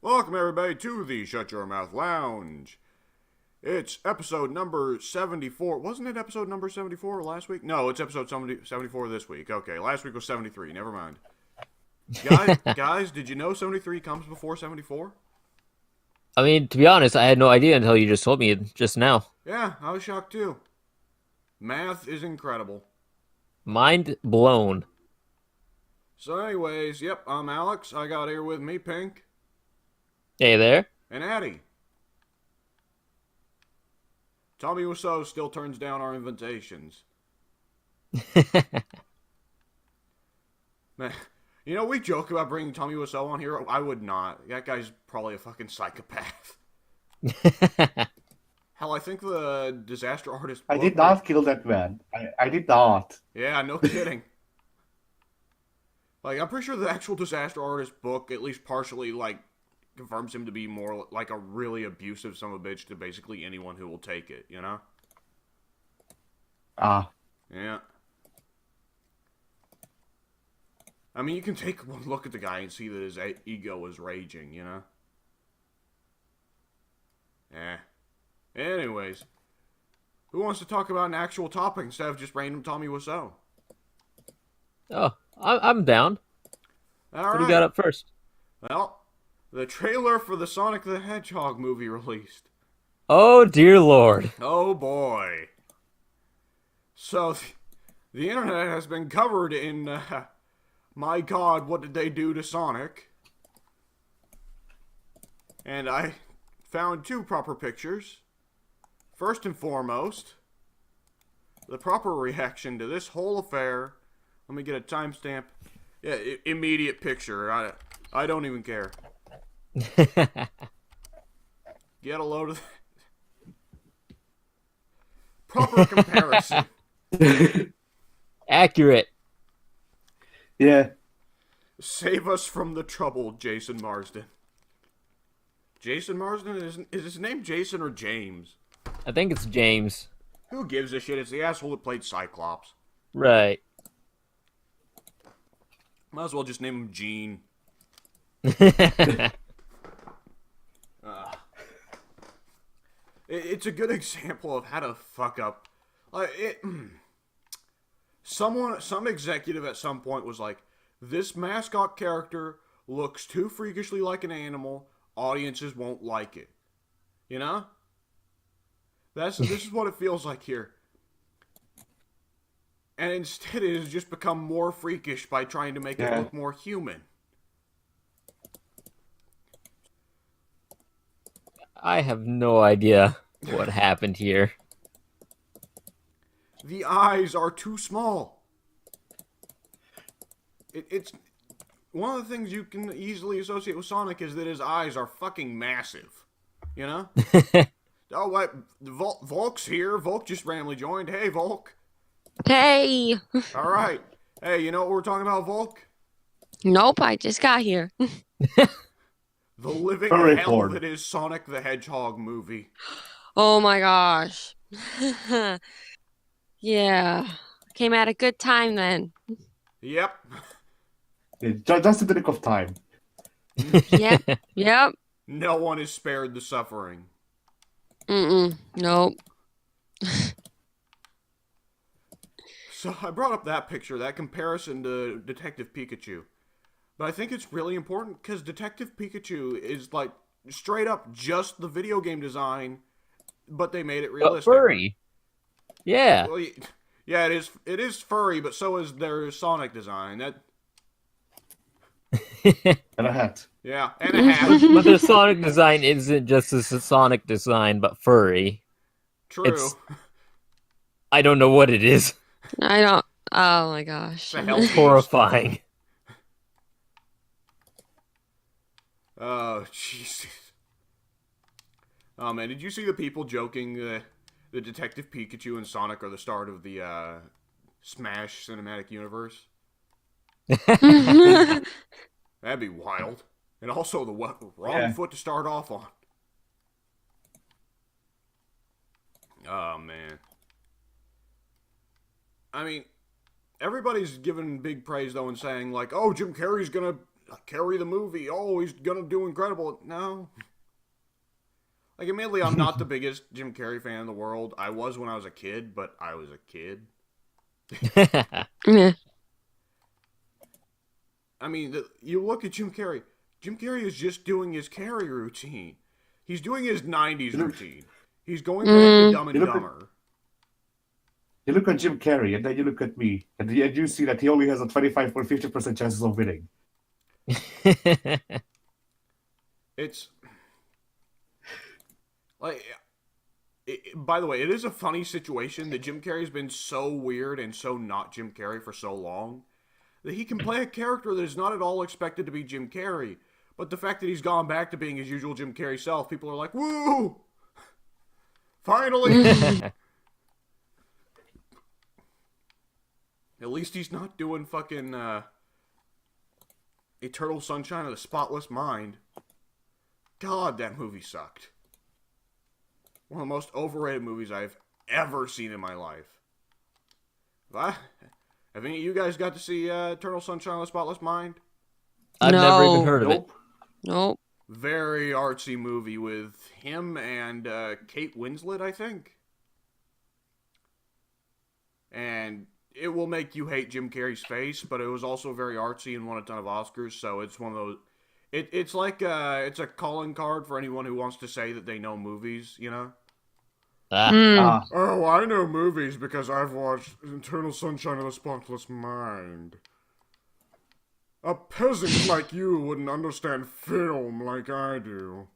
Welcome, everybody, to the Shut Your Mouth Lounge. It's episode number 74. Wasn't it episode number 74 last week? No, it's episode 74 this week. Okay, last week was 73. Never mind. Guys, did you know 73 comes before 74? I mean, to be honest, I had no idea until you just told me it just now. Yeah, I was shocked too. Math is incredible. Mind blown. So, anyways, yep, I'm Alex. I got here with me Pink Hey there. and Addie. Tommy Wiseau still turns down our invitations. Man, you know, we joke about bringing Tommy Wiseau on here. I would not. That guy's probably a fucking psychopath. Hell, I think the Disaster Artist I book... did not kill that man. I did not. Yeah, no kidding. Like, I'm pretty sure the actual Disaster Artist book at least partially, like, confirms him to be more like a really abusive son of a bitch to basically anyone who will take it, you know? Ah, Yeah. I mean, you can take one look at the guy and see that his ego is raging, you know? Eh. Anyways. Who wants to talk about an actual topic instead of just random Tommy Wiseau? Oh, I'm down. What do you got Alright. up first? Well, the trailer for the Sonic the Hedgehog movie released. Oh, dear Lord. Oh boy. So, the internet has been covered in, my god, what did they do to Sonic? And I found two proper pictures. First and foremost, the proper reaction to this whole affair. Let me get a timestamp. Yeah, immediate picture. I don't even care. Get a load of proper comparison. Accurate. yeah. Save us from the trouble, Jason Marsden. Jason Marsden? Is his name Jason or James? I think it's James. Who gives a shit? It's the asshole that played Cyclops. Right. Might as well just name him Gene. It's a good example of how to fuck up. Some executive at some point was like, this mascot character looks too freakishly like an animal. Audiences won't like it. You know? This is what it feels like here. And instead it has just become more freakish by trying to make it Yeah. look more human. I have no idea what happened here. The eyes are too small. It's one of the things you can easily associate with Sonic is that his eyes are fucking massive. You know? Oh, what? Volc's here. Volc just randomly joined. Hey, Volc. Hey! All right. Hey, you know what we're talking about, Volc? Nope, I just got here. The living Furry hell porn. that is Sonic the Hedgehog movie. Oh my gosh. Yeah. Came at a good time then. Yep. Just in the nick of time. Yep. Yep. No one is spared the suffering. Nope. So I brought up that picture, that comparison to Detective Pikachu. But I think it's really important because Detective Pikachu is like straight up just the video game design, but they made it But realistic. furry. Yeah. Well, yeah, it is furry, but so is their Sonic design. That And a hat. yeah, and a hat. But the Sonic design isn't just a Sonic design, but furry. True. It's- I don't know what it is. I don't. Oh my gosh. The hell? Horrifying. Oh Jesus. Oh man, did you see the people joking the Detective Pikachu and Sonic are the start of the Smash cinematic universe? That'd be wild. And also the wrong Yeah. foot to start off on. Oh man. I mean, everybody's giving big praise though and saying like, "Oh, Jim Carrey's gonna carry the movie. Oh, he's gonna do incredible. No. Like, admittedly, I'm not the biggest Jim Carrey fan in the world. I was when I was a kid, but I was a kid. Yeah. I mean, you look at Jim Carrey. Jim Carrey is just doing his Carrey routine. He's doing his 90s routine. He's going back to Dumb and Dumber. You look at Jim Carrey, and then you look at me, and you see that he only has a 25 or 50% chances of winning. It's like, by the way, it is a funny situation that Jim Carrey's been so weird and so not Jim Carrey for so long that he can play a character that is not at all expected to be Jim Carrey. But the fact that he's gone back to being his usual Jim Carrey self, people are like, woo! Finally! At least he's not doing fucking Eternal Sunshine of the Spotless Mind. God, that movie sucked. One of the most overrated movies I've ever seen in my life. Have any of you guys got to see Eternal Sunshine of the Spotless Mind? I've never even heard of it. Nope. Very artsy movie with him and Kate Winslet, I think. And it will make you hate Jim Carrey's face, but it was also very artsy and won a ton of Oscars, so it's one of those... It's like it's a calling card for anyone who wants to say that they know movies, you know? Oh, I know movies because I've watched Eternal Sunshine of the Spotless Mind. A peasant like you wouldn't understand film like I do.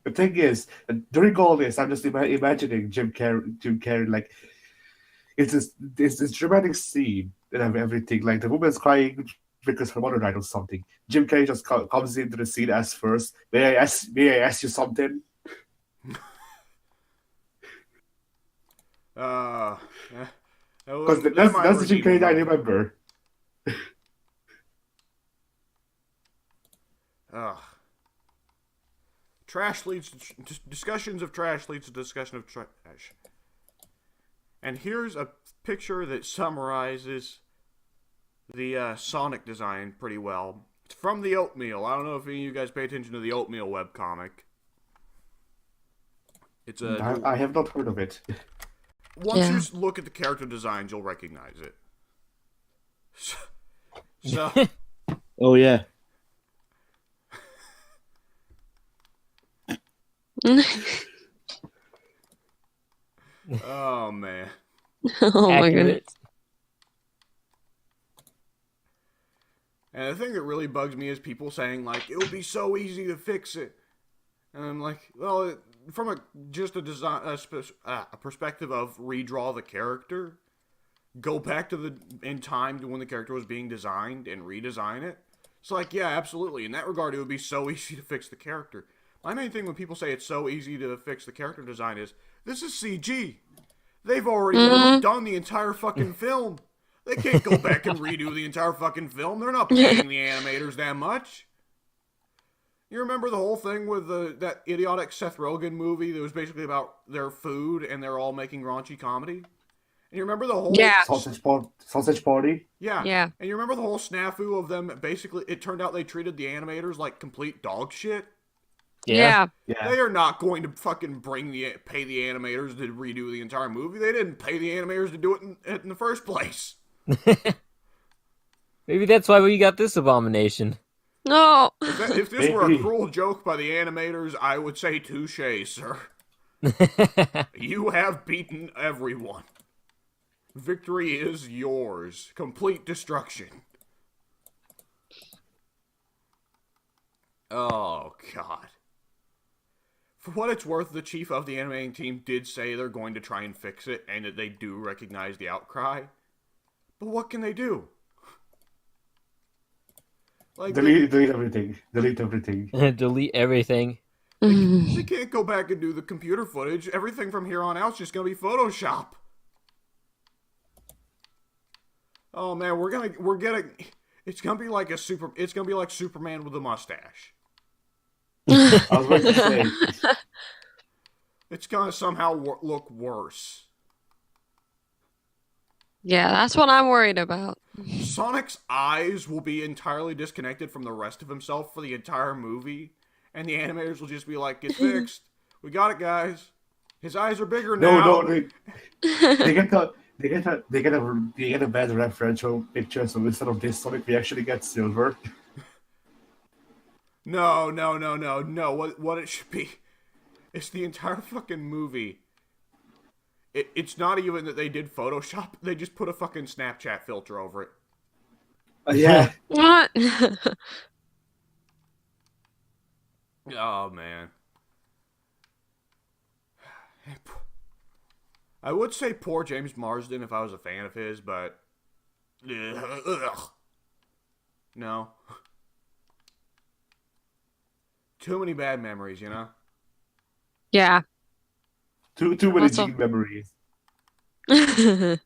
The thing is, during all this, I'm just imagining Jim Carrey, like, it's this dramatic scene and everything. Like, the woman's crying because her mother died or something. Jim Carrey just comes into the scene as first. May I ask you something? Yeah. Because that's the Jim Carrey I remember. Trash leads to discussions of trash leads to discussion of trash. And here's a picture that summarizes the Sonic design pretty well. It's from the Oatmeal. I don't know if any of you guys pay attention to the Oatmeal webcomic. It's a. I have not heard of it. Once you look at the character designs, you'll recognize it. So. Oh yeah. Oh man. Oh my goodness. And the thing that really bugs me is people saying, like, it would be so easy to fix it. And I'm like, well, from a perspective of redraw the character, go back to in time to when the character was being designed and redesign it. It's like, yeah, absolutely. In that regard, it would be so easy to fix the character. My main thing when people say it's so easy to fix the character design is, this is CG. They've already done the entire fucking film. They can't go back and redo the entire fucking film. They're not paying the animators that much. You remember the whole thing with that idiotic Seth Rogen movie that was basically about their food and they're all making raunchy comedy? And you remember the whole... Sausage Party? Yeah. Yeah. And you remember the whole snafu of them, basically, it turned out they treated the animators like complete dog shit? Yeah. They are not going to fucking pay the animators to redo the entire movie. They didn't pay the animators to do it in the first place. Maybe that's why we got this abomination. No. If this were a cruel joke by the animators, I would say touche, sir. You have beaten everyone. Victory is yours. Complete destruction. Oh, God. For what it's worth, the chief of the animating team did say they're going to try and fix it, and that they do recognize the outcry. But what can they do? Like, delete everything. Delete everything. Delete everything. They can't go back and do the computer footage. Everything from here on out is just gonna be Photoshop. Oh man, it's gonna be like it's gonna be like Superman with a mustache. I was going to say. It's gonna somehow look worse. Yeah, that's what I'm worried about. Sonic's eyes will be entirely disconnected from the rest of himself for the entire movie, and the animators will just be like, "It's fixed. We got it, guys. His eyes are bigger No, now." no, they get a they get a bad referential picture. So instead of this Sonic, we actually get Silver. No, no, no, no, no. What it should be? It's the entire fucking movie. It's not even that they did Photoshop. They just put a fucking Snapchat filter over it. Yeah, What? Oh man. I would say poor James Marsden if I was a fan of his, but ugh. No. Too many bad memories, you know? Yeah. too many Also- Gene memories. I'm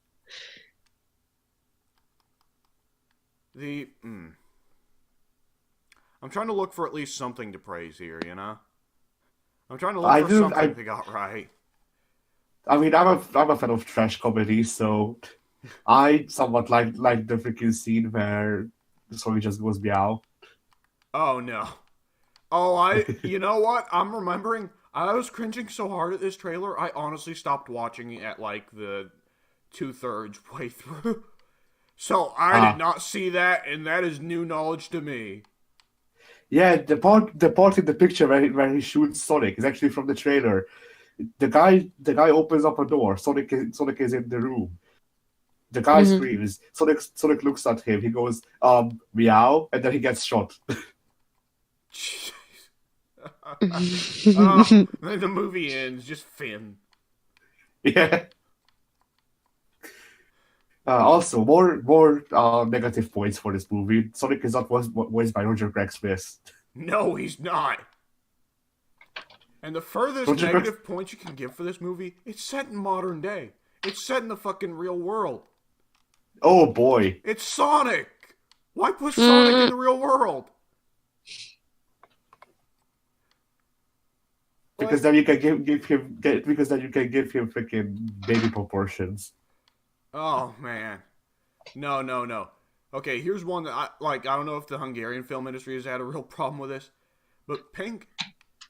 trying to look for at least something to praise here, you know? I'm trying to look for something they got right. I mean, I'm a fan of trash comedies, so I somewhat like the freaking scene where the Sonic just goes meow. Oh no. Oh, you know what? I'm remembering. I was cringing so hard at this trailer, I honestly stopped watching it at like the 2/3 way through. So I did not see that, and that is new knowledge to me. Yeah, the part in the picture where he shoots Sonic is actually from the trailer. The guy opens up a door. Sonic is in the room. The guy screams. Sonic looks at him. He goes, meow, and then he gets shot. Then the movie ends, just Finn. Yeah. Also, more negative points for this movie. Sonic is not voiced by Roger Craig Smith. No, he's not. And the furthest negative point you can give for this movie, it's set in modern day. It's set in the fucking real world. Oh boy. It's Sonic. Why put Sonic in the real world? Because then you can give him freaking baby proportions. Oh man. No. Okay, here's one that I don't know if the Hungarian film industry has had a real problem with this, but Pink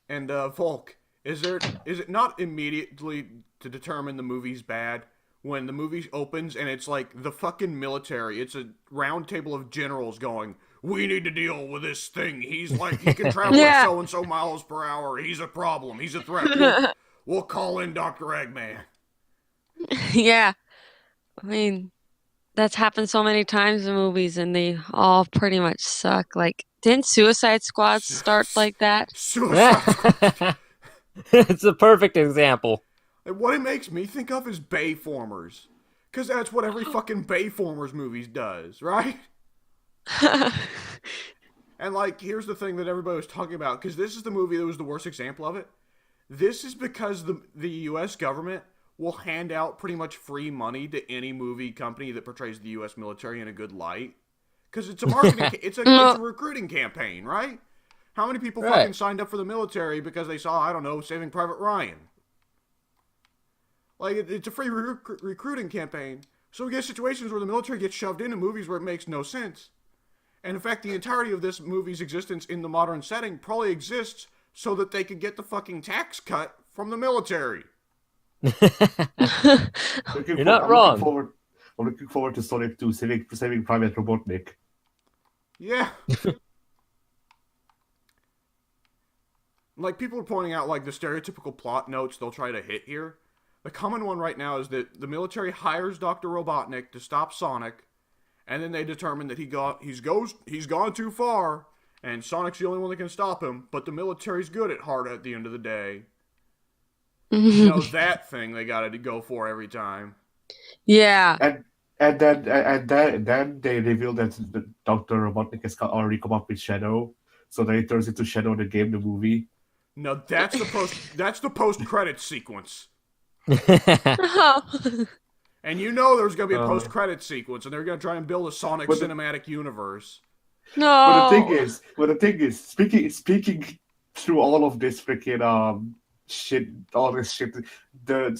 and Volc, is it not immediately to determine the movie's bad when the movie opens and it's like the fucking military? It's a round table of generals going, "We need to deal with this thing. He's like, he can travel at so and so miles per hour. He's a problem. He's a threat. We'll call in Dr. Eggman." Yeah. I mean, that's happened so many times in movies and they all pretty much suck. Like, didn't Suicide Squad start like that? Suicide Squad. It's a perfect example. What it makes me think of is Bayformers. Because that's what every fucking Bayformers movie does, right? And like, here's the thing that everybody was talking about, because this is the movie that was the worst example of it. This is because the U.S. government will hand out pretty much free money to any movie company that portrays the U.S. military in a good light. Because it's a marketing, it's a recruiting campaign, right? How many people fucking signed up for the military because they saw, I don't know, Saving Private Ryan? Like, it's a free recruiting campaign. So we get situations where the military gets shoved into movies where it makes no sense. And in fact, the entirety of this movie's existence in the modern setting probably exists so that they could get the fucking tax cut from the military. You're not wrong. I'm looking forward to Sonic 2, Saving Private Robotnik. Yeah. Like, people are pointing out, like, the stereotypical plot notes they'll try to hit here. The common one right now is that the military hires Dr. Robotnik to stop Sonic, and then they determine that he's gone too far, and Sonic's the only one that can stop him, but the military's good at heart at the end of the day. You know, that thing they gotta go for every time. Yeah. And then they reveal that Dr. Robotnik has already come up with Shadow, so then it turns into Shadow the game, the movie. No, that's the post-credits sequence. And you know there's gonna be a post-credits sequence, and they're gonna try and build a Sonic cinematic universe. No. But the thing is, speaking through all of this freaking shit, all this shit, the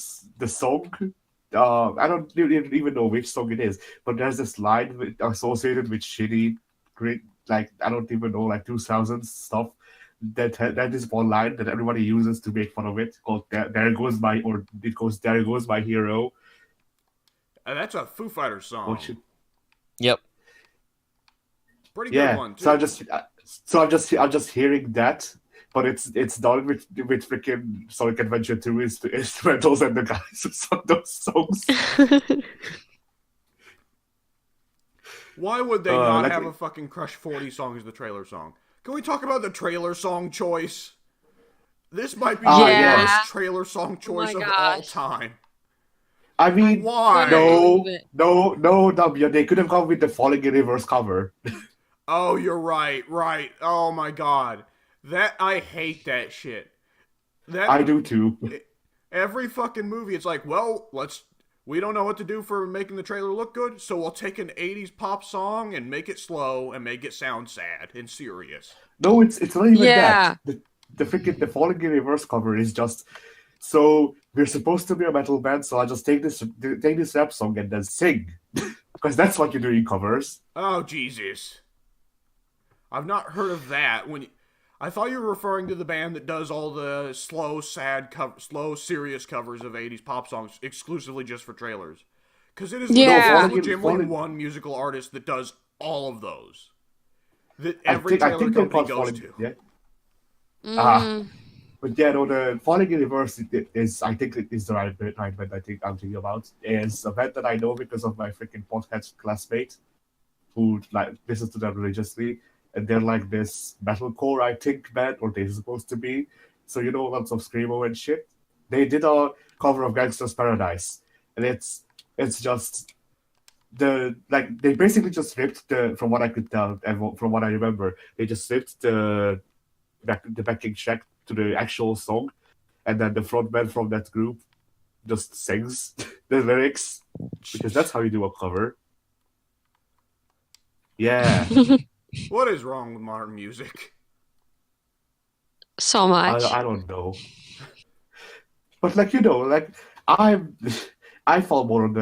song I don't even know which song it is, but there's this line associated with shitty, great, like I don't even know, like 2000s stuff. That is one line that everybody uses to make fun of it, called "There Goes My," or it goes "There Goes My Hero." That's a Foo Fighters song. Yep. Pretty good one too. I'm just hearing that, but it's done with freaking Sonic Adventure 2 instrumentals and the guys who sung those songs. Why would they not have a fucking Crush 40 song as the trailer song? Can we talk about the trailer song choice? This might be the worst trailer song choice of all time. I mean, why? No, W. They could have gone with the Falling in Reverse cover. Oh, you're right. Oh my god. I hate that shit. I do too. Every fucking movie, it's like, well, we don't know what to do for making the trailer look good, so we'll take an 80s pop song and make it slow and make it sound sad and serious. No, it's not even that. The Falling in Reverse cover is just, so we're supposed to be a metal band, so I'll just take this rap song and then sing. Because that's what you do in covers. Oh, Jesus. I've not heard of that. I thought you were referring to the band that does all the slow, serious covers of 80s pop songs exclusively just for trailers. Because it is legitimately one musical artist that does all of those. That every trailer company goes to. Yeah. But yeah, no, the Falling in Reverse is, I think it is the right band I think I'm thinking about. It's a band that I know because of my freaking podcast classmate who like listens to them religiously. And they're like this metalcore, I think, band, or they're supposed to be. So, lots of screamo and shit. They did a cover of Gangsta's Paradise. And it's just they basically just ripped from what I could tell and from what I remember, they just ripped the backing track to the actual song, and then the frontman from that group just sings the lyrics, because that's how you do a cover. Yeah. What is wrong with modern music? So much. I don't know. But I fall more on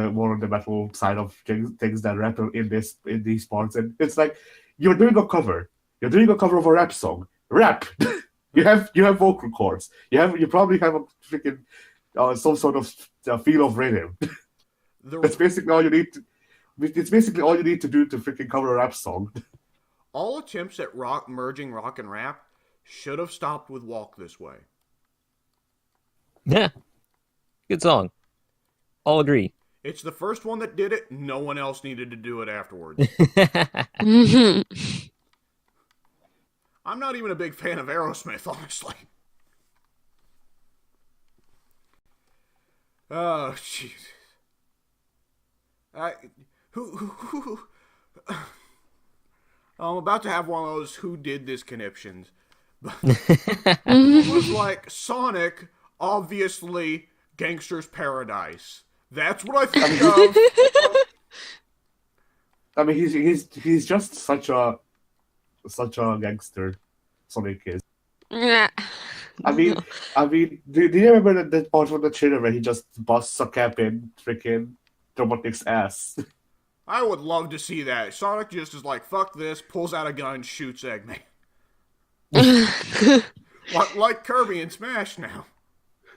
the metal side of things than rap in these parts, and it's like you're doing a cover of a rap song. Rap. You have vocal cords. You probably have a freaking some sort of feel of rhythm. That's basically all you need to. It's basically all you need to do to freaking cover a rap song. All attempts at merging rock and rap should have stopped with "Walk This Way." Yeah, good song. All agree. It's the first one that did it. No one else needed to do it afterwards. I'm not even a big fan of Aerosmith, honestly. Oh, Jesus. I'm about to have one of those "who did this" conniptions. It was like Sonic, obviously Gangster's Paradise. That's what I think of. I mean, he's just such a gangster, Sonic is. Yeah. I mean, do you remember that part of the trailer where he just busts a cap in freaking Robotnik's ass? I would love to see that. Sonic just is like, fuck this, pulls out a gun, shoots Eggman. like Kirby in Smash now.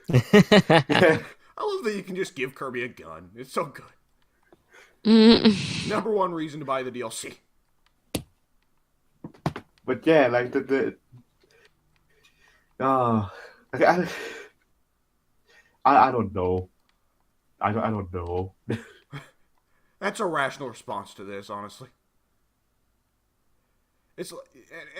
Yeah. I love that you can just give Kirby a gun. It's so good. Number one reason to buy the DLC. But yeah, like I don't know. I don't know. That's a rational response to this, honestly.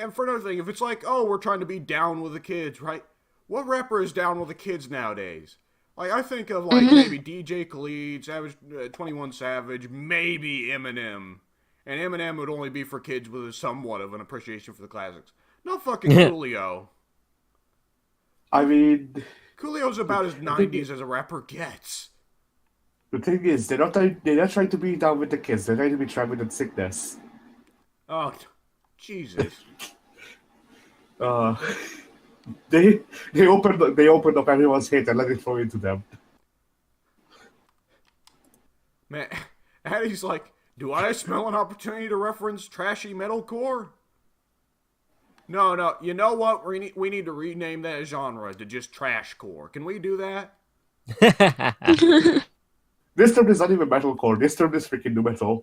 And for another thing, if it's like, oh, we're trying to be down with the kids, right? What rapper is down with the kids nowadays? Like, I think of, like, maybe DJ Khaled, 21 Savage, maybe Eminem. And Eminem would only be for kids with somewhat of an appreciation for the classics. Not fucking Coolio. I mean, Coolio's about as 90s as a rapper gets. The thing is, they're not trying to be down with the kids. They're trying to be traveling with sickness. Oh, Jesus. They opened up everyone's hate and let it flow into them. Man, Addie's like, do I smell an opportunity to reference trashy metalcore? No. You know what? We need to rename that genre to just trashcore. Can we do that? This term is not even metalcore. This term is freaking new metal.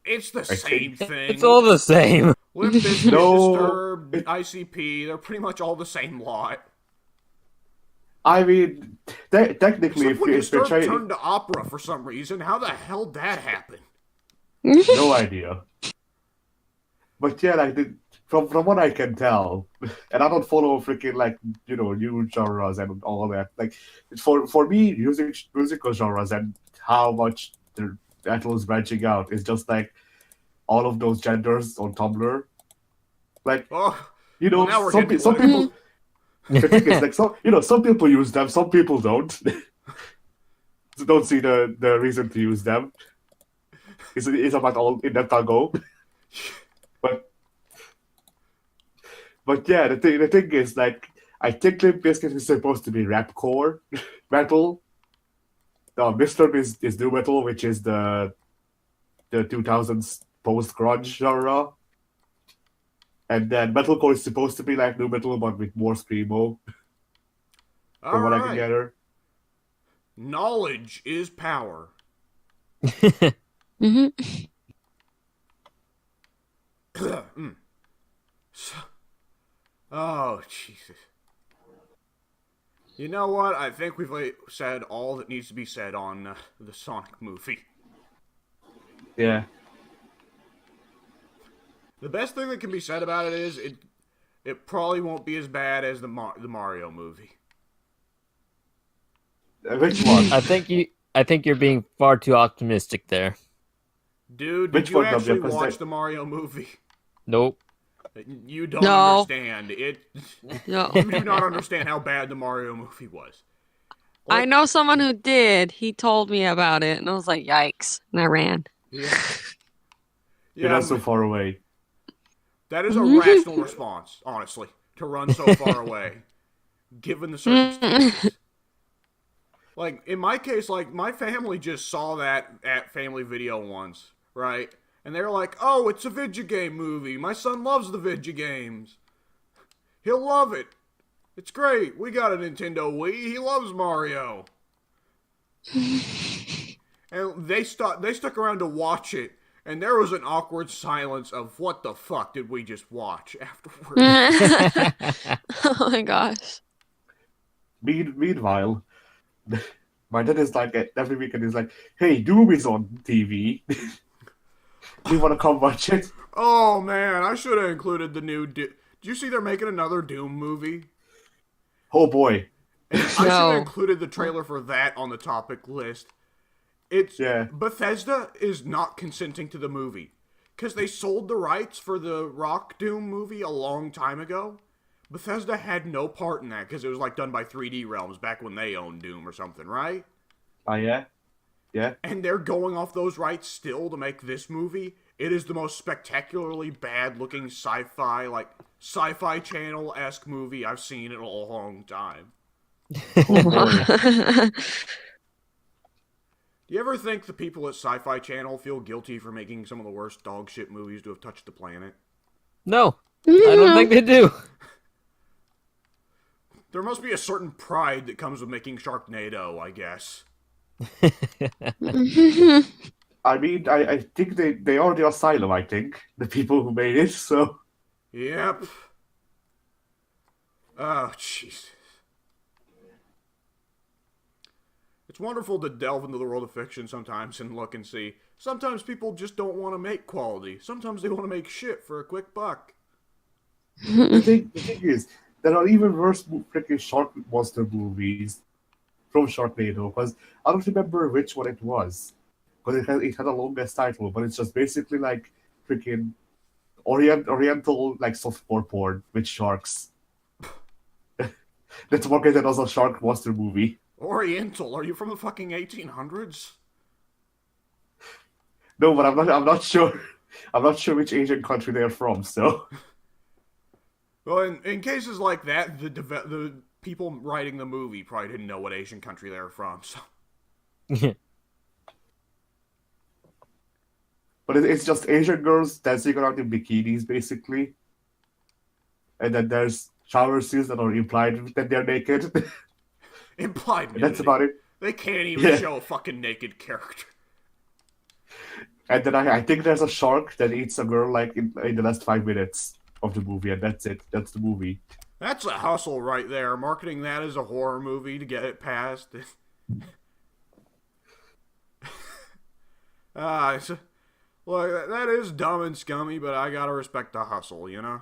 It's the same thing. It's all the same. Limp Bizkit, No. Disturbed, ICP, they're pretty much all the same lot. I mean, technically, Except when if they're Disturbed trying, turned to opera for some reason. How the hell did that happen? no idea. But yeah, like from what I can tell, and I don't follow freaking like new genres and all that. Like for me, musical genres and how much the metal is branching out is just like all of those genders on Tumblr. Like Oh, well, now we're getting some political. people. The thing is, like some people use them, some people don't. So don't see the reason to use them. It's about all in that go. But yeah, the thing is, like, I think Limp Bizkit is supposed to be rapcore metal. Mr. is new metal, which is the 2000s post grunge genre. And then metalcore is supposed to be like new metal, but with more screamo, from what I can gather. Knowledge is power. Mm-hmm. Oh, Jesus. You know what? I think we've said all that needs to be said on the Sonic movie. Yeah. The best thing that can be said about it is it probably won't be as bad as the Mario movie. Which one? I think you're being far too optimistic there. Dude, Which did you one, actually W? watch the Mario movie? Nope. You don't No. understand. No. You do not understand how bad the Mario movie was. I Like, know someone who did. He told me about it, and I was like, "Yikes!" And I ran. Yeah. You're not so far away. That is a rational response, honestly, to run so far away, given the circumstances. Like, in my case, like, my family just saw that at Family Video once, right? And they were like, oh, it's a video game movie. My son loves the video games. He'll love it. It's great. We got a Nintendo Wii. He loves Mario. And they stuck around to watch it. And there was an awkward silence of what the fuck did we just watch afterwards? Oh my gosh. Meanwhile, my dad is like every weekend is like, "Hey, Doom is on TV. Do you want to come watch it?" Oh man, I should have included the new. Did you see they're making another Doom movie? Oh boy. And I should No. have included the trailer for that on the topic list. Yeah. Bethesda is not consenting to the movie because they sold the rights for the Rock Doom movie a long time ago. Bethesda had no part in that because it was like done by 3D Realms back when they owned Doom or something, right? Yeah. Yeah. And they're going off those rights still to make this movie. It is the most spectacularly bad-looking sci-fi channel-esque movie I've seen in a long time. Oh boy. Do you ever think the people at Sci-Fi Channel feel guilty for making some of the worst dog shit movies to have touched the planet? No, I don't think they do. There must be a certain pride that comes with making Sharknado, I guess. I mean, I think they are the asylum. I think the people who made it. So Yep. Oh, jeez. It's wonderful to delve into the world of fiction sometimes and look and see. Sometimes people just don't want to make quality. Sometimes they want to make shit for a quick buck. the thing is, there are even worse freaking shark monster movies from Sharknado, because I don't remember which one it was, because it had a longest title, but it's just basically like freaking Oriental like softcore porn with sharks. That's marketed as a shark monster movie. Oriental? Are you from the fucking 1800s? No, but I'm not sure. I'm not sure which Asian country they're from. So Well, in cases like that, the people writing the movie probably didn't know what Asian country they were from. So but it's just Asian girls dancing around in bikinis, basically. And then there's shower scenes that are implied that they're naked. Implied And that's nudity. about it. They can't even Yeah. show a fucking naked character. And then I think there's a shark that eats a girl like in the last 5 minutes of the movie, and that's it. That's the movie. That's a hustle right there. Marketing that as a horror movie to get it passed. Look, that is dumb and scummy, but I gotta respect the hustle, you know?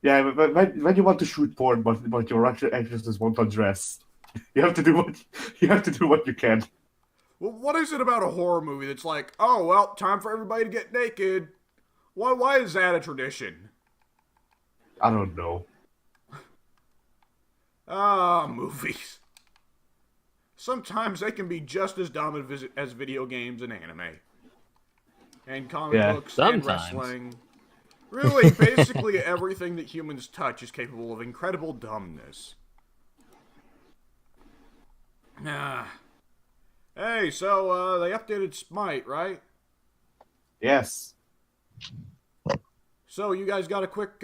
Yeah, but when you want to shoot porn, but your actresses won't undress, you have to do what you can. Well, what is it about a horror movie that's like, oh, well, time for everybody to get naked? Why is that a tradition? I don't know. Movies. Sometimes they can be just as dumb as video games and anime. And comic books and Sometimes. wrestling. Really, basically everything that humans touch is capable of incredible dumbness. Hey, so, they updated Smite, right? Yes. So, you guys got a quick,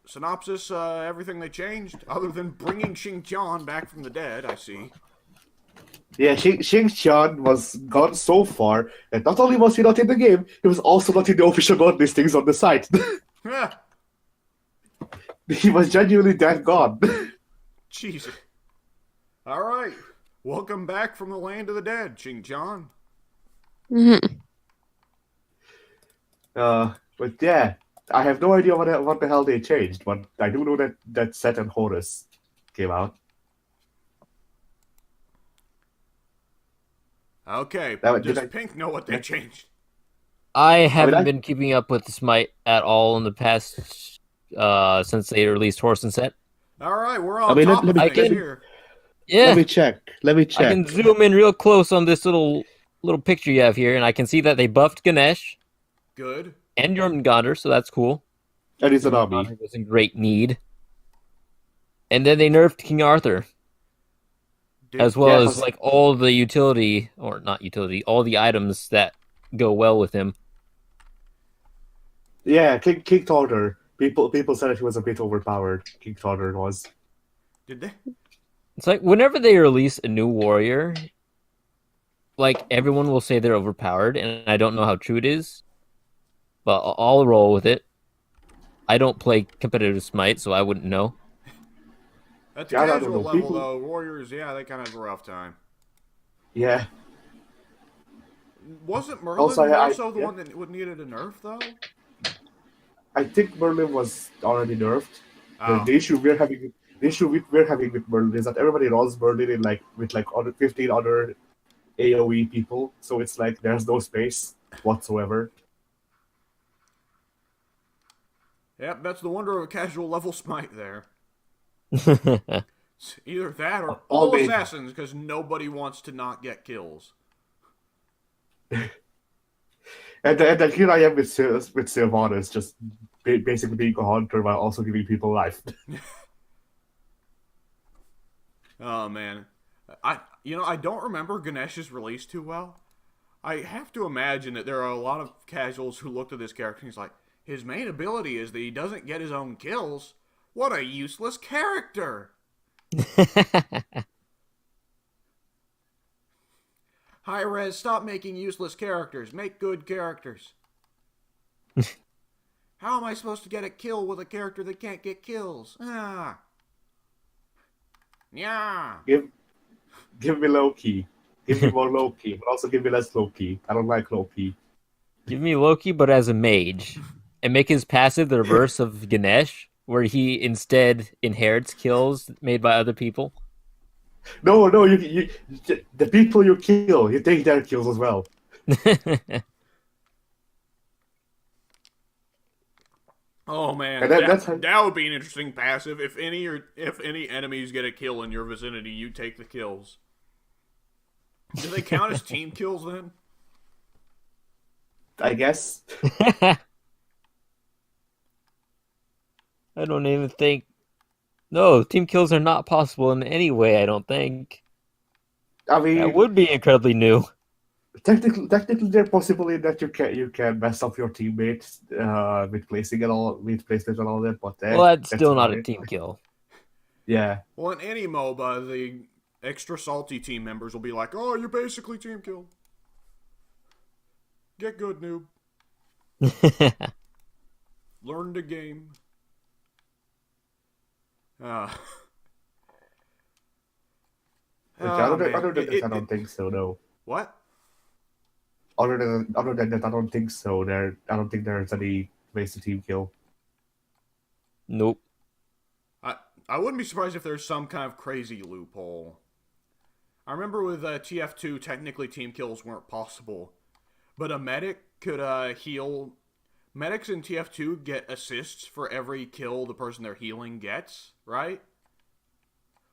synopsis, everything they changed? Other than bringing Xing back from the dead, I see. Yeah, Xing was gone so far that not only was he not in the game, he was also not in the official god listings on the site. He was genuinely that gone. Jesus. Alright. Welcome back from the land of the dead, Xing. Mhm. But yeah, I have no idea what the hell they changed, but I do know that Seth and Horus came out. Okay, Did does I- Pink know what they changed? I haven't I- been keeping up with Smite at all in the past since they released Horse and Set. Alright, we're on I mean, top let of me- things I can- here. Yeah, Let me check. I can zoom in real close on this little picture you have here, and I can see that they buffed Ganesh Good. and Jormungandr, so that's cool. And it's an army. Jormungandr was in great need. And then they nerfed King Arthur, as well Yeah, as like all the utility, or not utility, all the items that go well with him. Yeah, King Tartar. People said that he was a bit overpowered. King Tartar was. Did they? It's like whenever they release a new warrior, like everyone will say they're overpowered, and I don't know how true it is, but I'll roll with it. I don't play competitive Smite, so I wouldn't know. At the Yeah, I don't casual know. level, People- though, Warriors, yeah, they kind of have a rough time. Yeah. Wasn't Merlin Also, also the yeah. one that needed a nerf, though? I think Merlin was already nerfed. Oh. The issue we're having with Merlin is that everybody runs Merlin in with 15 other AoE people, so it's like there's no space whatsoever. Yep, that's the wonder of a casual level Smite there. It's either that or all they- assassins, because nobody wants to not get kills. And then here I am with Sylvanas, just basically being a hunter while also giving people life. Oh, man. I don't remember Ganesh's release too well. I have to imagine that there are a lot of casuals who looked at this character and he's like, his main ability is that he doesn't get his own kills. What a useless character! Hi, Rez, stop making useless characters. Make good characters. How am I supposed to get a kill with a character that can't get kills? Ah. Yeah. Give me Loki. Give me more Loki, but also give me less Loki. I don't like Loki. Give me Loki, but as a mage, and make his passive the reverse of Ganesh, where he instead inherits kills made by other people. No, you the people you kill, you take their kills as well. Oh man, And that's how- that would be an interesting passive. If any enemies get a kill in your vicinity, you take the kills. Do they count as team kills then? I guess. I don't even think. No, team kills are not possible in any way, I don't think. I That mean, would be incredibly new. technically, there possibly that you can mess up your teammates with placement and all that, but Well, that's that's still not about a it. team kill. Yeah, Well, in any MOBA, the extra salty team members will be like, "Oh, you're basically team killed. Get good, noob. Learn the game." Uh, oh man, other than that, I don't think so. No. what? Other than that, I don't think so. I don't think there's any ways to team kill. Nope. I wouldn't be surprised if there's some kind of crazy loophole. I remember with TF2, technically team kills weren't possible, but a medic could heal. Medics in TF2 get assists for every kill the person they're healing gets, right?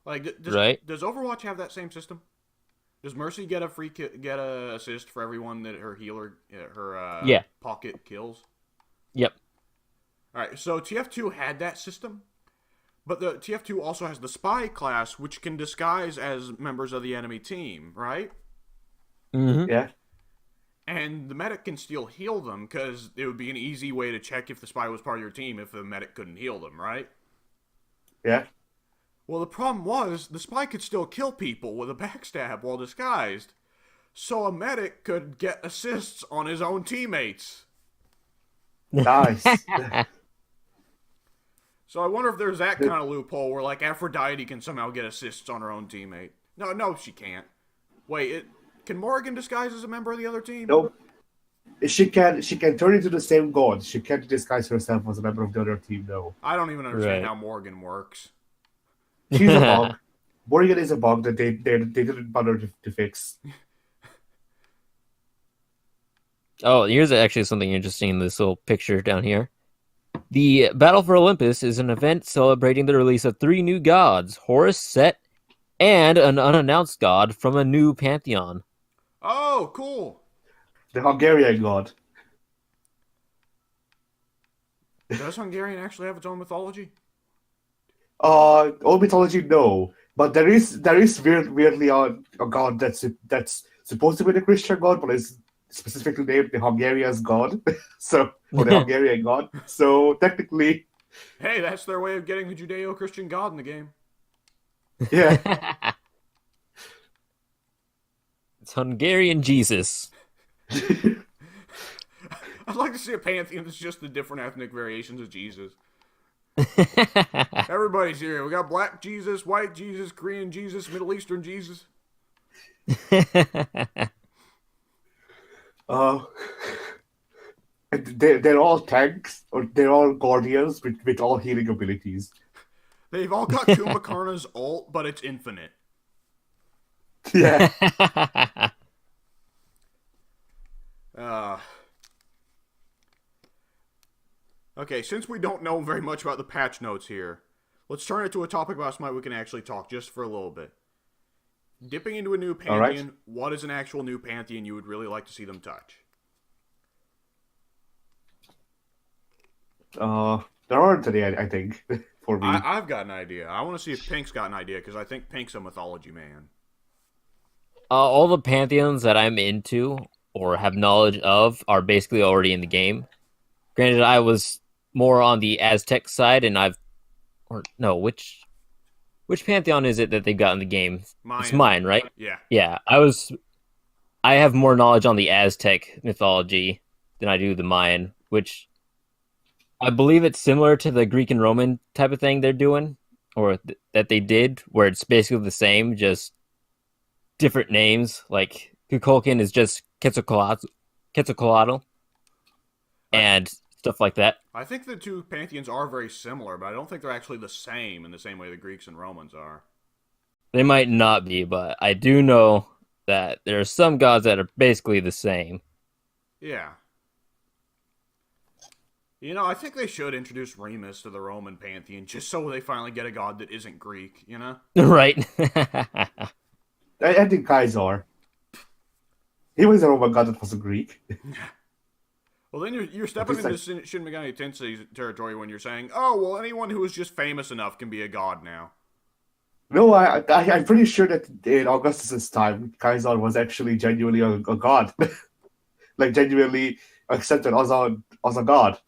Like, does Overwatch have that same system? Does Mercy get a assist for everyone that her healer Yeah. pocket kills? Yep. All right, so TF2 had that system, but the TF2 also has the spy class, which can disguise as members of the enemy team, right? Mm-hmm. Yeah, And the medic can still heal them because it would be an easy way to check if the spy was part of your team if the medic couldn't heal them, right? yeah. Well, the problem was the spy could still kill people with a backstab while disguised, so a medic could get assists on his own teammates. Nice. So I wonder if there's that kind of loophole where, like, Aphrodite can somehow get assists on her own teammate. No, she can't. Wait, can Morrigan disguise as a member of the other team? Nope. She can turn into the same god. She can't disguise herself as a member of the other team. No. I don't even understand Right. how Morgan works. She's a bug. Morrigan is a bug that they didn't bother to fix. Oh, here's actually something interesting in this little picture down here. The Battle for Olympus is an event celebrating the release of 3 new gods, Horus, Set, and an unannounced god from a new pantheon. Oh, cool. The Hungarian god. Does Hungarian actually have its own mythology? Old mythology, no, but there is weirdly a god that's supposed to be the Christian god, but is specifically named the Hungarian's god. So, or the Hungarian god. So technically, Hey, that's their way of getting the Judeo-Christian god in the game. yeah. It's Hungarian Jesus. I'd like to see a pantheon that's just the different ethnic variations of Jesus. Everybody's here. We got black Jesus, white Jesus, Korean Jesus, Middle Eastern Jesus. And they're all tanks, or they're all guardians with all healing abilities. They've all got Kumbhakarna's ult, but it's infinite. Yeah. Okay, since we don't know very much about the patch notes here, let's turn it to a topic about Smite we can actually talk just for a little bit. Dipping into a new pantheon, right. What is an actual new pantheon you would really like to see them touch? There aren't any, I think, for me. I've got an idea. I want to see if Pink's got an idea, because I think Pink's a mythology man. All the pantheons that I'm into or have knowledge of are basically already in the game. Granted, I was more on the Aztec side, and which pantheon is it that they've got in the game? Mayan. It's mine, right? Yeah. Yeah, I have more knowledge on the Aztec mythology than I do the Mayan, which I believe it's similar to the Greek and Roman type of thing they're doing, or that they did, where it's basically the same, just different names. Like Kukulkan is just Quetzalcoatl, and stuff like that. I think the two pantheons are very similar, but I don't think they're actually the same in the same way the Greeks and Romans are. They might not be, but I do know that there are some gods that are basically the same. Yeah. You know, I think they should introduce Remus to the Roman pantheon, just so they finally get a god that isn't Greek, you know? Right. I think Kaisar. He was a Roman god that was a Greek. Well, then you're stepping into Shin Megami Tensei territory when you're saying, oh, well, anyone who is just famous enough can be a god now. No, I'm pretty sure that in Augustus's time, Caesar was actually genuinely a god, like genuinely accepted as a god.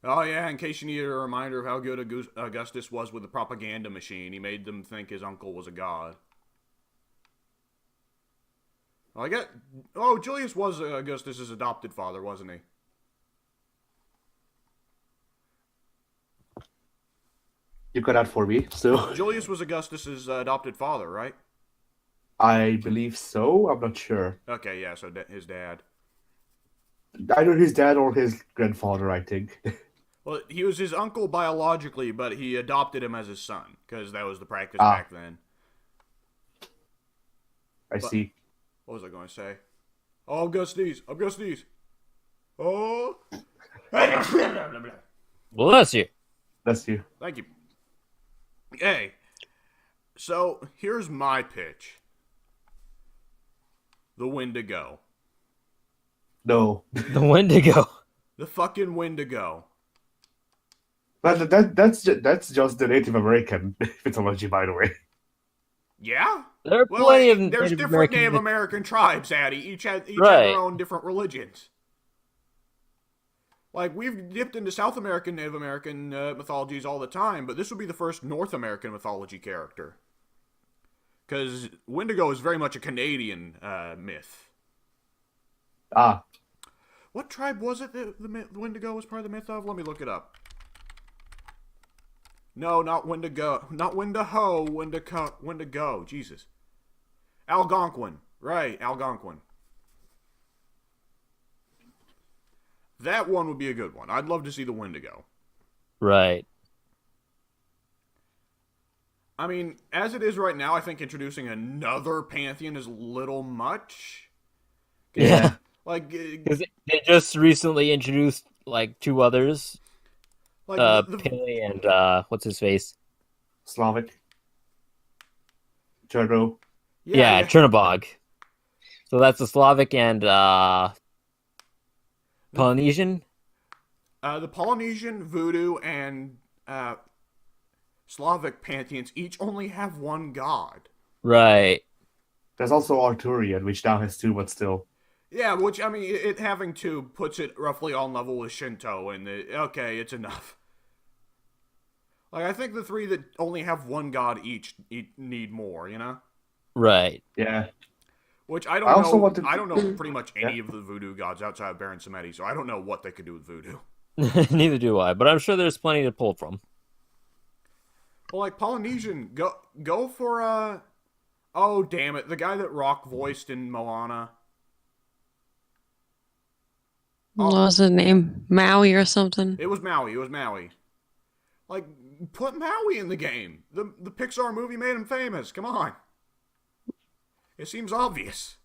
Oh yeah, in case you needed a reminder of how good Augustus was with the propaganda machine, he made them think his uncle was a god. Well, Julius was Augustus's adopted father, wasn't he? You got that for me, so Julius was Augustus's adopted father, right? I believe so. I'm not sure. Okay, yeah, so his dad. Either his dad or his grandfather, I think. Well, he was his uncle biologically, but he adopted him as his son, because that was the practice Ah. back then. I But- see. What was I going to say? Oh, Augustus! Oh! Bless you. That's you. Thank you. Hey, so here's my pitch. The Wendigo. No, The Wendigo. The fucking Wendigo. but that's just the Native American mythology, by the way. Yeah? There are Well, plenty of there's Native different American Native myth- American tribes, Addy. Each had Right. their own different religions. Like, we've dipped into South American Native American mythologies all the time, but this would be the first North American mythology character. Because Wendigo is very much a Canadian myth. Ah, What tribe was it that the Wendigo was part of the myth of? Let me look it up. No, not Wendigo. Not Wendigo. Wendigo. Jesus. Algonquin. Right, Algonquin. That one would be a good one. I'd love to see the Wendigo. Right. I mean, as it is right now, I think introducing another pantheon is a little much. Yeah. Like, Because they just recently introduced like two others, Pele and what's his face? Slavic. Cherno. Yeah, Chernobog. So that's the Slavic and Polynesian. The Polynesian, Voodoo, and Slavic pantheons each only have one god. Right. There's also Arturian, which now has two, but still. Yeah, which, I mean, it having two puts it roughly on level with Shinto, and okay, it's enough. Like, I think the three that only have one god each need more, you know? Right. Yeah. Which I don't I also know. wanted to- I don't know pretty much any Yeah. of the voodoo gods outside of Baron Samedi, so I don't know what they could do with voodoo. Neither do I, but I'm sure there's plenty to pull from. Well, like Polynesian, go for oh damn it, the guy that rock voiced in Moana. What was his name? Maui or something? It was Maui. Like, put Maui in the game. The Pixar movie made him famous. Come on. It seems obvious.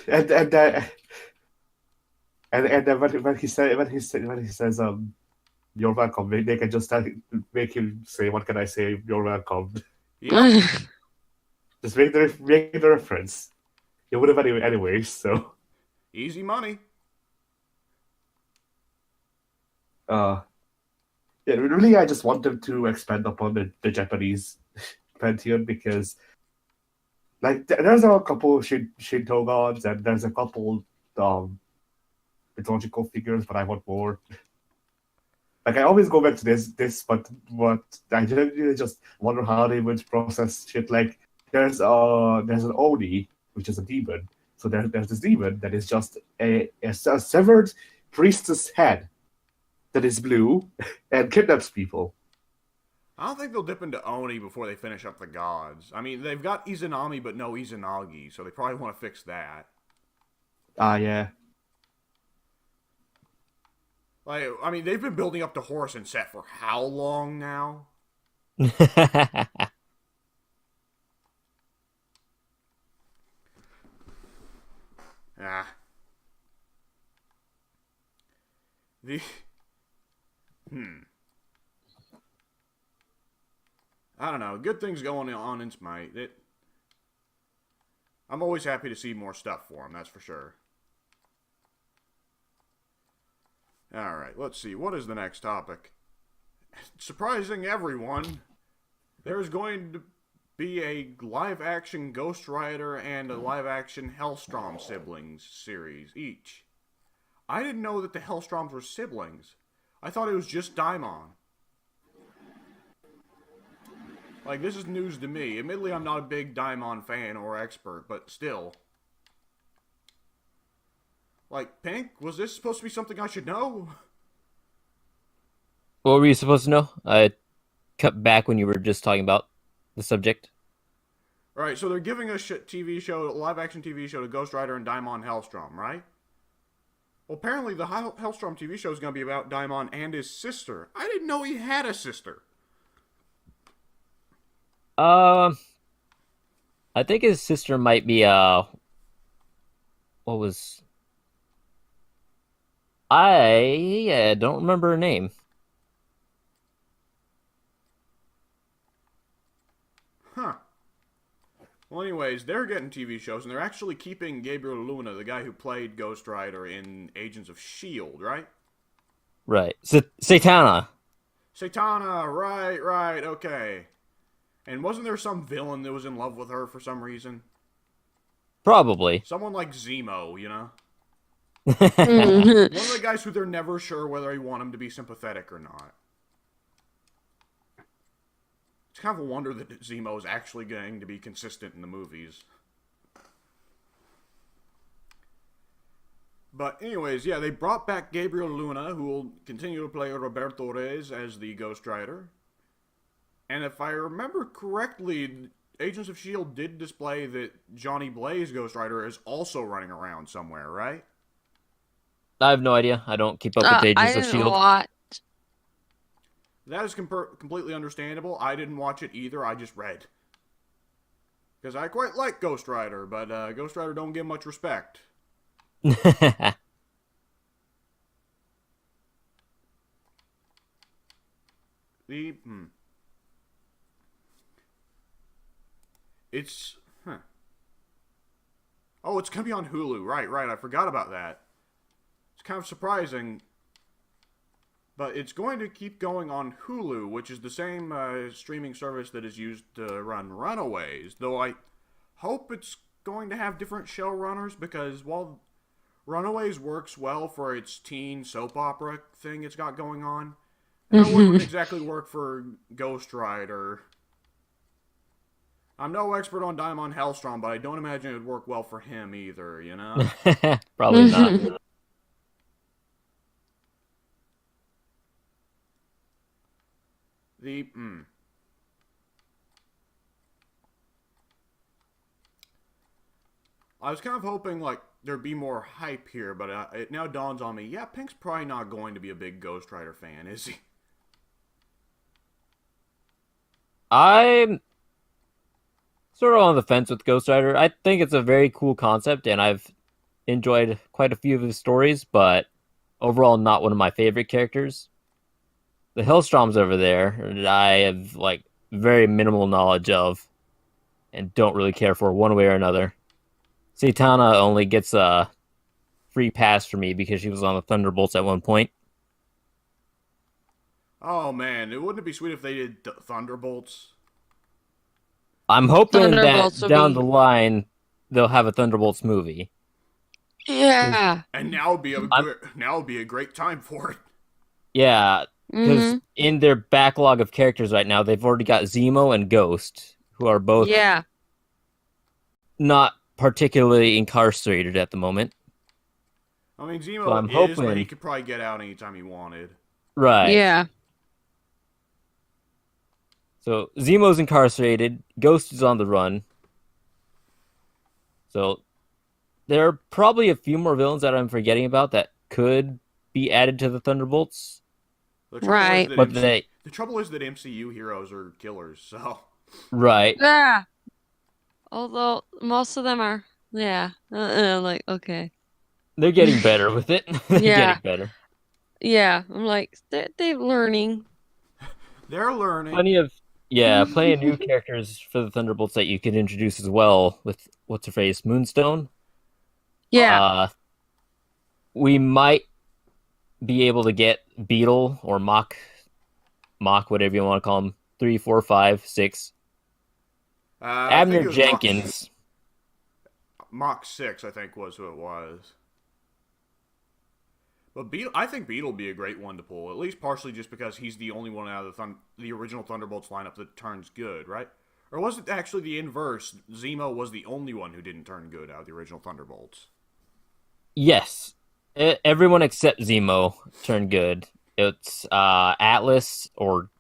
And when he says you're welcome, they can just make him say, what can I say, you're welcome. Yeah. Just make the reference. You would have anyway, so Easy money. yeah, really I just want them to expand upon the Japanese pantheon, because like there's a couple Shinto gods and there's a couple mythological figures, but I want more. Like I always go back to this, but I generally just wonder how they would process shit. Like there's an Oni, which is a demon. So there's this demon that is just a severed priestess head that is blue and kidnaps people. I don't think they'll dip into Oni before they finish up the gods. I mean, they've got Izanami, but no Izanagi, so they probably want to fix that. Yeah. Like, I mean, they've been building up to Horus and Set for how long now? Ah. I don't know. Good things going on in Smite. I'm always happy to see more stuff for them, that's for sure. Alright, let's see. What is the next topic? Surprising everyone, There's going to be a live-action Ghost Rider and a live-action Hellstrom siblings series each. I didn't know that the Hellstroms were siblings. I thought it was just Daimon. Like, this is news to me. Admittedly, I'm not a big Daimon fan or expert, but still. Like, Pink, was this supposed to be something I should know? What were you supposed to know? I cut back when you were just talking about the subject. Alright, so they're giving a TV show, a live-action TV show to Ghost Rider and Daimon Hellstrom, right? Well, apparently the Hellstrom TV show is going to be about Daimon and his sister. I didn't know he had a sister. I think his sister might be what was I don't remember her name. Huh. Well, anyways, they're getting TV shows, and they're actually keeping Gabriel Luna, the guy who played Ghost Rider in Agents of S.H.I.E.L.D., right? Right. Satana. Satana, right, okay. And wasn't there some villain that was in love with her for some reason? Probably. Someone like Zemo, you know? Mhm. One of the guys who they're never sure whether they want him to be sympathetic or not. It's kind of a wonder that Zemo is actually going to be consistent in the movies. But anyways, yeah, they brought back Gabriel Luna, who will continue to play Roberto Reyes as the Ghost Rider. And if I remember correctly, Agents of S.H.I.E.L.D. did display that Johnny Blaze Ghost Rider is also running around somewhere, right? I have no idea. I don't keep up with I Agents of didn't S.H.I.E.L.D. watch. That is completely understandable. I didn't watch it either, I just read. Because I quite like Ghost Rider, but Ghost Rider don't get much respect. The, It's, Oh, it's gonna be on Hulu. Right, I forgot about that. It's kind of surprising. But it's going to keep going on Hulu, which is the same streaming service that is used to run Runaways. Though I hope it's going to have different showrunners, because while Runaways works well for its teen soap opera thing it's got going on, that wouldn't exactly work for Ghost Rider. I'm no expert on Daimon Hellstrom, but I don't imagine it would work well for him either, you know? Probably not. The, I was kind of hoping, like, there'd be more hype here, but it now dawns on me, yeah, Pink's probably not going to be a big Ghost Rider fan, is he? I'm sort of on the fence with Ghost Rider. I think it's a very cool concept, and I've enjoyed quite a few of his stories, but overall, not one of my favorite characters. The Hellstroms over there, I have like very minimal knowledge of, and don't really care for one way or another. Satana only gets a free pass for me because she was on the Thunderbolts at one point. Oh, man, wouldn't it be sweet if they did Thunderbolts? I'm hoping Thunderbolts that will down be. the line they'll have a Thunderbolts movie. Yeah. And now would be I'm- a great time for it. Yeah, because hmm in their backlog of characters right now, they've already got Zemo and Ghost, who are both Yeah. not particularly incarcerated at the moment. I mean, So Zemo I'm is, but hoping, he could probably get out anytime he wanted. right? Yeah. So Zemo's incarcerated, Ghost is on the run. So there are probably a few more villains that I'm forgetting about that could be added to the Thunderbolts. The trouble Right. is that But they the trouble is that MCU heroes are killers, so... right. Yeah. Although most of them are. Yeah. Like, okay. They're getting better with it. They're Yeah. getting better. Yeah. I'm like, they're learning. They're learning. Plenty of new characters for the Thunderbolts that you could introduce as well with what's her face, Moonstone. Yeah. We might be able to get Beetle or Mock, whatever you want to call him, 3, 4, 5, 6. I think Abner it was Jenkins. Mach 6, I think, was who it was. But I think Beetle would be a great one to pull, at least partially just because he's the only one out of the original Thunderbolts lineup that turns good, right? Or was it actually the inverse? Zemo was the only one who didn't turn good out of the original Thunderbolts. Yes. Everyone except Zemo turned good. It's Atlas, or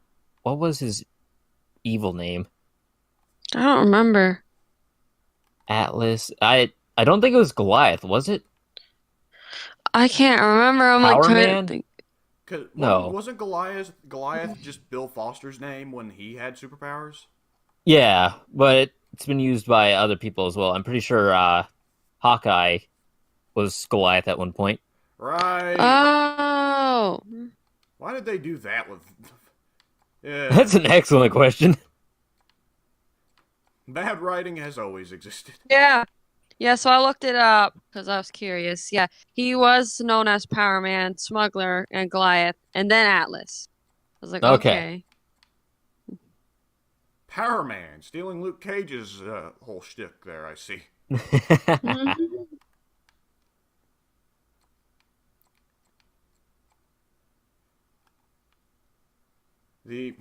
what was his evil name? I don't remember. Atlas. I don't think it was Goliath, was it? I can't remember. I'm like Power trying Man? to think. No. Wasn't Goliath just Bill Foster's name when he had superpowers? Yeah, but it's been used by other people as well. I'm pretty sure Hawkeye was Goliath at one point. Right. Oh. Why did they do that with... Yeah. That's an excellent question. Bad writing has always existed. Yeah. Yeah, so I looked it up because I was curious. Yeah, he was known as Power Man, Smuggler, and Goliath, and then Atlas. I was like, Okay. okay. Power Man, stealing Luke Cage's whole shtick there, I see. Mhm. The,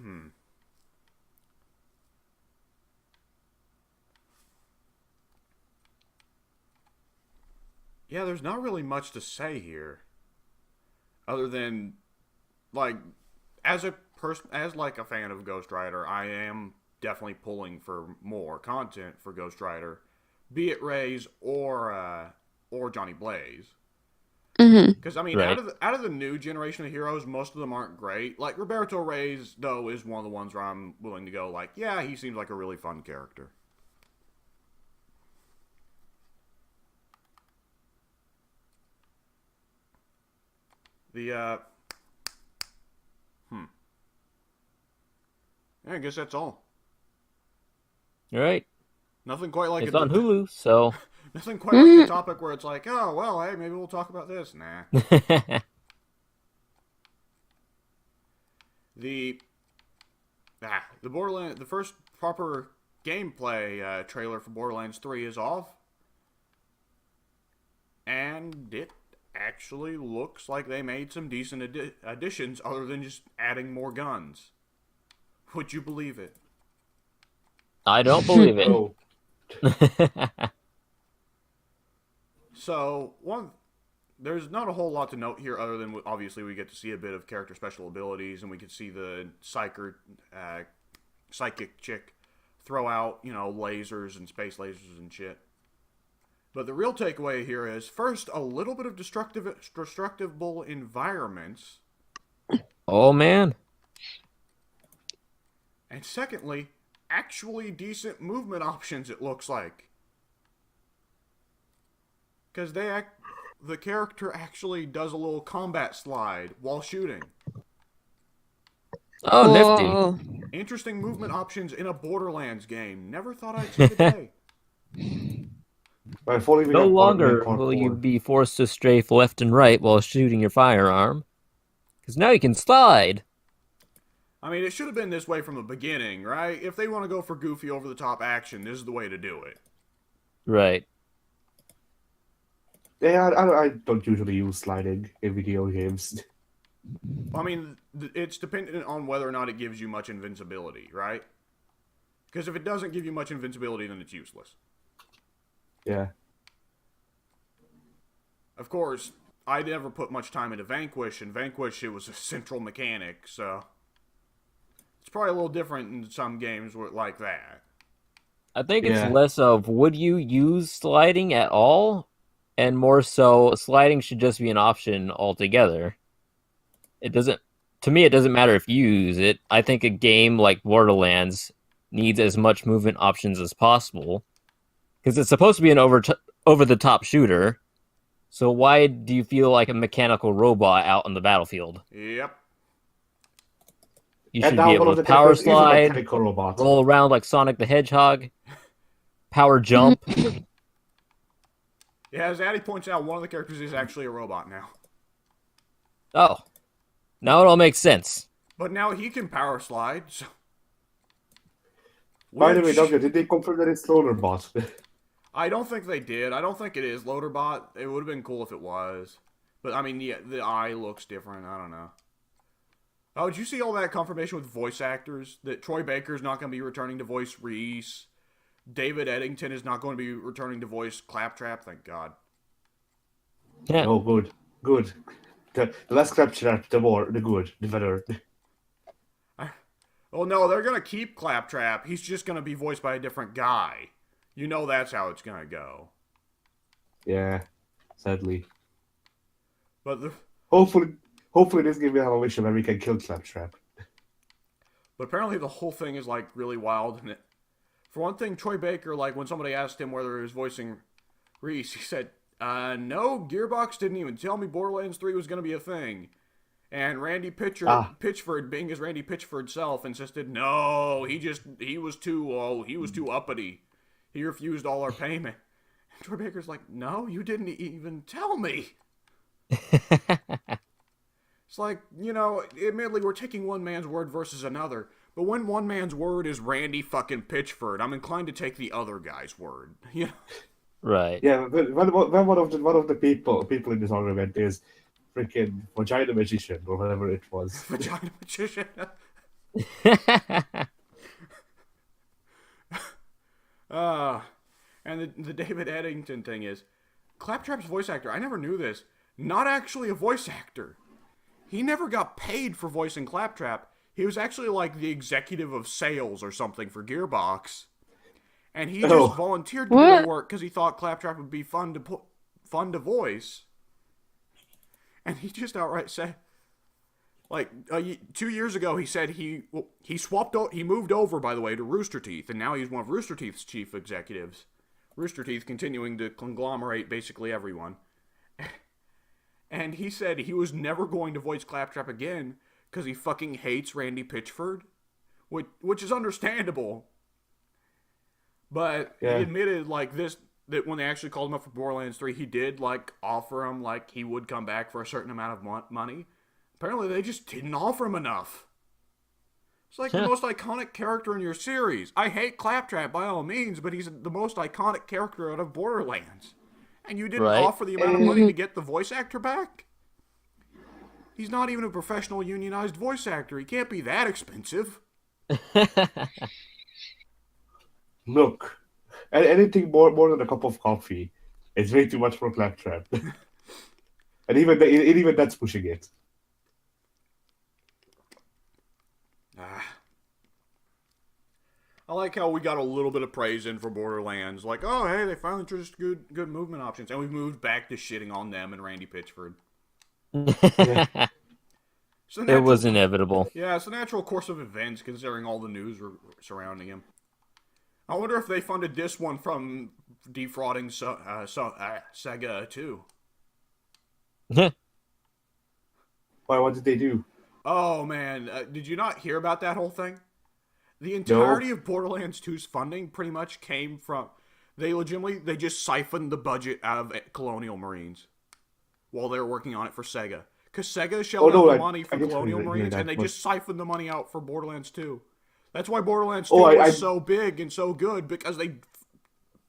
Yeah, there's not really much to say here. Other than, like, as like a fan of Ghost Rider, I am definitely pulling for more content for Ghost Rider, be it Ray's or Johnny Blaze. Mhm. Because I mean, Right. out of the new generation of heroes, most of them aren't great. Like Roberto Reyes, though, is one of the ones where I'm willing to go. Like, yeah, he seems like a really fun character. The Yeah, I guess that's all. All right. Nothing quite like It's on Hulu, so Nothing quite like the topic where it's like, oh well, hey, maybe we'll talk about this. Nah. The the first proper gameplay trailer for Borderlands 3 is off, and it actually looks like they made some decent additions other than just adding more guns. Would you believe it? I don't believe it. Oh, So there's not a whole lot to note here other than obviously we get to see a bit of character special abilities, and we can see the psychic chick throw out, lasers and space lasers and shit. But the real takeaway here is, first, a little bit of destructible environments, Oh man. and secondly, actually decent movement options, it looks like. Because the character actually does a little combat slide while shooting. Oh, nifty. Whoa. Interesting movement options in a Borderlands game. Never thought I'd see the day. if only we No got longer Borderlands will you Hardcore. be forced to strafe left and right while shooting your firearm. Because now you can slide. I mean, it should have been this way from the beginning, right? If they want to go for goofy, over-the-top action, this is the way to do it. Right. Yeah, I don't usually use sliding in video games. I mean, it's dependent on whether or not it gives you much invincibility, right? Because if it doesn't give you much invincibility, then it's useless. Yeah. Of course, I never put much time into Vanquish, and Vanquish, it was a central mechanic, so it's probably a little different in some games like that. I think it's Yeah. less of would you use sliding at all, and more so sliding should just be an option altogether. It doesn't matter if you use it. I think a game like Borderlands needs as much movement options as possible because it's supposed to be an over the top shooter. So why do you feel like a mechanical robot out on the battlefield? Yep. You And should now be one able of to the power characters is a slide, mechanical robot. roll around like Sonic the Hedgehog, power jump. Yeah, as Addy points out, one of the characters is actually a robot now. Oh, now it all makes sense. But now he can power slide, so... By the way, Which Duncan, did they confirm that it's Loaderbot? I don't think they did. I don't think it is Loaderbot. It would have been cool if it was. But I mean, yeah, the eye looks different. I don't know. Oh, did you see all that confirmation with voice actors? That Troy Baker's not going to be returning to voice Reese. David Eddington is not going to be returning to voice Claptrap. Thank God. Yeah. Oh, good. Good. The less Claptrap, the good, the better. Oh no, they're going to keep Claptrap. He's just going to be voiced by a different guy. You know that's how it's going to go. Yeah, sadly. But Hopefully this game will have a mission where we can kill Claptrap. But apparently the whole thing is like really wild. And for one thing, Troy Baker, like when somebody asked him whether he was voicing Reese, he said, no, Gearbox didn't even tell me Borderlands 3 was going to be a thing. And Randy Pitchford, being his Randy Pitchford self, insisted, no, he was too uppity. He refused all our payment. And Troy Baker's like, no, you didn't even tell me. It's like, you know, admittedly, we're taking one man's word versus another. But when one man's word is Randy fucking Pitchford, I'm inclined to take the other guy's word. You know? Right. Yeah, but when one of the people in this argument is freaking Vagina Magician or whatever it was. Vagina Magician. And the David Eddington thing is, Claptrap's voice actor, I never knew this, not actually a voice actor. He never got paid for voicing Claptrap. He was actually like the executive of sales or something for Gearbox. And he just volunteered to do the work because he thought Claptrap would be fun to voice. And he just outright said, like 2 years ago, he said he moved over, by the way, to Rooster Teeth, and now he's one of Rooster Teeth's chief executives. Rooster Teeth continuing to conglomerate basically everyone. And he said he was never going to voice Claptrap again because he fucking hates Randy Pitchford, which is understandable. But Yeah. he admitted that when they actually called him up for Borderlands 3, he did offer him he would come back for a certain amount of money. Apparently, they just didn't offer him enough. It's the most iconic character in your series. I hate Claptrap by all means, but he's the most iconic character out of Borderlands. And you didn't offer the amount of money to get the voice actor back? He's not even a professional unionized voice actor. He can't be that expensive. Look, anything more than a cup of coffee is way too much for Claptrap. and even that's pushing it. I like how we got a little bit of praise in for Borderlands. Like, oh, hey, they finally introduced good movement options. And we moved back to shitting on them and Randy Pitchford. It was inevitable. Yeah, it's a natural course of events considering all the news surrounding him. I wonder if they funded this one from defrauding Sega too. Why? What did they do? Oh man, did you not hear about that whole thing? The entirety of Borderlands 2's funding pretty much came from they just siphoned the budget out of Colonial Marines while they were working on it for Sega. Because Sega shelled out the money for Colonial Marines, and they just siphoned the money out for Borderlands 2. That's why Borderlands 2 was so big and so good, because they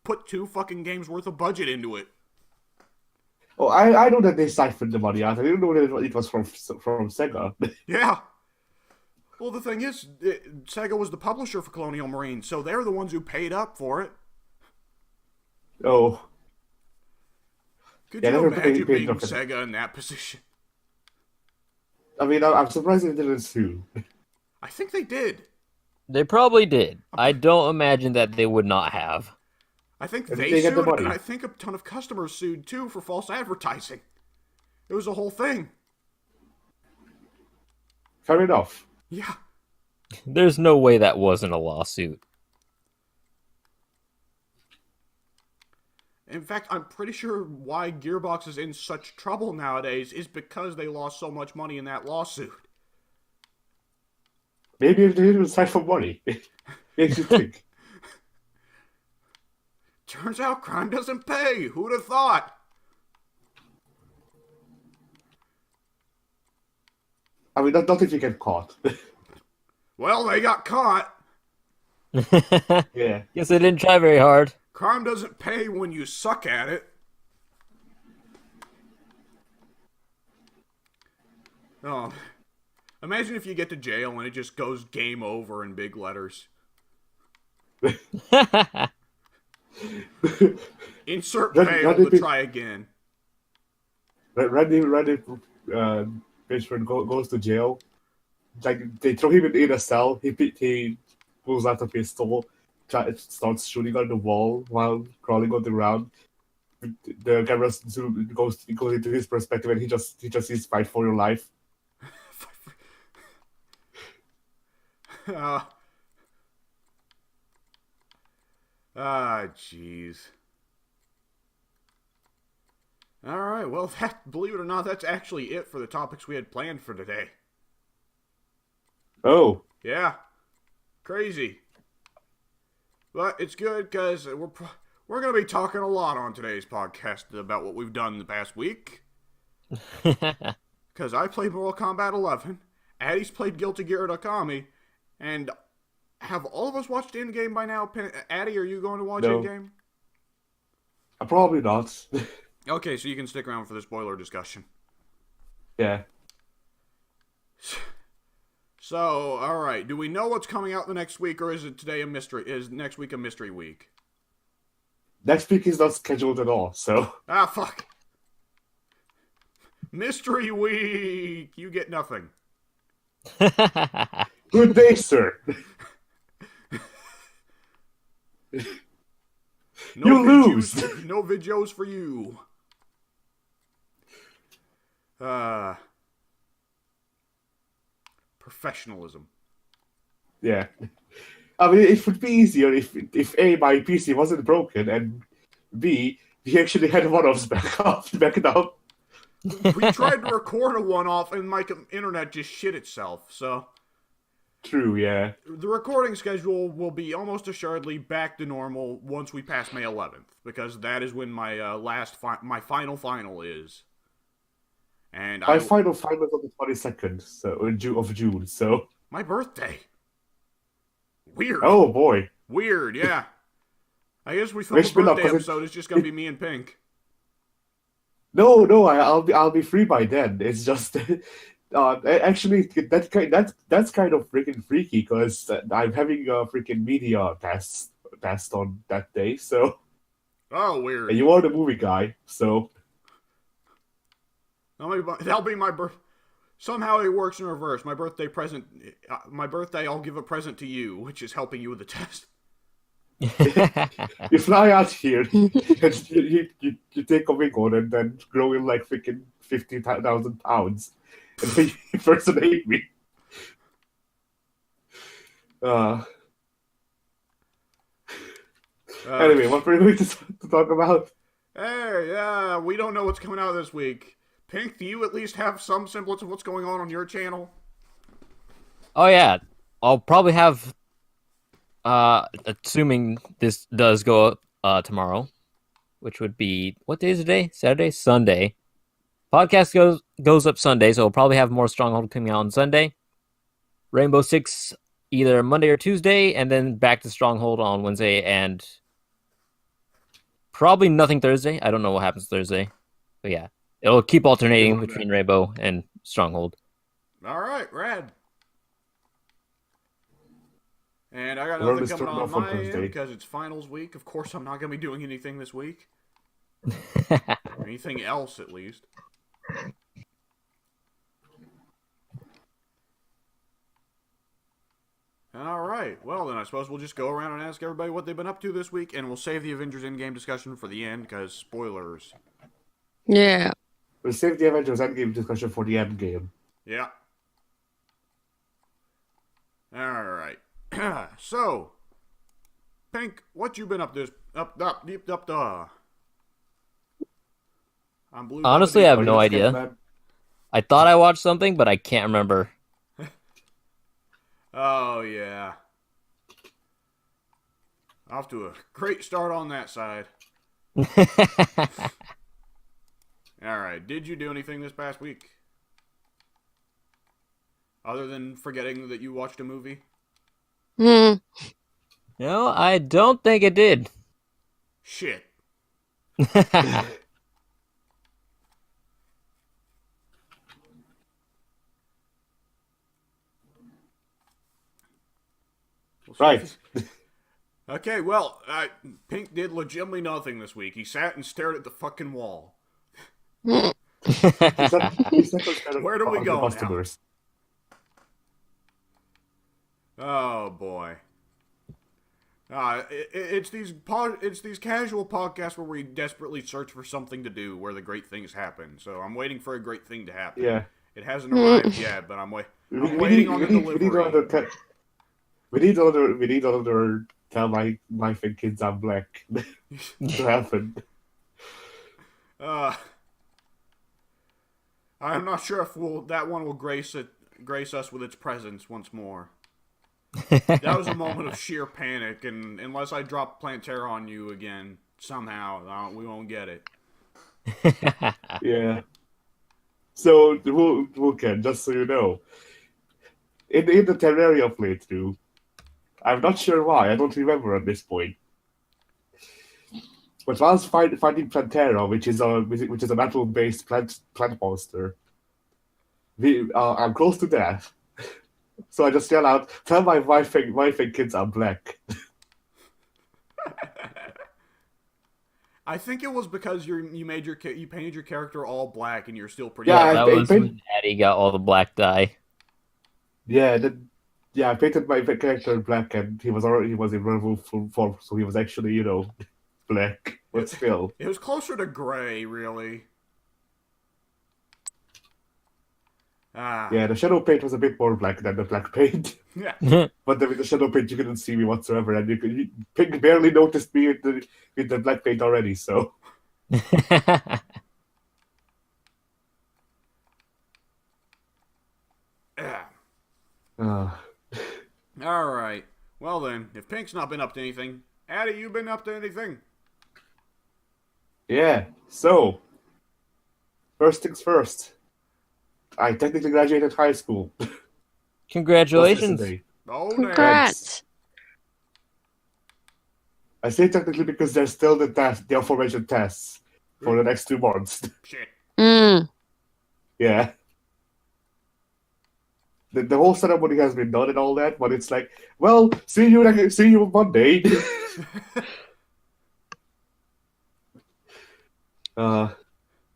put 2 fucking games worth of budget into it. Oh, I know that they siphoned the money out. I didn't know that it was from Sega. Yeah. Well, the thing is, Sega was the publisher for Colonial Marines, so they're the ones who paid up for it. Oh. Could you imagine being Sega in that position? I mean, I'm surprised they didn't sue. I think they did. They probably did. I don't imagine that they would not have. I think they sued, and I think a ton of customers sued too for false advertising. It was a whole thing. Fair enough. Yeah. There's no way that wasn't a lawsuit. In fact, I'm pretty sure why Gearbox is in such trouble nowadays is because they lost so much money in that lawsuit. Maybe if they didn't siphon money. Makes you think. Turns out crime doesn't pay. Who'd have thought? I mean, not if you get caught. Well, they got caught. Yeah. Guess they didn't try very hard. Crime doesn't pay when you suck at it. Oh, imagine if you get to jail and it just goes game over in big letters. Insert fail to try again. Randy Pitchford goes to jail. Like they throw him in a cell. He pulls out a pistol, starts shooting on the wall while crawling on the ground. The camera goes into his perspective, and he just sees fight for your life. Jeez. All right, well, believe it or not, that's actually it for the topics we had planned for today. Oh. Yeah. Crazy. But it's good because we're going to be talking a lot on today's podcast about what we've done the past week. Because I played Mortal Kombat 11, Addie's played Guilty Gear Akami, and have all of us watched Endgame by now? Addie, are you going to watch Endgame? Probably not. Okay, so you can stick around for the spoiler discussion. Yeah. So, alright, do we know what's coming out the next week, or is it today a mystery? Is next week a mystery week? Next week is not scheduled at all, so... Ah, fuck. Mystery week! You get nothing. Good day, sir. You lose! No videos for you. Professionalism. Yeah. I mean, it would be easier if A, my PC wasn't broken, and B, we actually had one-offs backed up. We tried to record a one-off, and my internet just shit itself, so... True, yeah. The recording schedule will be almost assuredly back to normal once we pass May 11th, because that is when my my final is. And my final is on the 22nd of June, so... My birthday. Weird. Oh, boy. Weird, yeah. I guess we filmed the birthday episode. It's just gonna be me and Pink. No, I'll be free by then. It's just... actually, that's kind of freaking freaky because I'm having a freaking media test on that day. So, oh, weird. And you are the movie guy, so that'll be my birth. Somehow it works in reverse. My birthday present. My birthday, I'll give a present to you, which is helping you with the test. You fly out here, and you take a wig on, and then grow in like freaking 50,000 pounds. And they impersonate me. Anyway, what were we going to talk about? Hey, yeah, we don't know what's coming out this week. Pink, do you at least have some semblance of what's going on your channel? Oh, yeah. I'll probably have, assuming this does go up tomorrow, which would be, what day is it today? Saturday? Sunday. Podcast goes up Sunday, so we'll probably have more Stronghold coming out on Sunday. Rainbow Six either Monday or Tuesday, and then back to Stronghold on Wednesday, and probably nothing Thursday. I don't know what happens Thursday. But yeah, it'll keep alternating between Rainbow and Stronghold. All right, rad. And I got nothing coming on my end because it's finals week. Of course, I'm not going to be doing anything this week. Or anything else, at least. Alright, well then I suppose we'll just go around and ask everybody what they've been up to this week, and we'll save the Avengers Endgame discussion for the end, because spoilers. Yeah. We'll save the Avengers Endgame discussion for the Endgame. Yeah. Alright. So, Pink, what you been up to? Honestly, I have no idea. I thought I watched something, but I can't remember. Oh, yeah. Off to a great start on that side. Alright, did you do anything this past week? Other than forgetting that you watched a movie? No, I don't think it did. Shit. We'll see if Right. Okay, well, Pink did legitimately nothing this week. He sat and stared at the fucking wall. He's not concerned Where do we about go the now? customers. Oh boy. It's these casual podcasts where we desperately search for something to do, where the great things happen. So I'm waiting for a great thing to happen. Yeah. It hasn't arrived yet, but I'm waiting on the delivery. We need another tell my fake kids I'm black to happen. I'm not sure if that one will grace us with its presence once more. That was a moment of sheer panic, and unless I drop Plantera on you again somehow, we won't get it. Yeah. So Vulcan, just so you know, in the Terraria playthrough, I'm not sure why. I don't remember at this point. But while I was fighting Plantera, which is a metal-based plant monster, I'm close to death. So I just yell out, "Tell my wife and kids I'm black." I think it was because you painted your character all black and you're still pretty. Yeah, That was when Daddy got all the black dye. Yeah, I painted my character black, and he was in werewolf form, so he was actually, black. But still, it was closer to gray, really. Yeah, the shadow paint was a bit more black than the black paint. Yeah. But with the shadow paint, you couldn't see me whatsoever, and Pink barely noticed me with the black paint already. So. Yeah. All right. Well then, if Pink's not been up to anything, Addie, you been up to anything? Yeah. So, first things first. I technically graduated high school. Congratulations. Oh, Congrats. I say technically because there's still the aforementioned tests for the next 2 months. Shit. Yeah. The whole ceremony has been done and all that, but it's like, well, see you Monday.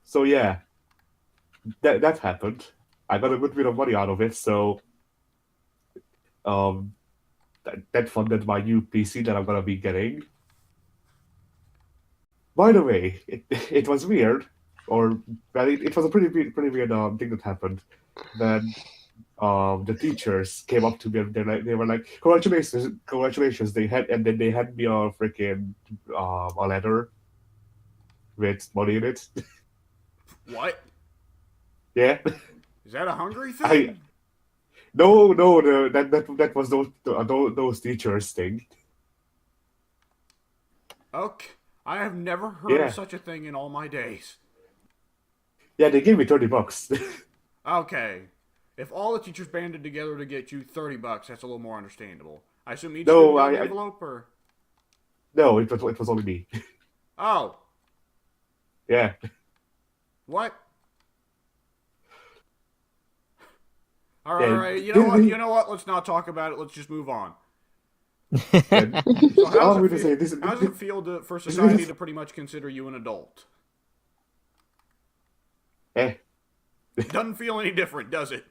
So yeah, that happened. I got a good bit of money out of it, so that funded my new PC that I'm gonna be getting. By the way, it was weird, it was a pretty weird thing that happened. Then the teachers came up to me and they were like, congratulations. They had me a freaking a letter with money in it. What? Yeah. Is that a hungry thing? No, that was those teachers thing. Okay. I have never heard of such a thing in all my days. Yeah, they gave me $30. Okay. If all the teachers banded together to get you $30, that's a little more understandable. I assume each student got an envelope, or? No, it was only me. Oh. Yeah. What? All right. You know what? Let's not talk about it. Let's just move on. So how does it feel for society to pretty much consider you an adult? It doesn't feel any different, does it?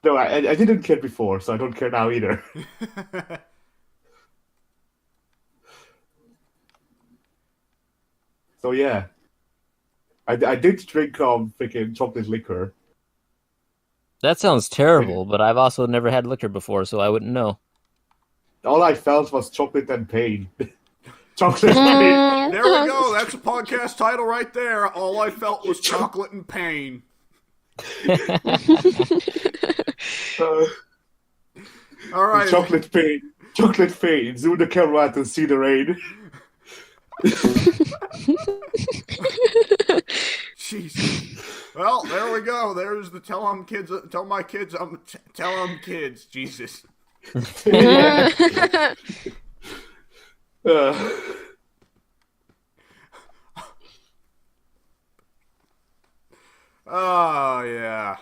No, I didn't care before, so I don't care now either. So yeah, I did drink freaking chocolate liquor. That sounds terrible, but I've also never had liquor before, so I wouldn't know. All I felt was chocolate and pain. Chocolate and pain. There we go. That's a podcast title right there. All I felt was chocolate and pain. All right. Chocolate pain. Zoom the camera out and see the rain. Jeez. Well, there we go. There's the tell my kids, tell them kids. Jesus. Uh, Oh yeah.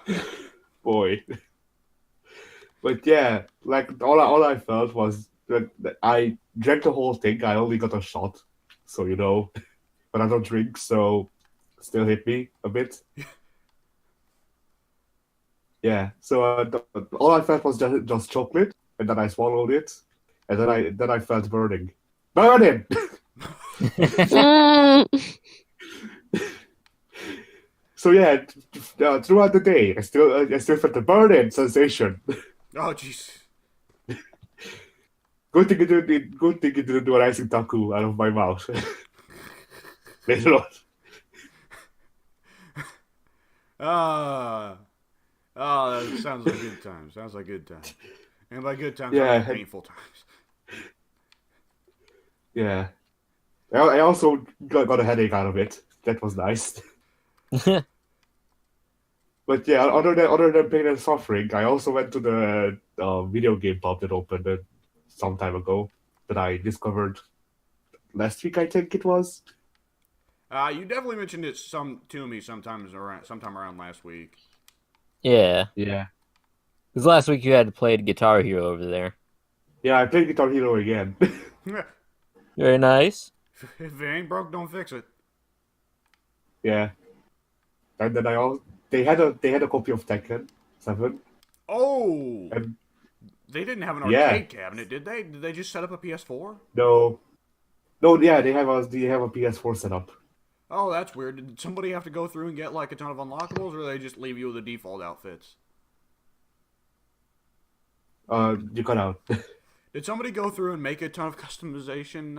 boy. But yeah, like all I felt was that I drank the whole thing. I only got a shot, so but I don't drink, so still hit me a bit. Yeah. So all I felt was just chocolate, and then I swallowed it, and then I felt burning. Mm. So yeah, throughout the day, I still felt the burning sensation. Oh jeez. Good thing you didn't do an icing taku out of my mouth later on. Ah. Oh, that sounds like good times. Sounds like good times. And by good times, I Yeah, mean painful times. yeah. I also got a headache out of it. That was nice. But yeah, other than pain and suffering, I also went to the video game pub that opened some time ago that I discovered last week. I think it was. You definitely mentioned it to me sometime around last week. Yeah. Yeah, Because last week you had to play Guitar Hero over there. yeah. I played Guitar Hero again. Very nice. If it ain't broke, don't fix it. Yeah, and then they had a copy of Tekken 7, Oh, and they didn't have an yeah, arcade cabinet, did they? Did they just set up a PS4? no, no, yeah, they have a PS4 setup. Oh, that's weird. Did somebody have to go through and get like a ton of unlockables, or they just leave you with the default outfits? You cut out. Did somebody go through and make a ton of customization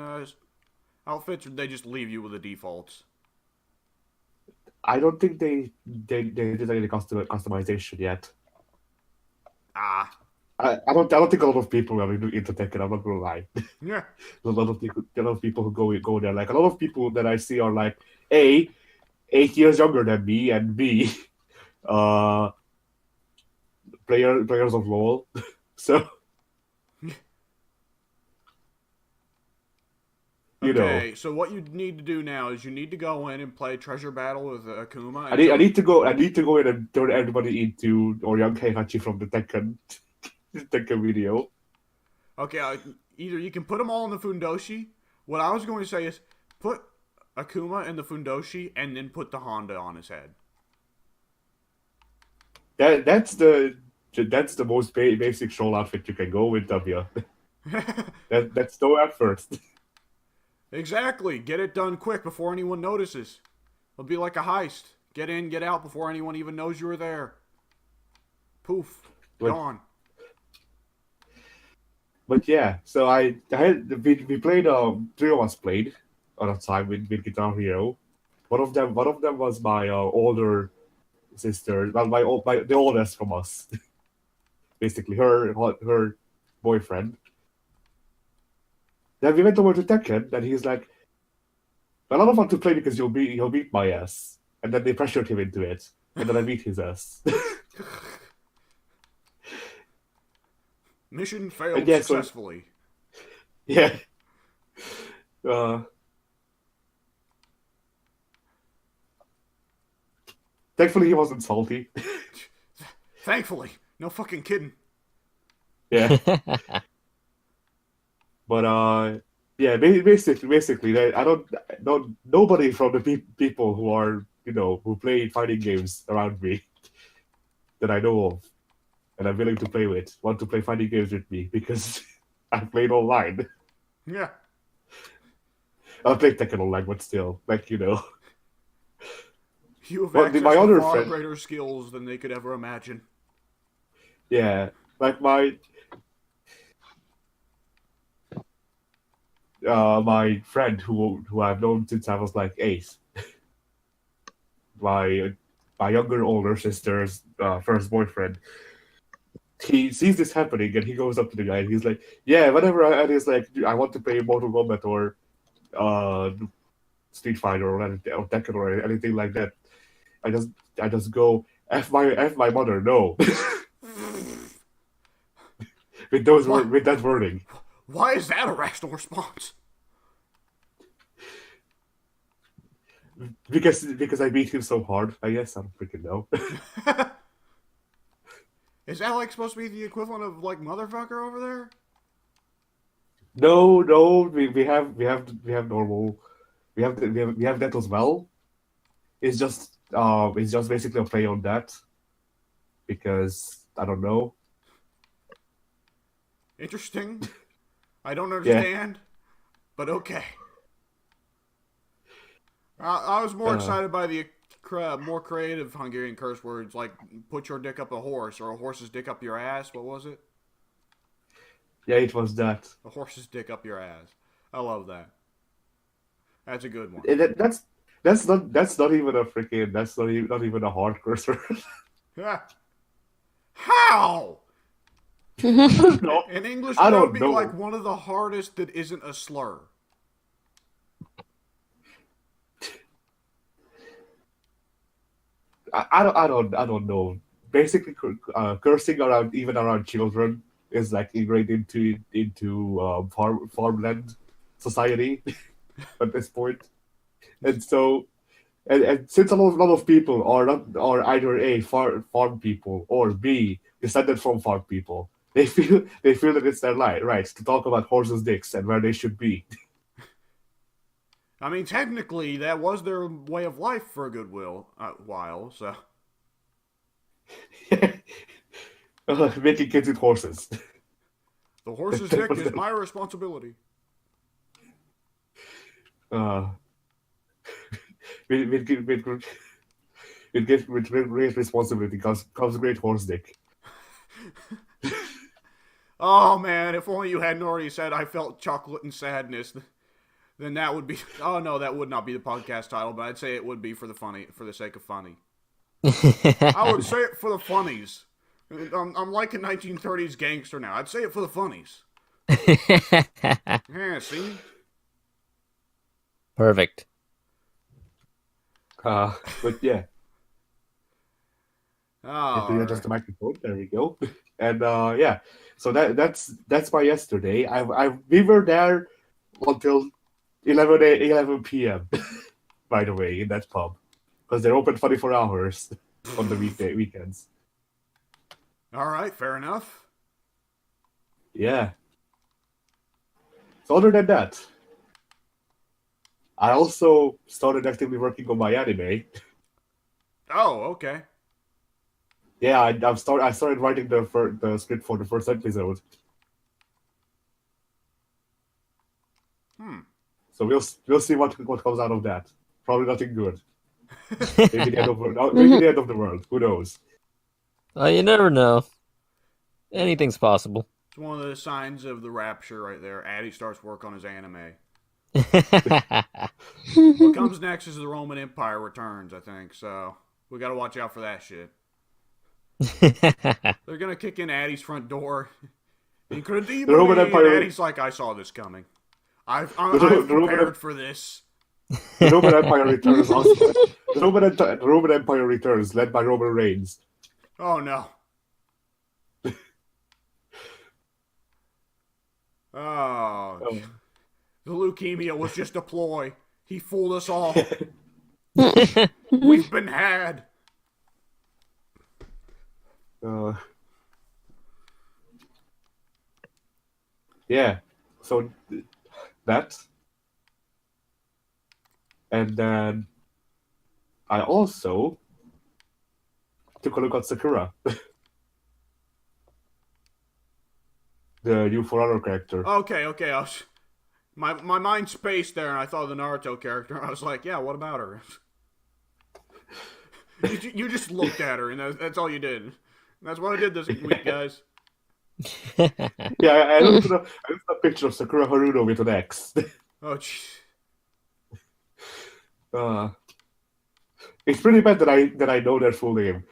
outfits, or did they just leave you with the defaults? I don't think they did any customization yet. Ah, I don't think a lot of people are into Tekken. I'm not gonna lie. yeah. A lot of people who go there. Like a lot of people that I see are like A, 8 years younger than me, and B, uh, players of LoL. So you know, Okay, so what you need to do now is you need to go in and play Treasure Battle with Akuma. I And need I need to go. I need to go in and turn everybody into Orion Heihachi from the Tekken video. Okay, either you can put them all in the Fundoshi. What I was going to say is put Akuma in the Fundoshi and then put the Honda on his head. That's the most basic troll outfit you can go with, W. That's no effort. Exactly. Get it done quick before anyone notices. It'll be like a heist. Get in, get out before anyone even knows you were there. Poof. But Gone. but yeah, so we played three of us played on a time with Guitar Hero. One of them was my older sister, well the oldest from us, basically her boyfriend. Then we went over to Tekken, and he's like, "Well, I don't want to play because you'll beat my ass." And then they pressured him into it, and then I beat his ass. Mission failed yeah, so successfully. yeah. Uh, Thankfully, he wasn't salty. Thankfully. No fucking kidding. Yeah, but yeah. Basically, I don't nobody from the people who are who play fighting games around me that I know of, and I'm willing to play with, want to play fighting games with me because I played online. Yeah. I played Tekken online, but still, You have Well, access my to other far friend, greater skills than they could ever imagine. yeah, like my friend who I've known since I was like 8, my older sister's first boyfriend. He sees this happening and he goes up to the guy and he's like, "Yeah, whatever." And he's like, "I want to play Mortal Kombat or uh, Street Fighter or Tekken or anything like that." I just go f my mother, no, Why, with that wording. why is that a rational response? Because I beat him so hard. I guess I don't freaking know. Is that like supposed to be the equivalent of like motherfucker over there? No, we have normal. We have that as well. It's just basically a play on that because I don't know. Interesting. I don't Yeah. understand, but okay. I was more excited by the more creative Hungarian curse words, like "put your dick up a horse" or "a horse's dick up your ass." What was it? Yeah, it was that. A horse's dick up your ass. I love that. That's a good one. That's not even a freaking not even a hard cursor. Yeah. How? No, In English, I that would don't be know. like one of the hardest that isn't a slur. I don't know. Basically, cursing around children is like ingrained into farmland society at this point, and so and since a lot of people are either A, farm people, or B, descended from farm people, they feel that it's their right to talk about horses' dicks and where they should be. I mean, technically, that was their way of life for a good while, so. Making kids with horses. The horse's That dick was is the- my responsibility. Uh, with great responsibility comes great horse dick. Oh man, if only you hadn't already said I felt chocolate and sadness, then that would be. Oh no, that would not be the podcast title, but I'd say it would be for the sake of funny. I would say it for the funnies. I'm like a 1930s gangster now. I'd say it for the funnies. Yeah, see? Perfect. But yeah, Oh, to adjust the microphone. There we go. And yeah, so that's my yesterday. We were there until 11 p.m. By the way, in that pub, because they're open 24 hours on the weekends. all right, fair enough. Yeah. So other than that, I also started actively working on my anime. Oh, okay. Yeah, I started writing the script for the first episode. So we'll see what comes out of that. Probably nothing good. Maybe the end of the world. Who knows? You never know. Anything's possible. It's one of the signs of the rapture right there. Addy starts work on his anime. What comes next is the Roman Empire returns, I think. So we got to watch out for that shit. They're gonna kick in Addy's front door. Incredibly, The Roman Empire- and Addy's like, I saw this coming. I've Roman- prepared for this. The Roman Empire returns. The Roman Empire returns, led by Roman Reigns. Oh no. Oh, Oh. the leukemia was just a ploy. He fooled us all. We've been had. Yeah. So that, and then I also took a look at Sakura, the new For Honor character. Okay. My mind spaced there, and I thought of the Naruto character. I was like, yeah, what about her? You just looked at her, and that's all you did. That's what I did this week, guys. Yeah, I looked at a picture of Sakura Haruno with an X. Oh, jeez. It's pretty bad that I know their full name.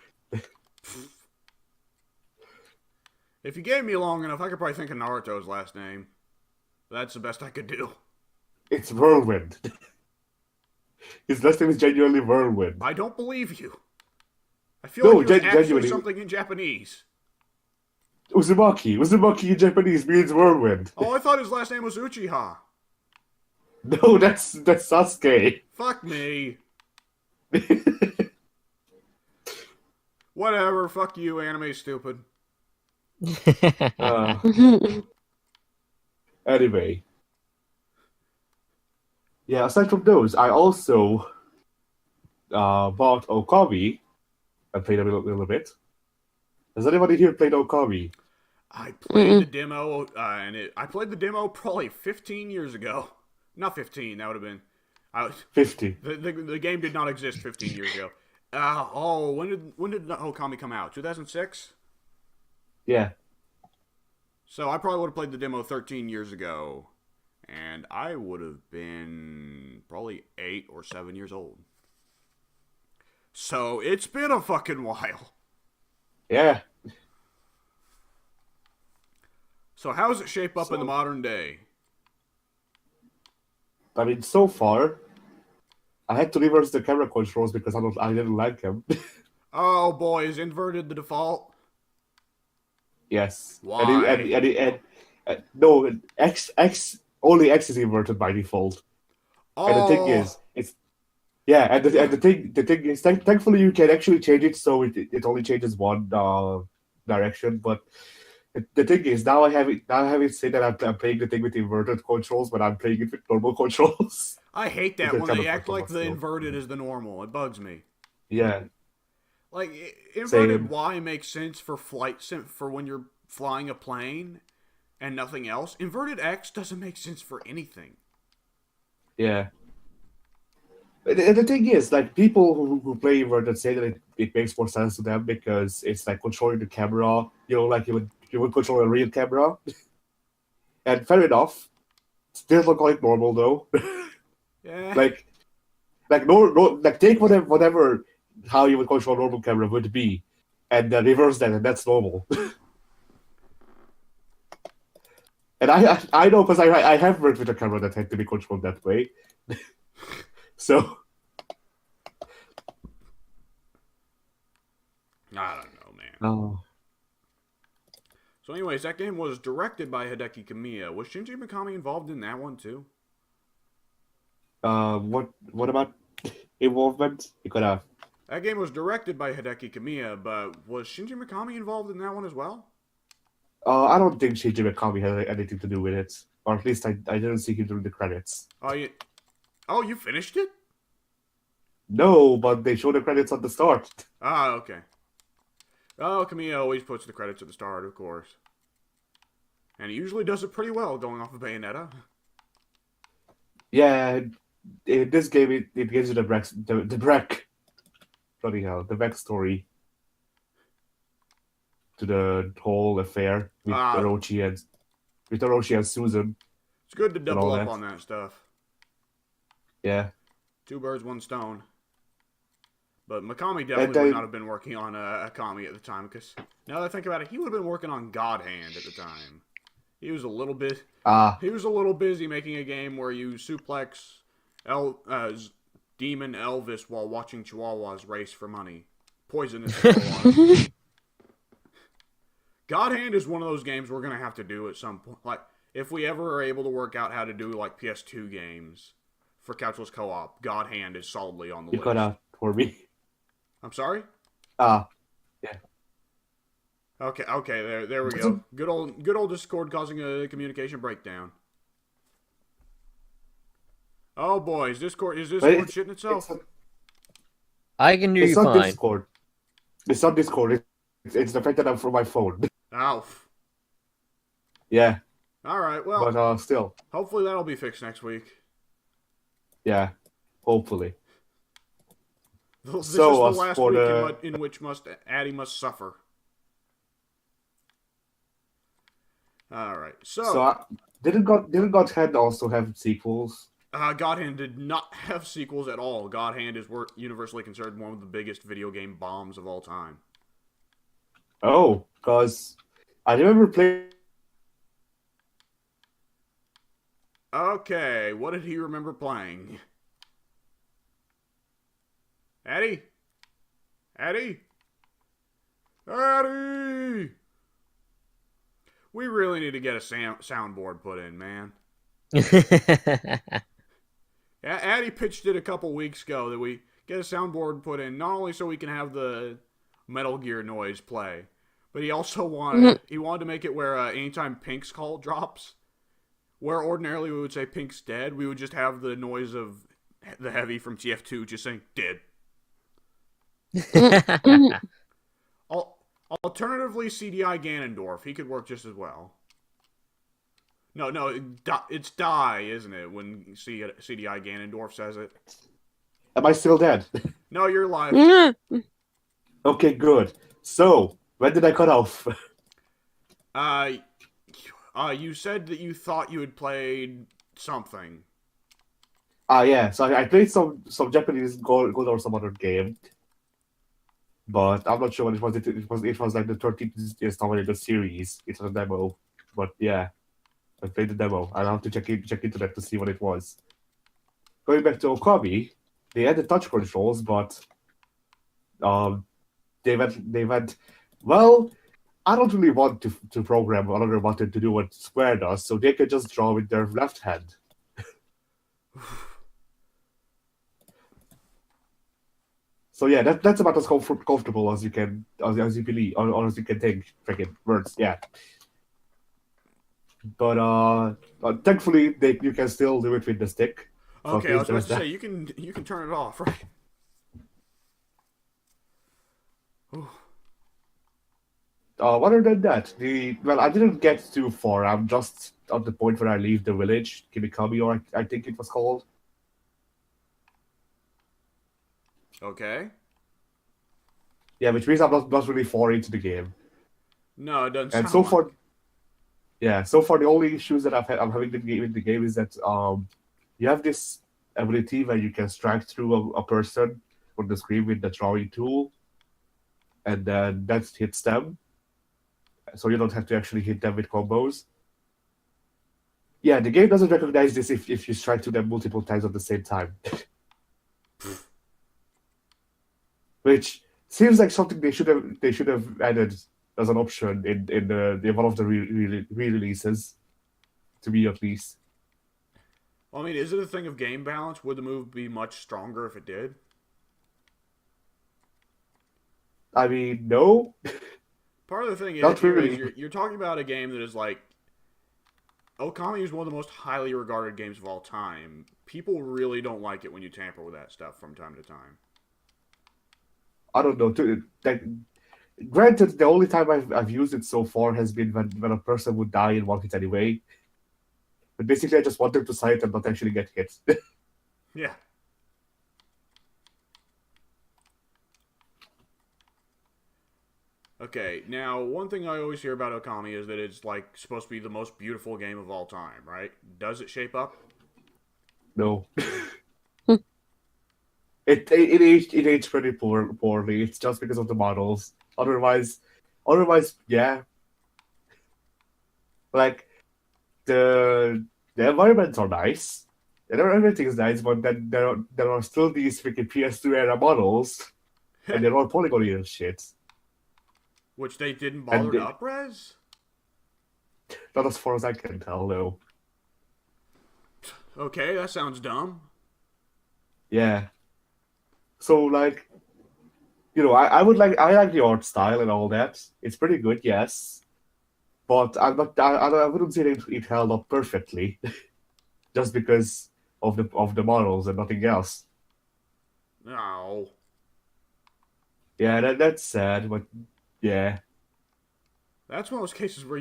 If you gave me long enough, I could probably think of Naruto's last name. That's the best I could do. It's Whirlwind. His last name is genuinely Whirlwind. I don't believe you. I feel No, like it was actually genuinely. something in Japanese. Uzumaki in Japanese means whirlwind. Oh, I thought his last name was Uchiha. No, that's Sasuke. Fuck me. Whatever, fuck you, anime stupid. uh, anyway, yeah. Aside from those, I also bought Okami and played a little bit. Has anybody here played Okami? I played the demo, I played the demo probably 15 years ago. Not 15, that would have been. 50. The game did not exist 15 years ago. When did Okami come out? 2006? Yeah. So I probably would have played the demo 13 years ago. And I would have been probably 8 or 7 years old. So it's been a fucking while. Yeah. So how does it shape up in the modern day? I mean, so far, I had to reverse the camera controls because I didn't like them. Oh boy, is inverted the default? Yes. Why? No, only X is inverted by default. Oh, And the thing is, the thing is, thankfully you can actually change it so it only changes one direction. But the thing is, now I have it say that I'm playing the thing with inverted controls, but I'm playing it with normal controls. I hate that It's when kind they of act like the still. inverted is the normal. It bugs me. Yeah. Like inverted Same. Y makes sense for for when you're flying a plane and nothing else. Inverted X doesn't make sense for anything. Yeah. And the thing is, like, people who play inverted say that it makes more sense to them because it's like controlling the camera, like you would control a real camera. And fair enough. Still look like normal though. Yeah. like take whatever how you would control a normal camera would be, and reverse that, and that's normal. And I know because I have worked with a camera that had to be controlled that way. So I don't know, man. oh. So anyways, that game was directed by Hideki Kamiya. Was Shinji Mikami involved in that one too? What about involvement? You could have. That game was directed by Hideki Kamiya, but was Shinji Mikami involved in that one as well? I don't think Shinji Mikami had anything to do with it, or at least I didn't see him during the credits. You finished it? No, but they show the credits at the start. Ah, okay. Oh, Kamiya always puts the credits at the start, of course. And he usually does it pretty well, going off of Bayonetta. Yeah, in this game it gives you the backstory to the whole affair with Orochi and Susan. It's good to double up that. on that stuff. Yeah. 2 birds, 1 stone. But Mikami definitely would not have been working on Akami at the time, because now that I think about it, he would have been working on God Hand at the time. He was a little bit. He was a little busy making a game where you suplex Demon Elvis while watching Chihuahuas race for money. Poisonous. God Hand is one of those games we're gonna have to do at some point. Like, if we ever are able to work out how to do like PS2 games for couchless co-op, God Hand is solidly on the list. You got for me. I'm sorry? Yeah. Okay, there we go. Good old Discord causing a communication breakdown. Oh boy, is Discord shitting itself? I can hear you It's not fine. Discord. It's not Discord. It's the fact that I'm from my phone. Ow. Yeah. Alright, well, But still. hopefully that'll be fixed next week. Yeah. Hopefully. This So, is the as last for week in which Addy must suffer. Alright, so didn't God Hand also have sequels? God Hand did not have sequels at all. God Hand is universally considered one of the biggest video game bombs of all time. Oh, because I remember playing. Okay, what did he remember playing? Addy? Addy? Addy! We really need to get a soundboard put in, man. Addy pitched it a couple weeks ago that we get a soundboard put in, not only so we can have the Metal Gear noise play, but he also wanted to make it where anytime Pink's call drops, where ordinarily we would say Pink's dead, we would just have the noise of the Heavy from TF2 just saying dead. Alternatively, CDI Ganondorf. He could work just as well. No, it's Die, isn't it? When CDI Ganondorf says it. Am I still dead? No, you're live. Okay, good. So, when did I cut off? You said that you thought you had played something. Yeah. So I played some Japanese God or some other game, but I'm not sure what it was. It was like the 13th installment in the series. It was a demo, but yeah, I played the demo. I'll have to check into that to see what it was. Going back to Okami, they had the touch controls, but they went well. I don't really want to program another button to do what Square does, so they can just draw with their left hand. So yeah, that's about as comfortable as you can, as you believe, or as you can think. Freaking words, yeah. But thankfully, you can still do it with the stick. So Okay, I was about to say you can turn it off, right? Other than that, I didn't get too far. I'm just at the point where I leave the village, Kimikami, or I think it was called. Okay. Yeah, which means I'm not really far into the game. No, it doesn't. And so far, the only issues that I'm having in the game is that you have this ability where you can strike through a person on the screen with the drawing tool, and then that hits them. So you don't have to actually hit them with combos. Yeah, the game doesn't recognize this if you strike to them multiple times at the same time. Which seems like something they should have added as an option in one of the re-releases, to me at least. Well, I mean, is it a thing of game balance? Would the move be much stronger if it did? I mean, no. Part of the thing Not really. is you're talking about a game that is like Okami is one of the most highly regarded games of all time. People really don't like it when you tamper with that stuff from time to time. I don't know. Granted, the only time I've used it so far has been when a person would die and want it anyway. But basically, I just want them to sight and not actually get hit. Yeah. Okay, now one thing I always hear about Okami is that it's like supposed to be the most beautiful game of all time, right? Does it shape up? No. It aged pretty poorly. It's just because of the models. Otherwise, yeah. Like the environments are nice. Everything is nice, but then there are still these freaking PS2 era models, and they're all polygon and shit. Which they didn't bother to up-res? Not as far as I can tell, though. Okay, that sounds dumb. Yeah. So, like, I like the art style and all that. It's pretty good, yes. But I wouldn't say it held up perfectly, just because of the models and nothing else. No. Yeah, that's sad, but yeah. That's one of those cases where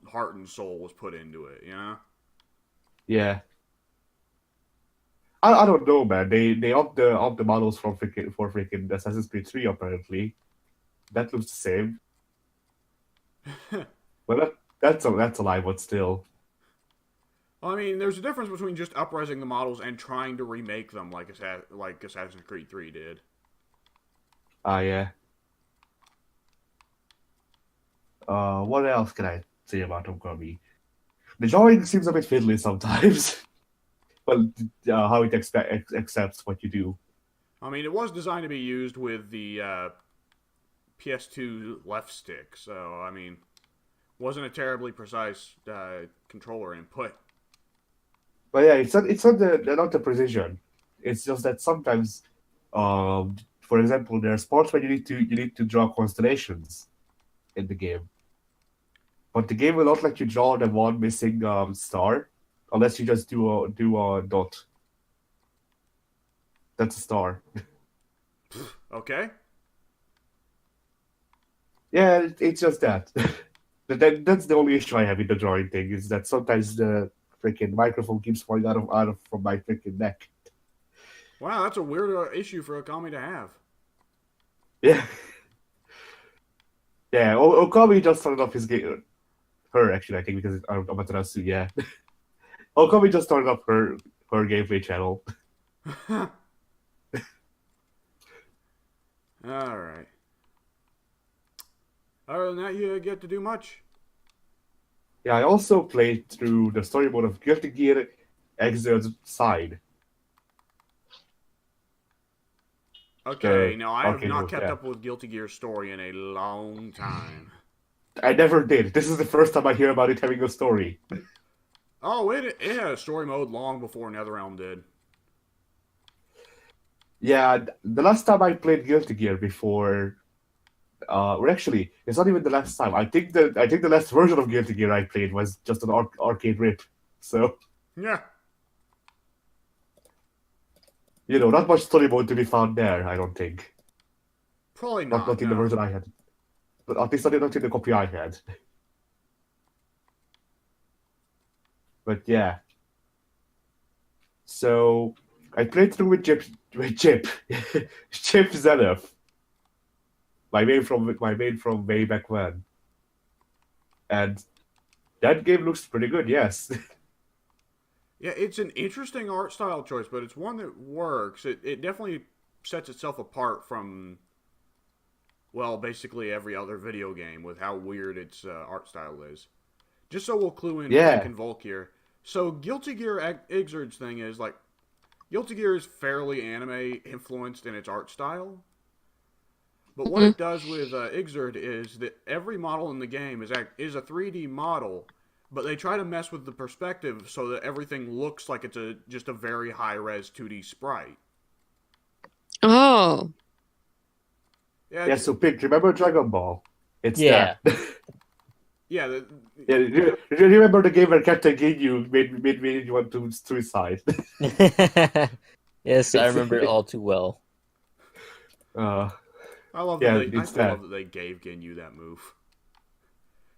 heart and soul was put into it, you know? Yeah. I don't know, man. They upped the models for freaking Assassin's Creed 3 apparently. That looks the same. Well, that's a lie, but still. I mean, there's a difference between just up-resing the models and trying to remake them like Assassin's Creed 3 did. Yeah. What else can I say about Okami? The drawing seems a bit fiddly sometimes. Well, how it accepts what you do. I mean, it was designed to be used with the PS2 left stick, so, I mean, wasn't a terribly precise controller input. But yeah, it's not the precision. It's just that sometimes For example, there are sports where you need to draw constellations in the game, but the game will not let you draw the one missing star unless you just do a dot. That's a star. Okay. Yeah, it's just that. That's the only issue I have with the drawing thing is that sometimes the freaking microphone keeps falling out of from my freaking neck. Wow, that's a weird issue for Okami to have. Yeah, yeah. Okami just started off his game. Her actually, I think, because it's Amaterasu. Yeah, Okami just started up her gameplay channel. All right. Other than that, you get to do much. Yeah, I also played through the story mode of Guilty Gear Xrd Side. Okay, The now I have arcade not mode, kept yeah. up with Guilty Gear's story in a long time. I never did. This is the first time I hear about it having a story. Oh, it had a story mode long before NetherRealm did. Yeah, the last time I played Guilty Gear before, or actually, it's not even the last time. I think the last version of Guilty Gear I played was just an arcade rip. So Yeah, not much story mode to be found there. I don't think. probably Not not. not in the No. version I had, but at least not in the copy I had. But yeah, so I played through with Chip Chip Zenith, my main from way back when, and that game looks pretty good. Yes. Yeah, it's an interesting art style choice, but it's one that works. It definitely sets itself apart from, well, basically every other video game with how weird its art style is. Just so we'll clue in Frank Yeah. and Volk here. So Guilty Gear Xrds thing is like, Guilty Gear is fairly anime influenced in its art style. But what Mhm. it does with Xrd is that every model in the game is a 3D model, but they try to mess with the perspective so that everything looks like it's just a very high res 2D sprite. Oh. Yeah, Yeah. So, Pink, remember Dragon Ball? It's Yeah. that. yeah. Yeah, you remember the game where Captain Ginyu made you want to suicide? Yes, I It's remember it all too well. uh, I love that yeah, I it's still that. love that they gave Ginyu that move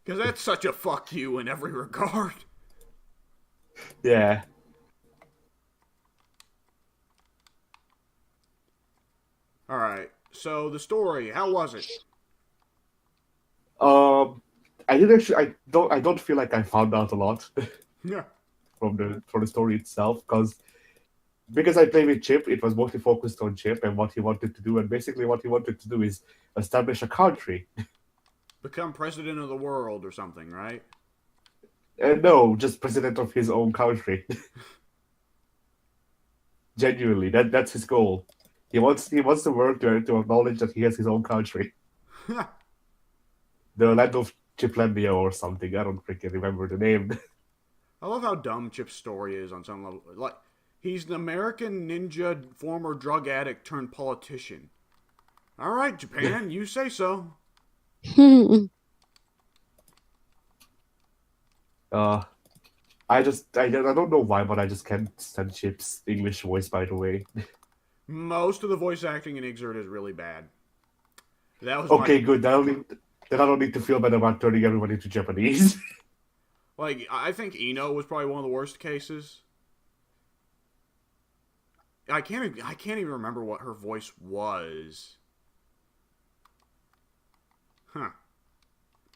because that's such a fuck you in every regard. Yeah. All right. So the story, how was it? Um, I did actually. I don't feel like I found out a lot Yeah. from the story itself because I played with Chip. It was mostly focused on Chip and what he wanted to do, and basically what he wanted to do is establish a country. Become president of the world or something, right? And no, just president of his own country. Genuinely, that's his goal. He wants the world to acknowledge that he has his own country, the land of Chiplandia or something. I don't freaking remember the name. I love how dumb Chip's story is on some level. Like, he's an American ninja, former drug addict turned politician. All right, Japan, you say so. Uh, I don't know why, but I just can't stand Chip's English voice. By the way. Most of the voice acting in Xrd is really bad. That was Okay, good. Then I don't need to feel bad about turning everyone into Japanese. like I think Eno was probably one of the worst cases. I can't even remember what her voice was. Huh.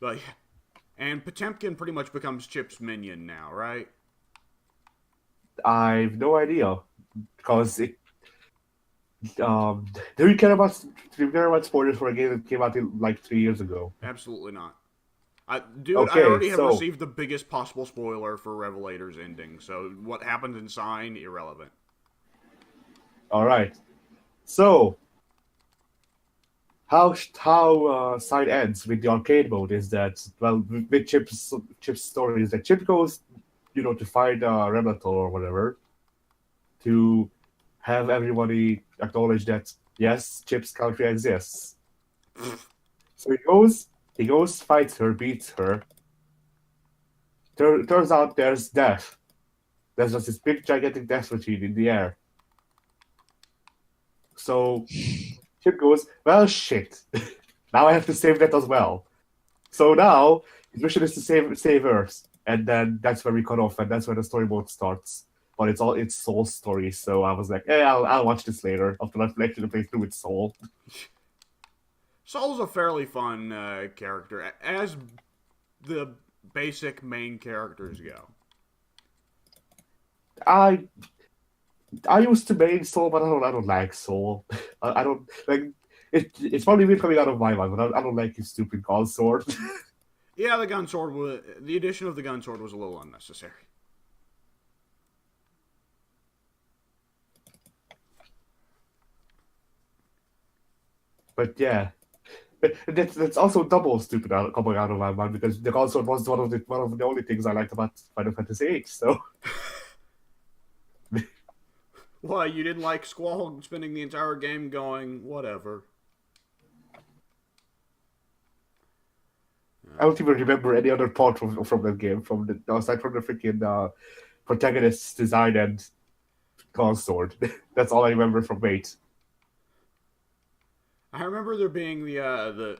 But yeah. And Potemkin pretty much becomes Chip's minion now, right? I've no idea because um do you care about spoilers for a game that came out like 3 years ago? Absolutely not. Dude, I Okay, already have so received the biggest possible spoiler for Revelator's ending, so what happens in Sign, irrelevant. all right, so how side ends with the arcade mode is that well with Chip's story is that Chip goes to find Revelator or whatever to have everybody acknowledge that Yes, Chip's country exists. So he goes, fights her, beats her. Turns out there's death. There's just this big gigantic death machine in the air. So Chip goes, well, shit. Now I have to save that as well. So now his mission is to save Earth, and then that's where we cut off, and that's where the story mode starts. But it's Soul's story, so I was like, hey, I'll watch this later after I've actually played through with Soul. Soul's a fairly fun character, as the basic main characters go. I used to main Soul, but I don't like Soul. I don't like it's probably weird coming out of my mind, but I don't like his stupid god sword. Yeah, the addition of the gun sword was a little unnecessary. But yeah, that's also double stupid coming out of my mind because the god sword was one of the only things I liked about Final Fantasy VIII. So Why, you didn't like Squall spending the entire game going, whatever? I don't even remember any other part from that game aside from the freaking protagonist's design and god sword. That's all I remember from 8. I remember there being the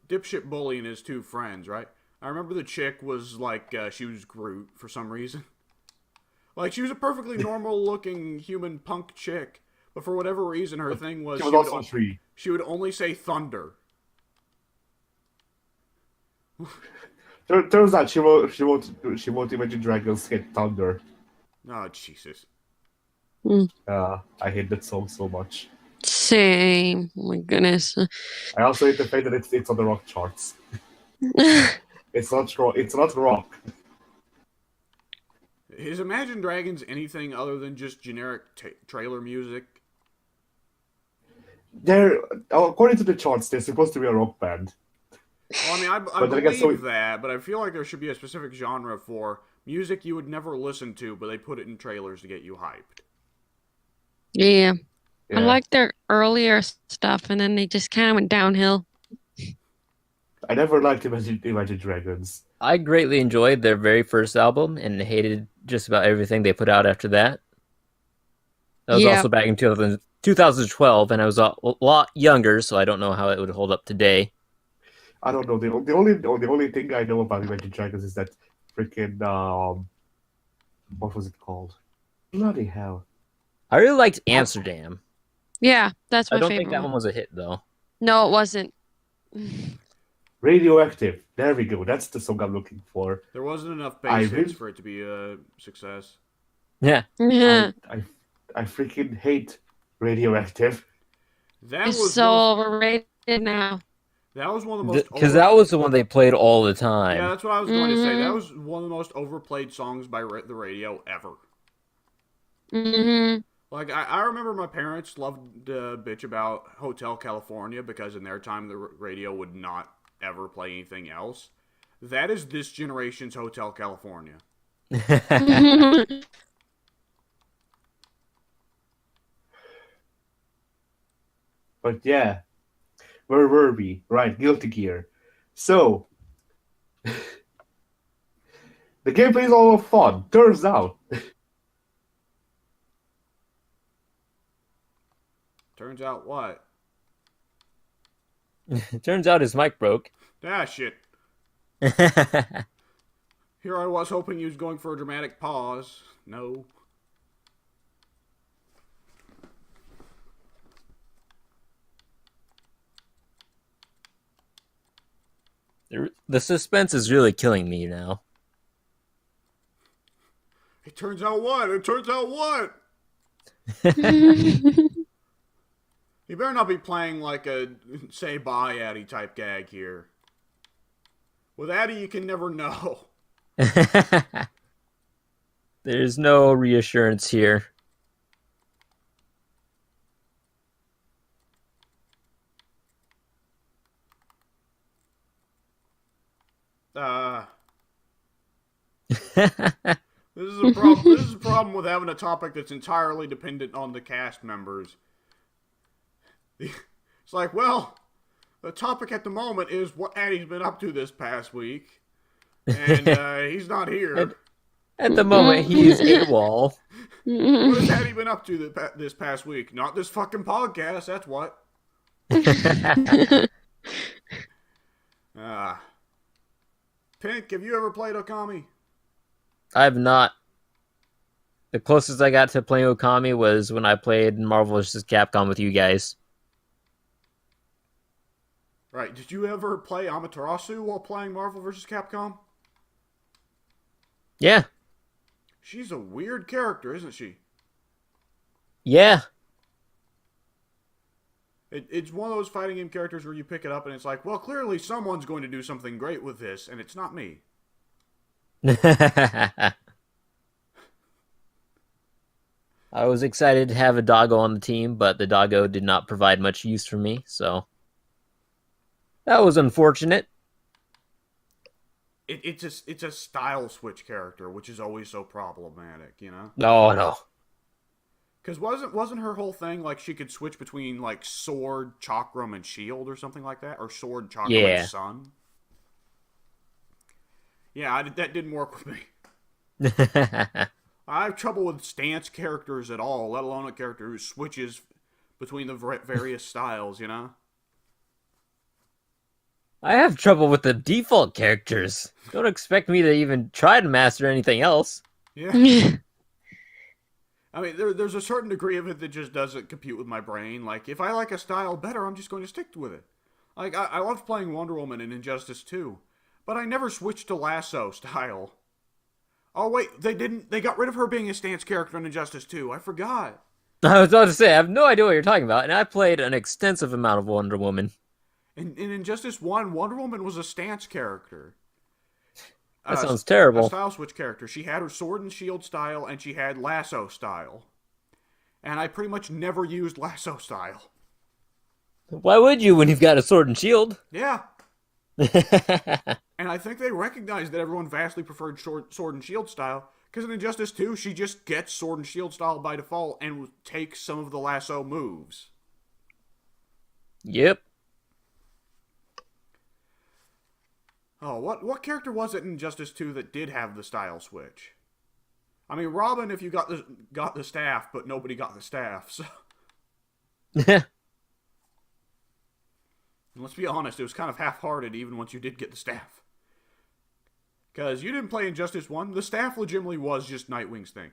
dipshit bully and his two friends, right? I remember the chick was like, she was Groot for some reason. Like, she was a perfectly normal-looking human punk chick, but for whatever reason, her thing was... She was also a tree. She would only say thunder. Turns out she won't Imagine Dragons hit thunder. Oh, Jesus. I hate that song so much. Same. Oh my goodness. I also hate the fact that it's on the rock charts. It's not rock. It's not rock. Is Imagine Dragons anything other than just generic trailer music? According to the charts, they're supposed to be a rock band. Well, I mean, I believe that, but I feel like there should be a specific genre for music you would never listen to, but they put it in trailers to get you hyped. Yeah. Yeah. I like their earlier stuff, and then they just kind of went downhill. I never liked Imagine Dragons. I greatly enjoyed their very first album and hated just about everything they put out after that. That was also back in 2012, and I was a lot younger, so I don't know how it would hold up today. I don't know. The only thing I know about Imagine Dragons is that freaking what was it called? Bloody hell! I really liked Amsterdam. Yeah, that's my I don't favorite think that one. one was a hit, though. No, it wasn't. Radioactive. There we go. That's the song I'm looking for. There wasn't enough bass hits for it to be a success. Yeah. Yeah. I freaking hate Radioactive. That It's was so overrated now. That was one of the most... Because that was the one they played all the time. Yeah, that's what I was going to say. That was one of the most overplayed songs by the radio ever. Mm-hmm. Like, I remember my parents loved to bitch about Hotel California because in their time the radio would not ever play anything else. That is this generation's Hotel California. But yeah, where were we? Right, Guilty Gear. So, the gameplay is all fun. Turns out. Turns out what? Turns out his mic broke. Ah, shit. Here I was hoping he was going for a dramatic pause. No. The suspense is really killing me now. It turns out what? It turns out what? You better not be playing like a say bye Addy type gag here. With Addy, you can never know. There's no reassurance here. This is a problem. This is a problem with having a topic that's entirely dependent on the cast members. It's like, well, the topic at the moment is what Addie's been up to this past week, and he's not here. At the moment, he is AWOL. What has Addie been up to this past week? Not this fucking podcast, that's what. Pink, have you ever played Okami? I have not. The closest I got to playing Okami was when I played Marvel vs. Capcom with you guys. Right, did you ever play Amaterasu while playing Marvel vs. Capcom? Yeah. She's a weird character, isn't she? Yeah. It's one of those fighting game characters where you pick it up and it's like, well, clearly someone's going to do something great with this, and it's not me. I was excited to have a doggo on the team, but the doggo did not provide much use for me, so that was unfortunate. It's a style switch character, which is always so problematic, you know? No. Because wasn't her whole thing like she could switch between like sword, chakram, and shield or something like that, or sword, chakram, and sun? Yeah, that didn't work with me. I have trouble with stance characters at all, let alone a character who switches between the various styles, you know? I have trouble with the default characters. Don't expect me to even try to master anything else. Yeah. I mean, there's a certain degree of it that just doesn't compute with my brain. Like, if I like a style better, I'm just going to stick with it. Like, I loved playing Wonder Woman in Injustice 2, but I never switched to lasso style. Oh, wait, they didn't. They got rid of her being a stance character in Injustice 2. I forgot. I was about to say, I have no idea what you're talking about, and I played an extensive amount of Wonder Woman. In Injustice 1, Wonder Woman was a stance character. That sounds terrible. A style switch character. She had her sword and shield style, and she had lasso style. And I pretty much never used lasso style. Why would you when you've got a sword and shield? Yeah. And I think they recognized that everyone vastly preferred sword and shield style, because in Injustice 2, she just gets sword and shield style by default and takes some of the lasso moves. Yep. Oh, what character was it in Injustice 2 that did have the style switch? I mean, Robin, if you got the staff, but nobody got the staff, so... Let's be honest, it was kind of half-hearted even once you did get the staff. Because you didn't play Injustice 1, the staff legitimately was just Nightwing's thing.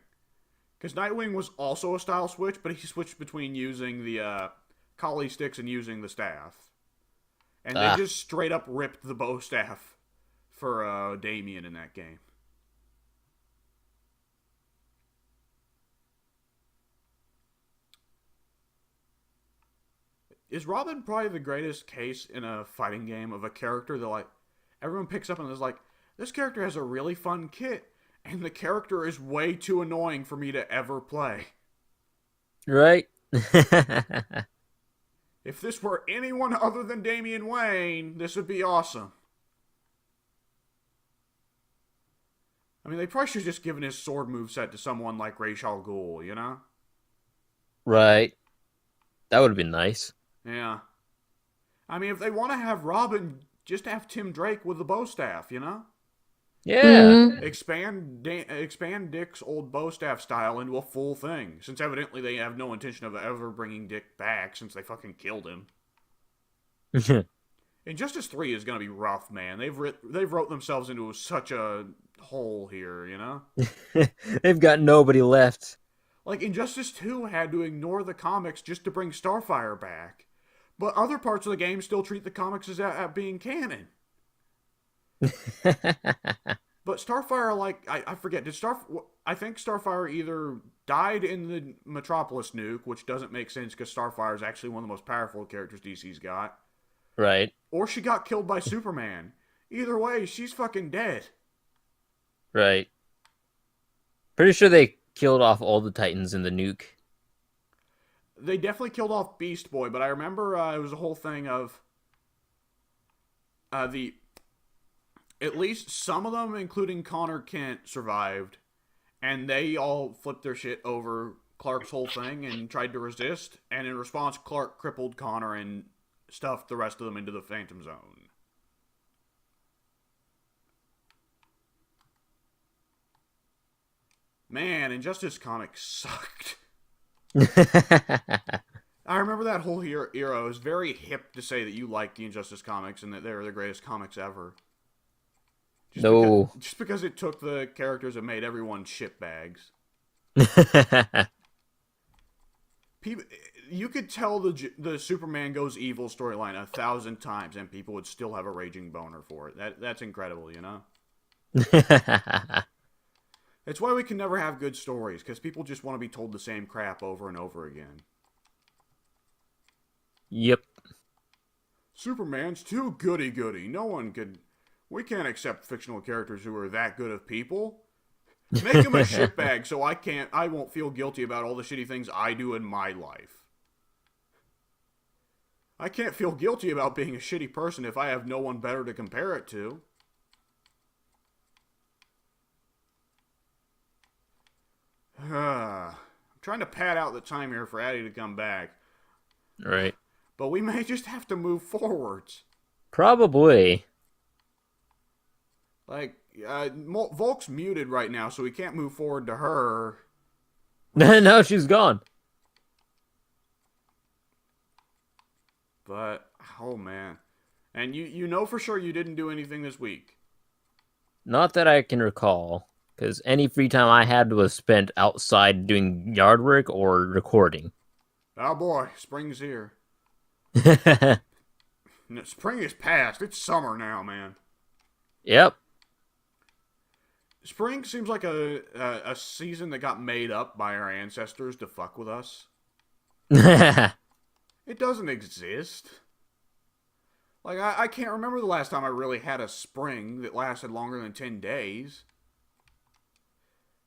Because Nightwing was also a style switch, but he switched between using the collie sticks and using the staff. And they just straight up ripped the bow staff for Damian in that game. Is Robin probably the greatest case in a fighting game of a character that, like, everyone picks up and is like, this character has a really fun kit, and the character is way too annoying for me to ever play. Right? If this were anyone other than Damian Wayne, this would be awesome. I mean, they probably should have just given his sword moveset to someone like Ra's al Ghul, you know? Right. That would have been nice. Yeah. I mean, if they want to have Robin, just have Tim Drake with the bow staff, you know? Yeah. Expand Dick's old bow staff style into a full thing, since evidently they have no intention of ever bringing Dick back since they fucking killed him. Injustice 3 is going to be rough, man. They've wrote themselves into such a hole here, you know? They've got nobody left. Like, Injustice 2 had to ignore the comics just to bring Starfire back. But other parts of the game still treat the comics as being canon. But Starfire, like, I forget, I think Starfire either died in the Metropolis nuke, which doesn't make sense because Starfire is actually one of the most powerful characters DC's got. Right. Or she got killed by Superman. Either way, she's fucking dead. Right. Pretty sure they killed off all the Titans in the nuke. They definitely killed off Beast Boy, but I remember it was a whole thing of at least some of them, including Connor Kent, survived, and they all flipped their shit over Clark's whole thing and tried to resist, and in response, Clark crippled Connor and stuffed the rest of them into the Phantom Zone. Man, Injustice Comics sucked. I remember that whole era. It was very hip to say that you liked the Injustice Comics and that they were the greatest comics ever. Just because it took the characters and made everyone shitbags. People, you could tell the Superman goes evil storyline 1,000 times and people would still have a raging boner for it. That's incredible, you know? It's why we can never have good stories, because people just want to be told the same crap over and over again. Yep. Superman's too goody-goody. We can't accept fictional characters who are that good of people. Make him a shitbag so I won't feel guilty about all the shitty things I do in my life. I can't feel guilty about being a shitty person if I have no one better to compare it to. I'm trying to pad out the time here for Addie to come back. Right. But we may just have to move forwards. Probably. Like, Volc's muted right now, so we can't move forward to her. No, she's gone. But, oh man. And you know for sure you didn't do anything this week. Not that I can recall, because any free time I had was spent outside doing yard work or recording. Oh boy, spring's here. Spring is past. It's summer now, man. Yep. Spring seems like a season that got made up by our ancestors to fuck with us. It doesn't exist. Like, I can't remember the last time I really had a spring that lasted longer than 10 days.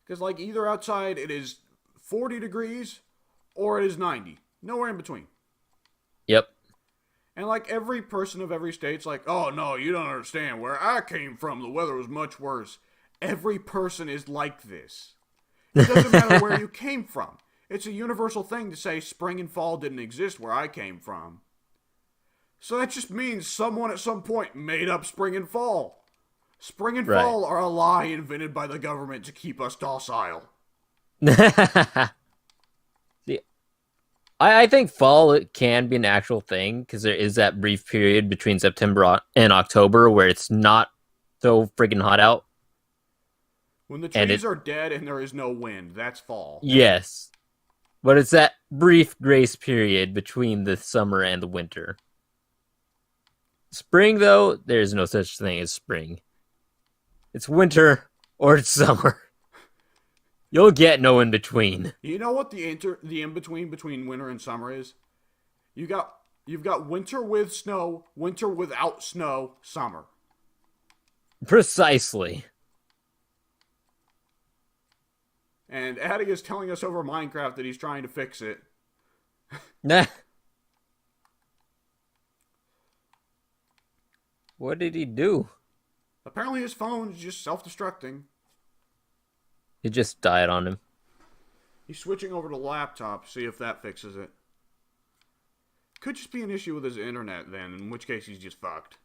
Because, like, either outside it is 40 degrees or it is 90. Nowhere in between. Yep. And, like, every person of every state's like, oh, no, you don't understand. Where I came from, the weather was much worse. Every person is like this. It doesn't matter where you came from. It's a universal thing to say spring and fall didn't exist where I came from. So that just means someone at some point made up spring and fall. Spring and fall are a lie invented by the government to keep us docile. See, I think fall can be an actual thing, because there is that brief period between September and October where it's not so friggin' hot out. When the trees are dead and there is no wind, that's fall. Yes. But it's that brief grace period between the summer and the winter. Spring, though, there's no such thing as spring. It's winter or it's summer. You'll get no in between. You know what the in between winter and summer is? You've got winter with snow, winter without snow, summer. Precisely. And Addy is telling us over Minecraft that he's trying to fix it. Nah. What did he do? Apparently his phone's just self-destructing. It just died on him. He's switching over to laptop, see if that fixes it. Could just be an issue with his internet then, in which case he's just fucked.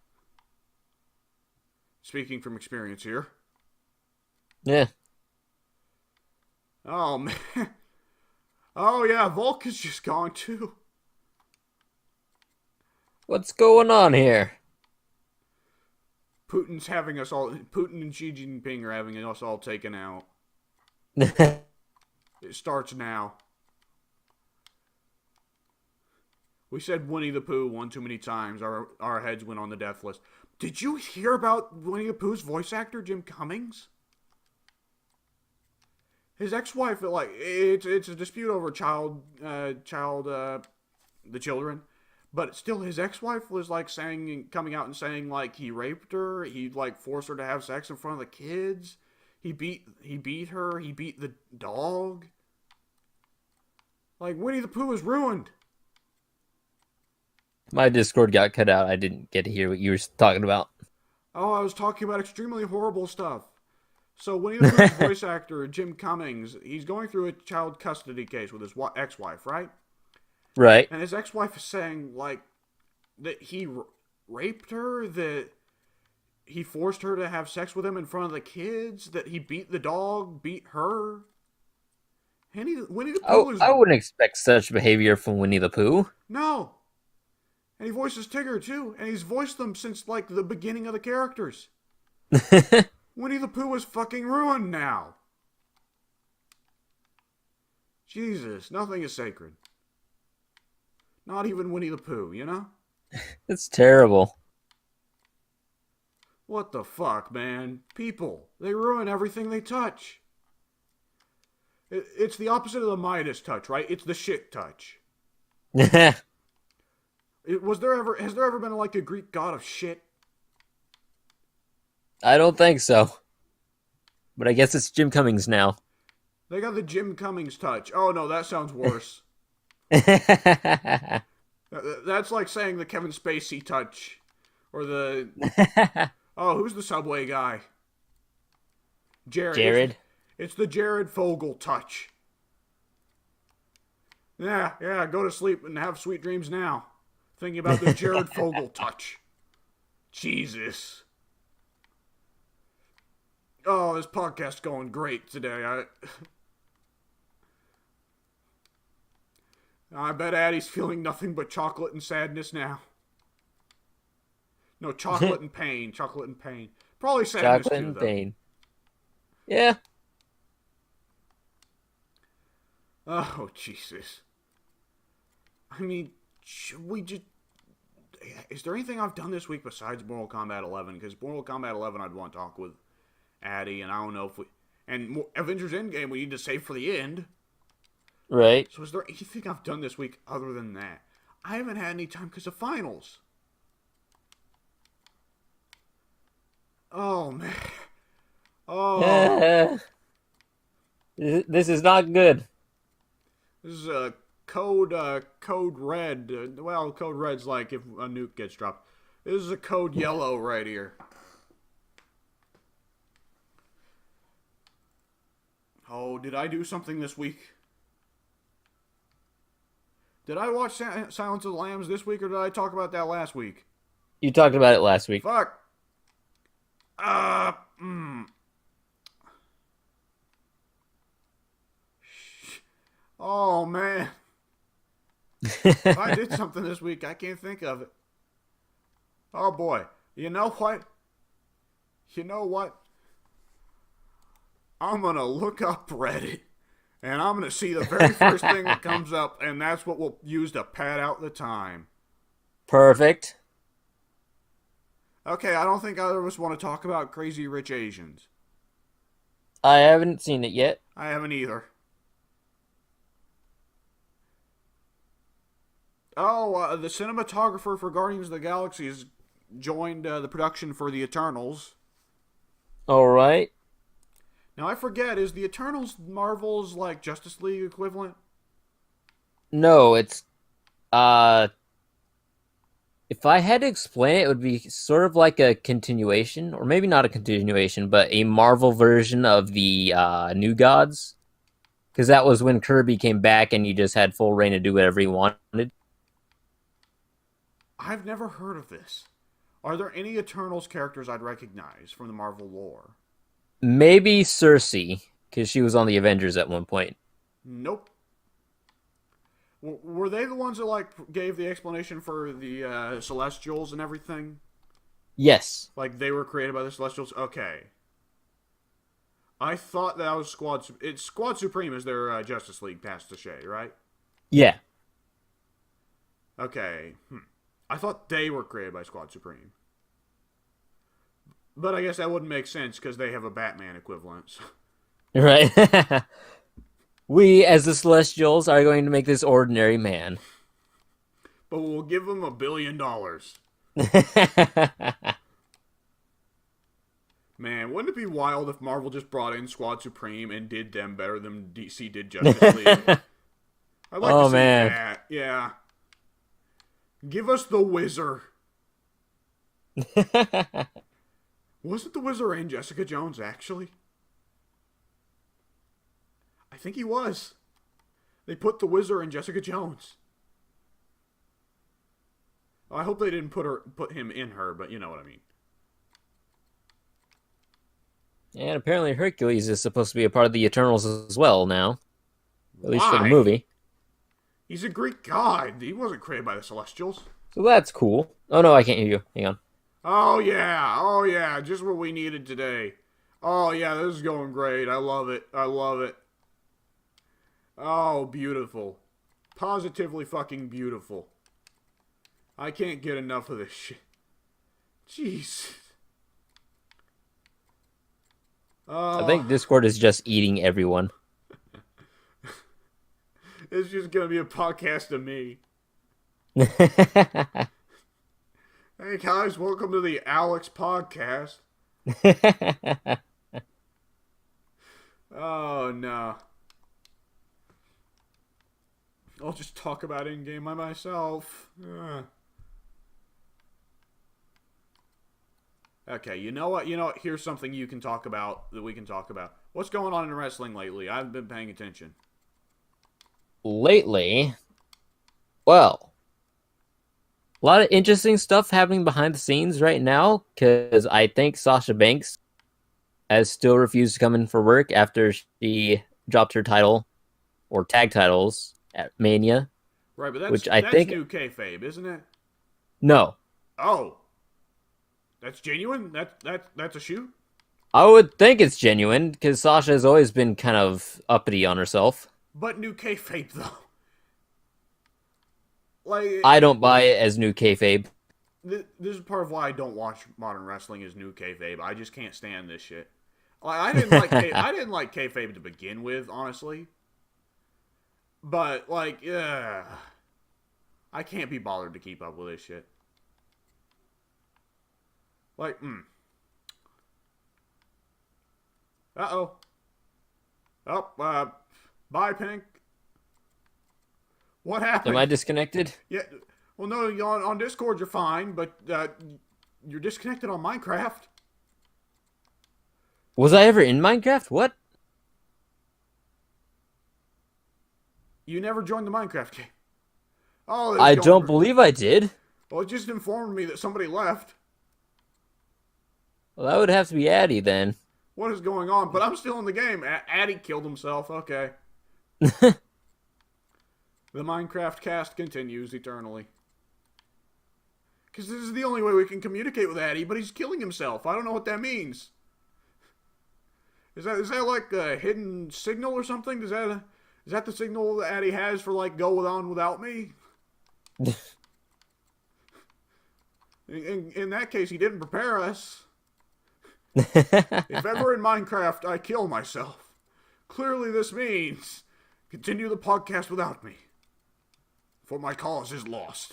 Speaking from experience here. Yeah. Oh, man. Oh, yeah, Volc is just gone, too. What's going on here? Putin and Xi Jinping are having us all taken out. It starts now. We said Winnie the Pooh one too many times. Our heads went on the death list. Did you hear about Winnie the Pooh's voice actor, Jim Cummings? His ex-wife, like, it's a dispute over the children. But still, his ex-wife was, like, coming out and saying, like, he raped her. He, like, forced her to have sex in front of the kids. He beat her. He beat the dog. Like, Winnie the Pooh is ruined. My Discord got cut out. I didn't get to hear what you were talking about. Oh, I was talking about extremely horrible stuff. So Winnie the Pooh's voice actor, Jim Cummings, he's going through a child custody case with his ex-wife, right? Right. And his ex-wife is saying, like, that he raped her, that he forced her to have sex with him in front of the kids, that he beat the dog, beat her. Winnie the Oh, Pooh is... I wouldn't expect such behavior from Winnie the Pooh. No. And he voices Tigger, too. And he's voiced them since, like, the beginning of the characters. Winnie the Pooh is fucking ruined now. Jesus, nothing is sacred. Not even Winnie the Pooh, you know? It's terrible. What the fuck, man? People, they ruin everything they touch. It's the opposite of the Midas touch, right? It's the shit touch. Has there ever been like a Greek god of shit? I don't think so. But I guess it's Jim Cummings now. They got the Jim Cummings touch. Oh no, that sounds worse. That's like saying the Kevin Spacey touch. Or the... Oh, who's the Subway guy? Jared. Jared? It's the Jared Fogle touch. Yeah, go to sleep and have sweet dreams now. Thinking about the Jared Fogle touch. Jesus. Oh, this podcast's going great today. I bet Addie's feeling nothing but chocolate and sadness now. No, chocolate and pain. Chocolate and pain. Probably sadness Chocolate too, and though. pain. Yeah. Oh, Jesus. I mean, should we just... Is there anything I've done this week besides Mortal Kombat 11? Because Mortal Kombat 11 I'd want to talk with Addie, and I don't know if we... And Avengers Endgame we need to save for the end. Right. So is there anything I've done this week other than that? I haven't had any time because of finals. Oh, man. Oh. This is not good. This is a code red. Well, code red's like if a nuke gets dropped. This is a code yellow right here. Oh, did I do something this week? Did I watch Silence of the Lambs this week, or did I talk about that last week? You talked about it last week. Fuck. Oh, man. If I did something this week, I can't think of it. Oh, boy. You know what? I'm going to look up Reddit, and I'm going to see the very first thing that comes up, and that's what we'll use to pad out the time. Perfect. Okay, I don't think either of us want to talk about Crazy Rich Asians. I haven't seen it yet. I haven't either. Oh, the cinematographer for Guardians of the Galaxy has joined the production for the Eternals. All right. Now, I forget, is the Eternals Marvel's, like, Justice League equivalent? No, it's if I had to explain it, it would be sort of like a continuation, or maybe not a continuation, but a Marvel version of the New Gods. Because that was when Kirby came back and you just had full reign to do whatever he wanted. I've never heard of this. Are there any Eternals characters I'd recognize from the Marvel lore? Maybe Cersei, because she was on the Avengers at one point. Nope. Were they the ones that, like, gave the explanation for the Celestials and everything? Yes. Like, they were created by the Celestials? Okay. I thought that was Squad Supreme is their Justice League past the Shay, right? Yeah. Okay. I thought they were created by Squad Supreme. But I guess that wouldn't make sense because they have a Batman equivalent. Right. We, as the Celestials, are going to make this ordinary man. But we'll give him $1 billion. Man, wouldn't it be wild if Marvel just brought in Squad Supreme and did them better than DC did Justice League? I'd like to see that. Yeah. Give us the Wizard. Wasn't the Wizard and Jessica Jones, actually? think he was. They put the Wizard in Jessica Jones. I hope they didn't put him in her, but you know what I mean. And apparently Hercules is supposed to be a part of the Eternals as well now. At least for the Why? movie. He's a Greek god. He wasn't created by the Celestials. So that's cool. Oh no, I can't hear you. Hang on. Oh yeah, just what we needed today. Oh yeah, this is going great. I love it. Oh, beautiful. Positively fucking beautiful. I can't get enough of this shit. Jeez. I think Discord is just eating everyone. It's just gonna be a podcast of me. Hey guys, welcome to the Alex podcast. Oh no. I'll just talk about Endgame by myself. Okay, you know what? Here's something you can talk about that we can talk about. What's going on in wrestling lately? I haven't been paying attention. Lately, well, a lot of interesting stuff happening behind the scenes right now, because I think Sasha Banks has still refused to come in for work after she dropped her title, or tag titles, at Mania. Right, but that's, which I that's think... new kayfabe, isn't it? No. Oh. That's genuine? That's a shoot? I would think it's genuine, because Sasha has always been kind of uppity on herself. But new kayfabe, though. Like, I don't buy it as new kayfabe. This is part of why I don't watch modern wrestling as new kayfabe. I just can't stand this shit. Like, I didn't like kayfabe to begin with, honestly. But like, I can't be bothered to keep up with this shit. Like, Uh-oh. Oh, bye, Pink. What happened? Am I disconnected? Yeah. Well, no, on Discord you're fine, but you're disconnected on Minecraft. Was I ever in Minecraft? What? You never joined the Minecraft game. Oh, I don't believe I did. Well, it just informed me that somebody left. Well, that would have to be Addy then. What is going on? But I'm still in the game. Addy killed himself. Okay. The Minecraft cast continues eternally. Because this is the only way we can communicate with Addy, but he's killing himself. I don't know what that means. Is that like a hidden signal or something? Is that the signal that Addy has for, like, go on without me? In that case, he didn't prepare us. If ever in Minecraft I kill myself, clearly this means continue the podcast without me. For my cause is lost.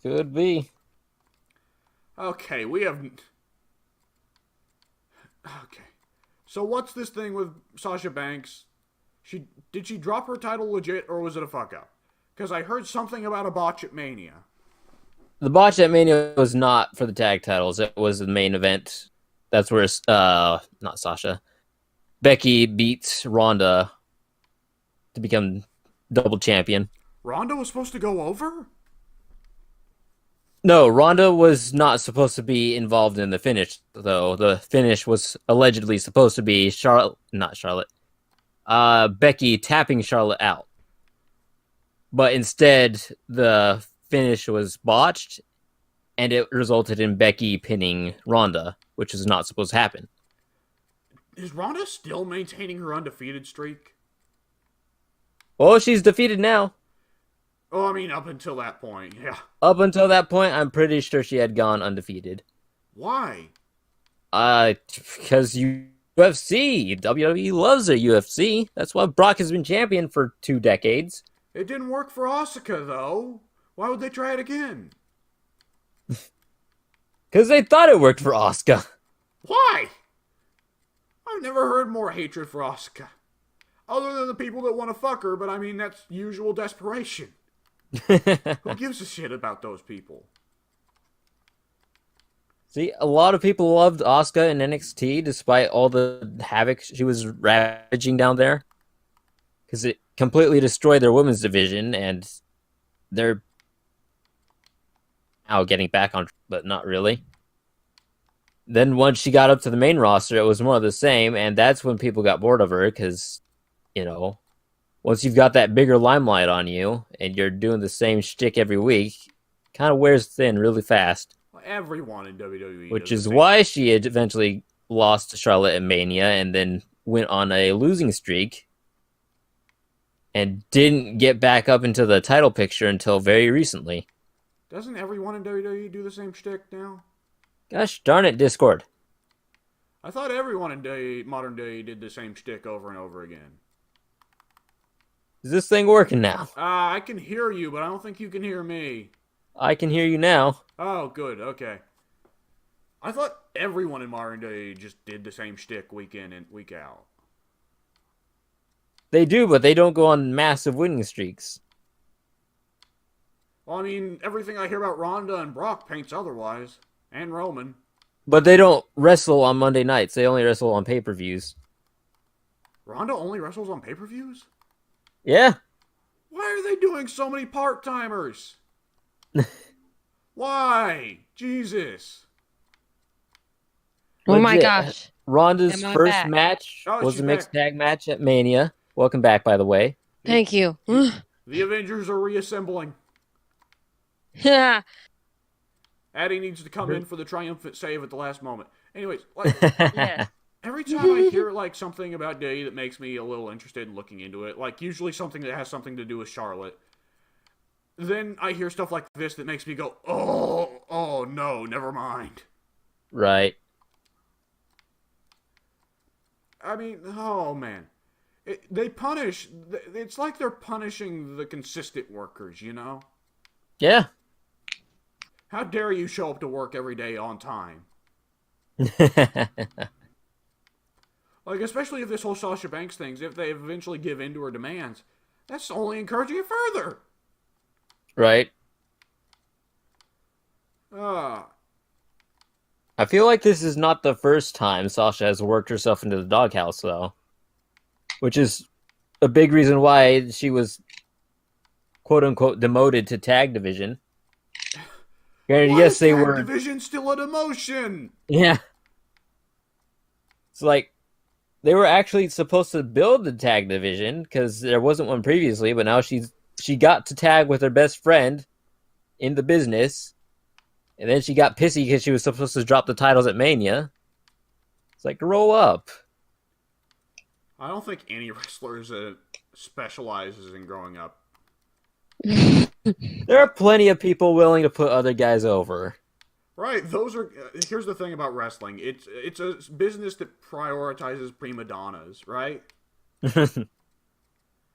Could be. Okay, we have... Okay. So what's this thing with Sasha Banks? Did she drop her title legit, or was it a fuck-up? Because I heard something about a botch at Mania. The botch at Mania was not for the tag titles. It was the main event. That's where, not Sasha. Becky beats Ronda to become double champion. Ronda was supposed to go over? No, Ronda was not supposed to be involved in the finish, though. The finish was allegedly supposed to be Becky tapping Charlotte out. But instead, the finish was botched, and it resulted in Becky pinning Ronda, which is not supposed to happen. Is Ronda still maintaining her undefeated streak? Well, she's defeated now. Oh, I mean, up until that point, yeah. Up until that point, I'm pretty sure she had gone undefeated. Why? Because UFC, WWE loves their UFC. That's why Brock has been champion for 2 decades. It didn't work for Asuka, though. Why would they try it again? Because they thought it worked for Asuka. Why? I've never heard more hatred for Asuka. Other than the people that want to fuck her, but I mean, that's usual desperation. Who gives a shit about those people? See, a lot of people loved Asuka in NXT despite all the havoc she was ravaging down there. Because it completely destroyed their women's division, and they're now getting back on, but not really. Then once she got up to the main roster, it was more of the same, and that's when people got bored of her because, you know, once you've got that bigger limelight on you and you're doing the same shtick every week, kind of wears thin really fast. Well, everyone in WWE Which does is the same. why she had eventually lost to Charlotte at Mania and then went on a losing streak and didn't get back up into the title picture until very recently. Doesn't everyone in WWE do the same shtick now? Gosh darn it, Discord. I thought everyone in modern day did the same shtick over and over again. Is this thing working now? I can hear you, but I don't think you can hear me. I can hear you now. Oh, good, okay. I thought everyone in modern day just did the same shtick week in and week out. They do, but they don't go on massive winning streaks. Well, I mean, everything I hear about Ronda and Brock paints otherwise. And Roman. But they don't wrestle on Monday nights. They only wrestle on pay-per-views. Ronda only wrestles on pay-per-views? Yeah. Why are they doing so many part-timers? Why? Jesus. Oh my Legit. gosh. Ronda's Am I first back? match Oh, was she's a mixed back. tag match at Mania. Welcome back, by the way. Thank you. The Avengers are reassembling. Yeah. Addie needs to come in for the triumphant save at the last moment. Anyways, like, Yes. every time I hear like something about Day that makes me a little interested in looking into it, like usually something that has something to do with Charlotte, then I hear stuff like this that makes me go, oh no, never mind. Right. I mean, oh man. They punish, it's like they're punishing the consistent workers, you know? Yeah. How dare you show up to work every day on time? Like, especially if this whole Sasha Banks thing, if they eventually give in to her demands, that's only encouraging it further. Right. Uh, I feel like this is not the first time Sasha has worked herself into the doghouse, though. Which is a big reason why she was, quote-unquote, demoted to tag division. Granted, why yes, is they tag were... division still a demotion? Yeah. It's like, they were actually supposed to build the tag division, because there wasn't one previously, but now she got to tag with her best friend in the business, and then she got pissy because she was supposed to drop the titles at Mania. It's like, grow up. I don't think any wrestler specializes in growing up. There are plenty of people willing to put other guys over. Right, those are. Here's the thing about wrestling: it's a business that prioritizes prima donnas, right? And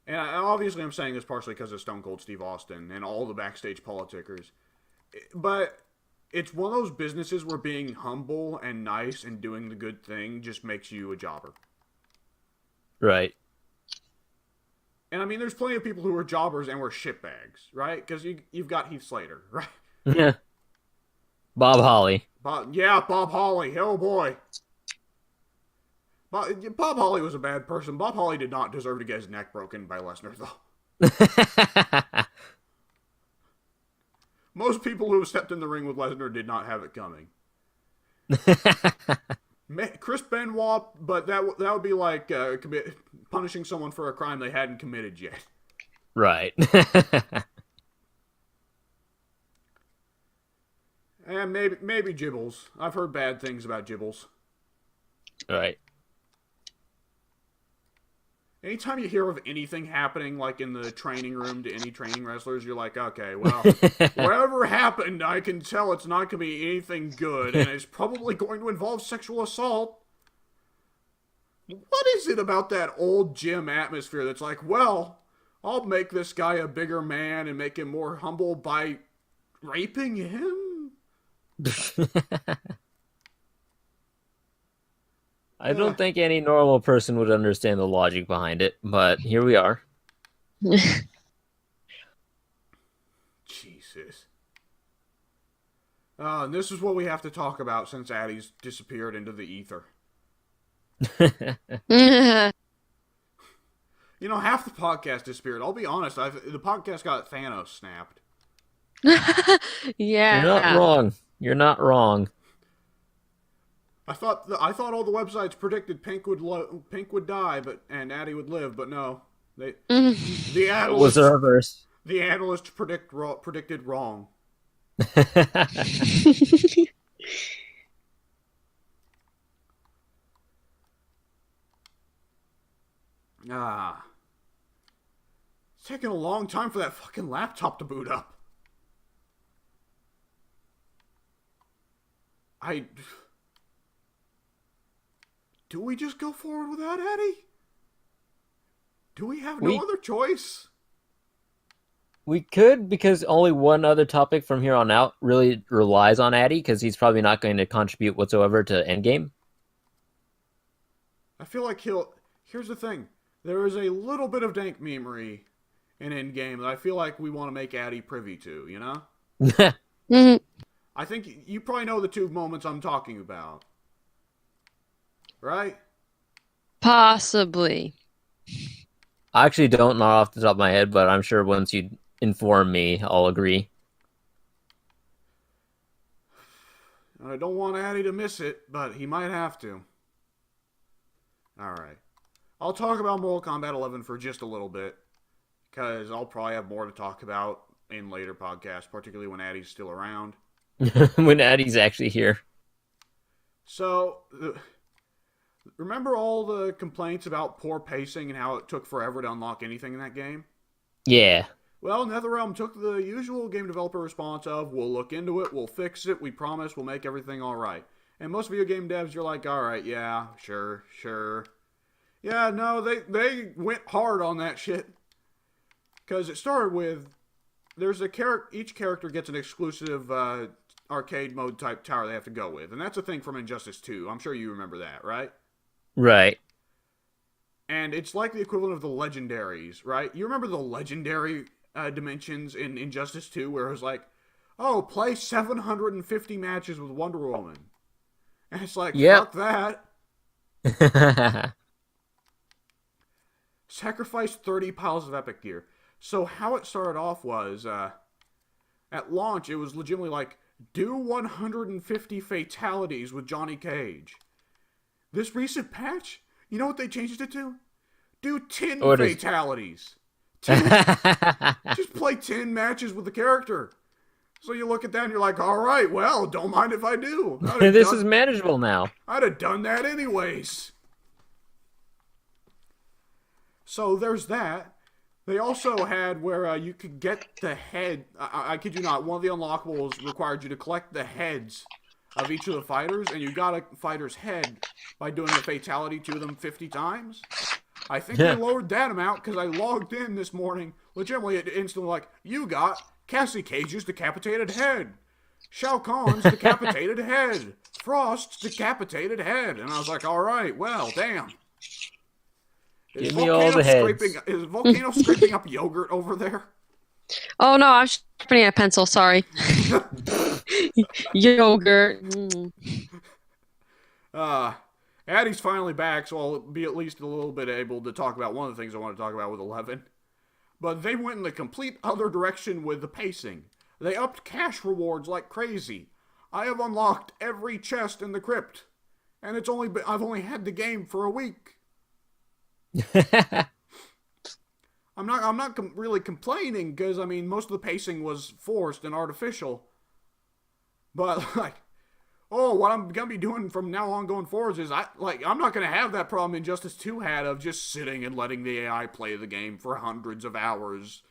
obviously, I'm saying this partially because of Stone Cold Steve Austin and all the backstage politickers, but it's one of those businesses where being humble and nice and doing the good thing just makes you a jobber. Right. And I mean, there's plenty of people who are jobbers and were shitbags, right? Because you've got Heath Slater, right? Yeah. Bob Holly. Bob Holly. Oh boy. Bob Holly was a bad person. Bob Holly did not deserve to get his neck broken by Lesnar, though. Most people who have stepped in the ring with Lesnar did not have it coming. Chris Benoit, but that would be like punishing someone for a crime they hadn't committed yet. Right. And maybe Gibbles. I've heard bad things about Gibbles. Right. Anytime you hear of anything happening, like in the training room to any training wrestlers, you're like, okay, well, whatever happened, I can tell it's not going to be anything good, and it's probably going to involve sexual assault. What is it about that old gym atmosphere that's like, well, I'll make this guy a bigger man and make him more humble by raping him? I don't think any normal person would understand the logic behind it, but here we are. Jesus. And this is what we have to talk about since Addie's disappeared into the ether. You know, half the podcast disappeared. I'll be honest, the podcast got Thanos snapped. You're not Yeah. wrong. You're not wrong. I thought all the websites predicted Pink would die, and Addie would live, but no, the It was the reverse. analysts predicted wrong. It's taking a long time for that fucking laptop to boot up. Do we just go forward without Addie? Do we have no other choice? We could, because only one other topic from here on out really relies on Addy, because he's probably not going to contribute whatsoever to Endgame. I feel like here's the thing. There is a little bit of dank memery in Endgame that I feel like we want to make Addie privy to, you know? I think you probably know the two moments I'm talking about. Right? Possibly. I actually don't know off the top of my head, but I'm sure once you inform me, I'll agree. I don't want Addie to miss it, but he might have to. Alright. I'll talk about Mortal Kombat 11 for just a little bit, because I'll probably have more to talk about in later podcasts, particularly when Addie's still around. When Addy's actually here. So, remember all the complaints about poor pacing and how it took forever to unlock anything in that game? Yeah. Well, NetherRealm took the usual game developer response of, we'll look into it, we'll fix it, we promise, we'll make everything alright. And most video game devs, you're like, alright, yeah, sure. Yeah, no, they went hard on that shit. Because it started with, each character gets an exclusive arcade mode type tower they have to go with. And that's a thing from Injustice 2. I'm sure you remember that, right? Right. And it's like the equivalent of the legendaries, right? You remember the legendary dimensions in Injustice 2 where it was like, oh, play 750 matches with Wonder Woman. And it's like, fuck that. Sacrifice 30 piles of epic gear. So how it started off was, at launch, it was legitimately like, do 150 fatalities with Johnny Cage. This recent patch, you know what they changed it to? Do 10 fatalities. 10. Just play 10 matches with the character. So you look at that and you're like, alright, well, don't mind if I do. This is manageable now. I'd have done that anyways. So there's that. They also had where you could get the head. I kid you not, one of the unlockables required you to collect the heads of each of the fighters, and you got a fighter's head by doing the fatality to them 50 times. I think they lowered that amount because I logged in this morning. Legitimately, it instantly like, you got Cassie Cage's decapitated head, Shao Kahn's decapitated head, Frost's decapitated head. And I was like, alright, well, damn. Give me all the heads. Is Volcano scraping up yogurt over there? Oh no, I'm sharpening a pencil. Sorry. Yogurt. Addie's finally back, so I'll be at least a little bit able to talk about one of the things I want to talk about with 11. But they went in the complete other direction with the pacing. They upped cash rewards like crazy. I have unlocked every chest in the crypt, and I've only had the game for a week. I'm not really complaining because I mean most of the pacing was forced and artificial. But like, what I'm gonna be doing from now on going forwards is I'm not gonna have that problem Injustice 2 had of just sitting and letting the AI play the game for hundreds of hours.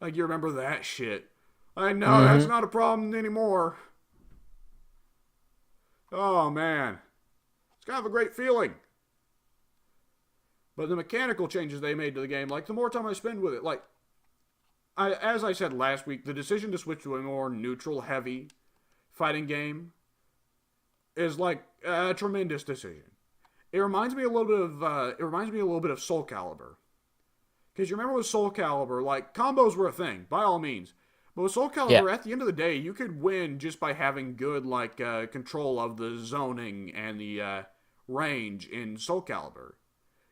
Like you remember that shit. I know that's not a problem anymore. Oh man, it's kind of a great feeling. But the mechanical changes they made to the game, like the more time I spend with it, like, as I said last week, the decision to switch to a more neutral, heavy fighting game is like a tremendous decision. It reminds me a little bit of Soul Calibur. Because you remember with Soul Calibur, like, combos were a thing, by all means. But with Soul Calibur, at the end of the day, you could win just by having good control of the zoning and the range in Soul Calibur.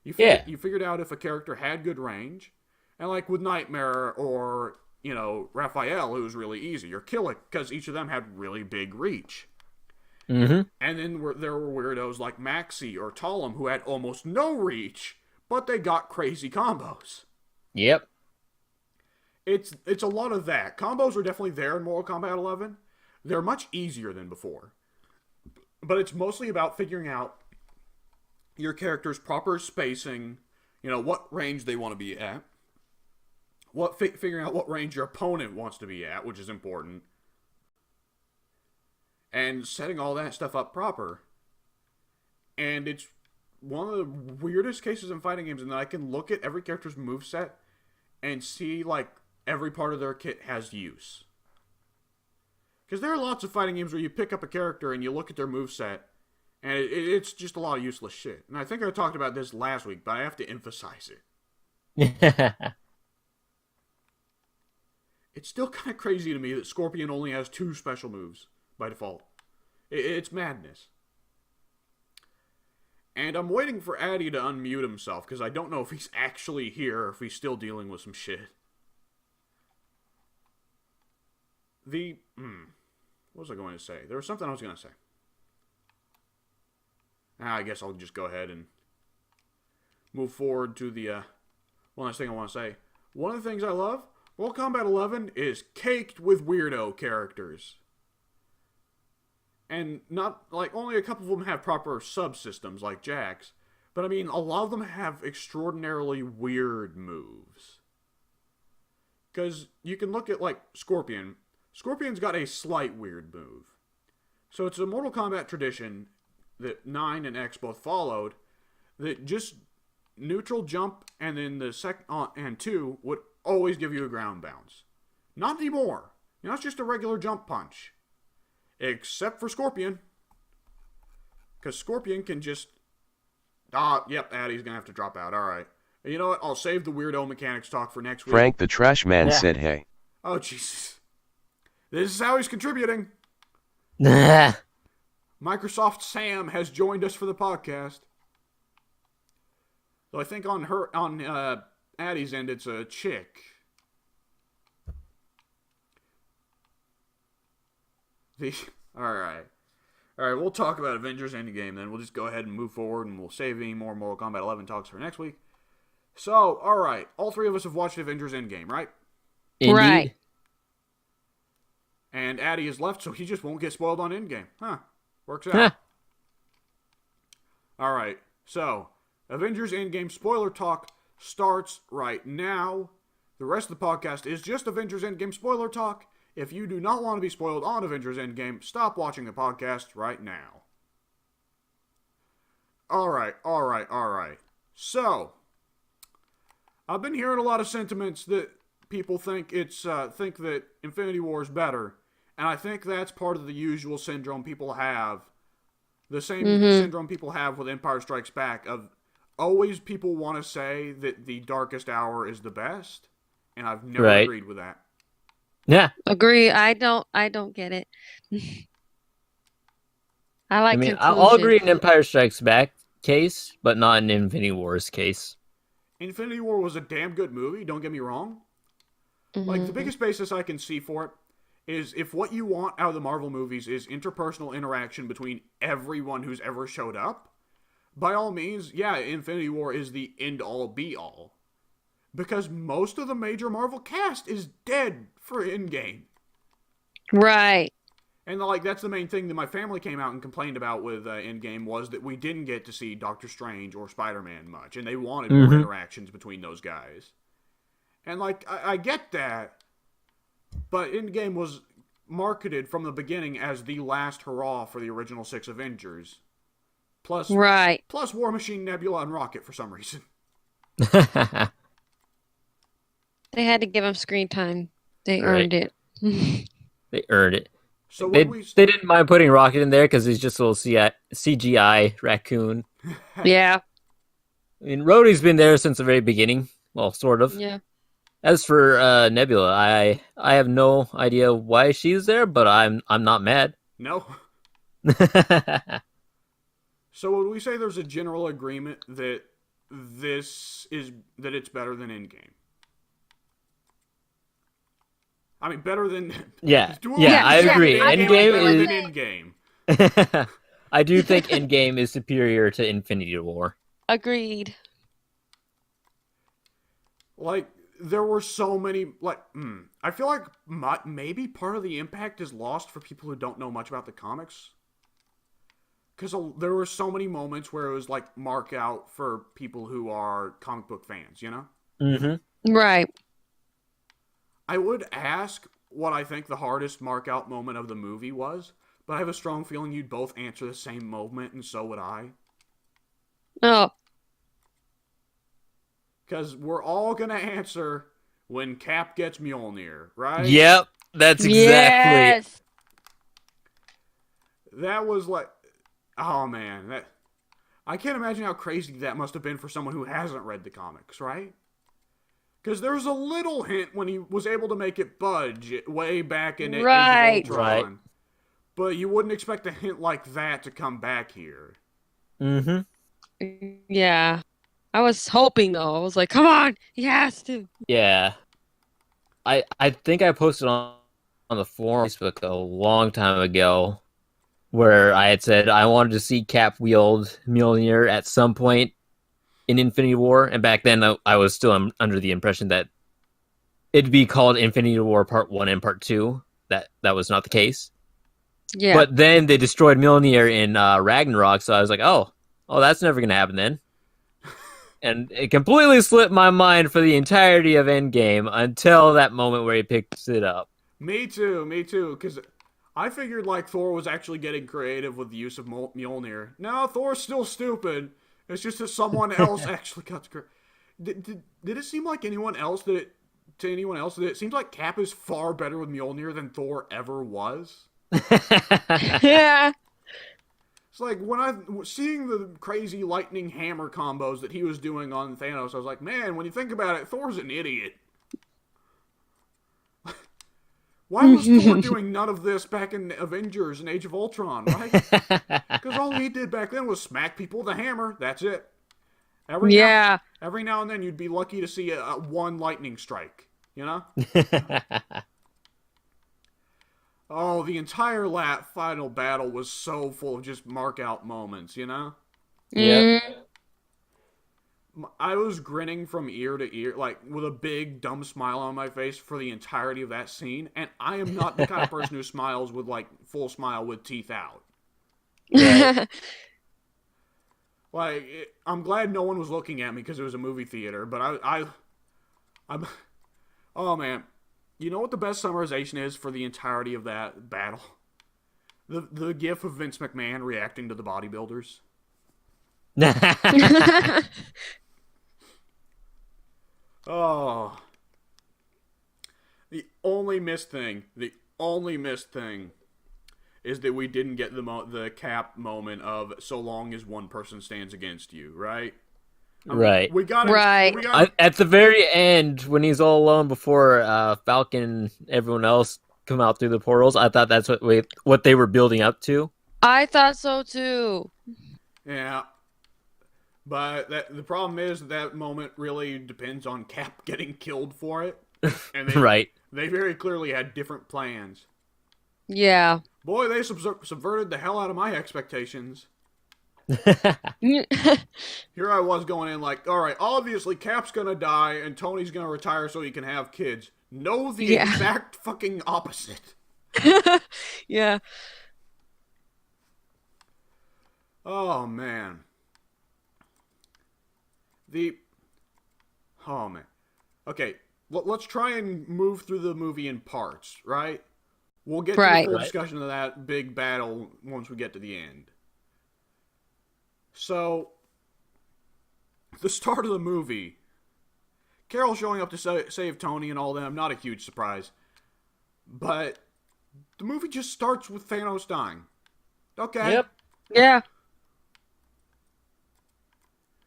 You figured out if a character had good range, and like with Nightmare or Raphael, it was really easy. Or Killick, because each of them had really big reach. Mm-hmm. And then there were weirdos like Maxi or Talum who had almost no reach, but they got crazy combos. Yep. It's a lot of that. Combos are definitely there in Mortal Kombat 11. They're much easier than before. But it's mostly about figuring out your character's proper spacing, what range they want to be at, figuring out what range your opponent wants to be at, which is important, and setting all that stuff up proper. And it's one of the weirdest cases in fighting games in that I can look at every character's moveset and see, like, every part of their kit has use. Because there are lots of fighting games where you pick up a character and you look at their moveset, and it's just a lot of useless shit. And I think I talked about this last week, but I have to emphasize it. It's still kind of crazy to me that Scorpion only has 2 special moves by default. It's madness. And I'm waiting for Addy to unmute himself, because I don't know if he's actually here or if he's still dealing with some shit. What was I going to say? There was something I was going to say. I guess I'll just go ahead and move forward to the one last thing I want to say. One of the things I love, Mortal Kombat 11 is caked with weirdo characters. And not, like, only a couple of them have proper subsystems, like Jax. But, I mean, a lot of them have extraordinarily weird moves. Because you can look at, like, Scorpion. Scorpion's got a slight weird move. So it's a Mortal Kombat tradition that 9 and X both followed, that just neutral jump and then the second and 2 would always give you a ground bounce. Not anymore. It's just a regular jump punch. Except for Scorpion. Because Scorpion can just... yep, Addy's going to have to drop out. Alright. You know what? I'll save the weirdo mechanics talk for next week. Frank the Trash Man said hey. Oh, Jesus. This is how he's contributing. Microsoft Sam has joined us for the podcast. So I think on Addy's end, it's a chick. Alright, we'll talk about Avengers Endgame then. We'll just go ahead and move forward, and we'll save any more Mortal Kombat 11 talks for next week. So, alright, all 3 of us have watched Avengers Endgame, right? Indeed. Right. And Addy is left, so he just won't get spoiled on Endgame. Works out. Alright, so, Avengers Endgame spoiler talk starts right now. The rest of the podcast is just Avengers Endgame spoiler talk. If you do not want to be spoiled on Avengers Endgame, stop watching the podcast right now. Alright. So, I've been hearing a lot of sentiments that people think that Infinity War is better, and I think that's part of the usual syndrome people have. The same syndrome people have with Empire Strikes Back, of always people want to say that the Darkest Hour is the best, and I've never agreed with that. Yeah. Agree. I don't get it. I mean, I'll agree in Empire Strikes Back case, but not in Infinity War's case. Infinity War was a damn good movie, don't get me wrong. Like, the biggest basis I can see for it is if what you want out of the Marvel movies is interpersonal interaction between everyone who's ever showed up, by all means, yeah, Infinity War is the end-all, be-all. Because most of the major Marvel cast is dead for Endgame. Right. And, like, that's the main thing that my family came out and complained about with Endgame, was that we didn't get to see Doctor Strange or Spider-Man much, and they wanted more interactions between those guys. And, like, I get that, but Endgame was marketed from the beginning as the last hurrah for the original 6 Avengers. Plus War Machine, Nebula, and Rocket for some reason. They had to give him screen time. They earned it. They earned it. So they didn't mind putting Rocket in there because he's just a little CGI raccoon. Yeah. I mean, Rhodey's been there since the very beginning. Well, sort of. Yeah. As for Nebula, I have no idea why she's there, but I'm not mad. No. So would we say there's a general agreement that it's better than Endgame? I mean, better than Yeah, Do yeah, I say agree. that Endgame better is. than Endgame. I do think Endgame is superior to Infinity War. Agreed. Like, there were so many, like, I feel like maybe part of the impact is lost for people who don't know much about the comics. Because there were so many moments where it was, like, mark out for people who are comic book fans, you know? Mm-hmm. Right. I would ask what I think the hardest mark out moment of the movie was, but I have a strong feeling you'd both answer the same moment, and so would I. Oh. Because we're all going to answer when Cap gets Mjolnir, right? Yep, that's exactly. Yes. That was like, oh man, I can't imagine how crazy that must have been for someone who hasn't read the comics, right? Because there's a little hint when he was able to make it budge way back in Right. Age of Ultron. But you wouldn't expect a hint like that to come back here. Mm-hmm. Yeah. I was hoping though. I was like, come on, he has to. Yeah. I think I posted on the forum Facebook a long time ago where I had said I wanted to see Cap wield Mjolnir at some point in Infinity War, and back then I was still under the impression that it'd be called Infinity War Part 1 and Part 2. That was not the case. Yeah. But then they destroyed Mjolnir in Ragnarok, so I was like, oh, that's never going to happen then. And it completely slipped my mind for the entirety of Endgame until that moment where he picks it up. Me too, because I figured like Thor was actually getting creative with the use of Mjolnir. No, Thor's still stupid. It's just that someone else actually got the did it seem like anyone else that it seems like Cap is far better with Mjolnir than Thor ever was. Yeah. It's like when I seeing the crazy lightning hammer combos that he was doing on Thanos, I was like, man, when you think about it, Thor's an idiot. Why was Thor doing none of this back in Avengers and Age of Ultron, right? Because all he did back then was smack people with a hammer. That's it. Every now and then you'd be lucky to see a one lightning strike, you know? Oh, the entire final battle was so full of just mark out moments, you know? Yep. I was grinning from ear to ear, like with a big dumb smile on my face for the entirety of that scene, and I am not the kind of person who smiles with like full smile with teeth out. Right. Like, I'm glad no one was looking at me because it was a movie theater, but I'm, oh man. You know what the best summarization is for the entirety of that battle? The gif of Vince McMahon reacting to the bodybuilders. Oh. The only missed thing is that we didn't get the Cap moment of so long as one person stands against you, right? Right. We got At the very end, when he's all alone before Falcon and everyone else come out through the portals, I thought that's what they were building up to. I thought so too. Yeah. But the problem is that moment really depends on Cap getting killed for it. And they very clearly had different plans. Yeah. Boy, they subverted the hell out of my expectations. Here I was going in like, all right, obviously Cap's gonna die and Tony's gonna retire so he can have kids. No, the exact fucking opposite. Yeah. Oh man. Oh man. Okay, let's try and move through the movie in parts, right? We'll get to the full discussion of that big battle once we get to the end. So, the start of the movie, Carol showing up to save Tony and all them, not a huge surprise. But the movie just starts with Thanos dying. Okay. Yep. Yeah.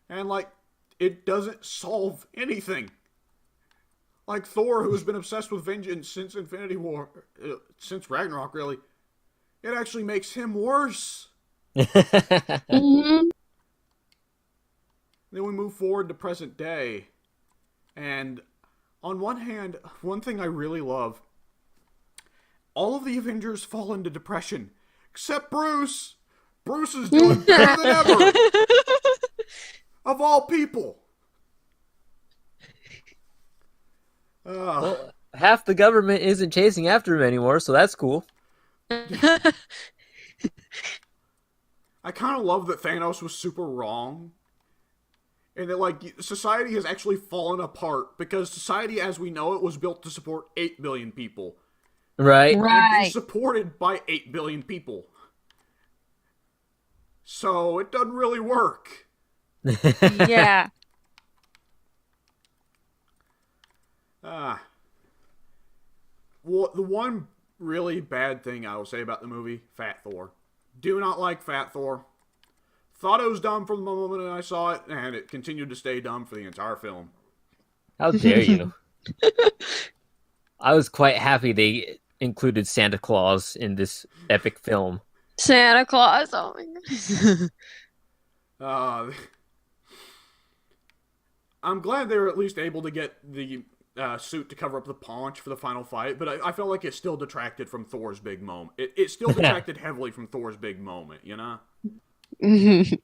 And, like, it doesn't solve anything. Like Thor, who has been obsessed with vengeance since Infinity War, since Ragnarok, really. It actually makes him worse. Hmm. Then we move forward to present day. And on one hand, one thing I really love, all of the Avengers fall into depression. Except Bruce. Bruce is doing better than ever. Of all people. Well, half the government isn't chasing after him anymore, so that's cool. I kind of love that Thanos was super wrong. And that, like, society has actually fallen apart because society as we know it was built to support 8 billion people. Right? And be Right. supported by 8 billion people. So it doesn't really work. Yeah. Well, the one really bad thing I will say about the movie, Fat Thor. Do not like Fat Thor. Thought it was dumb from the moment I saw it, and it continued to stay dumb for the entire film. How dare you? I was quite happy they included Santa Claus in this epic film. Santa Claus. Oh my goodness. I'm glad they were at least able to get the suit to cover up the paunch for the final fight, but I felt like it still detracted from Thor's big moment. It still detracted heavily from Thor's big moment, you know? In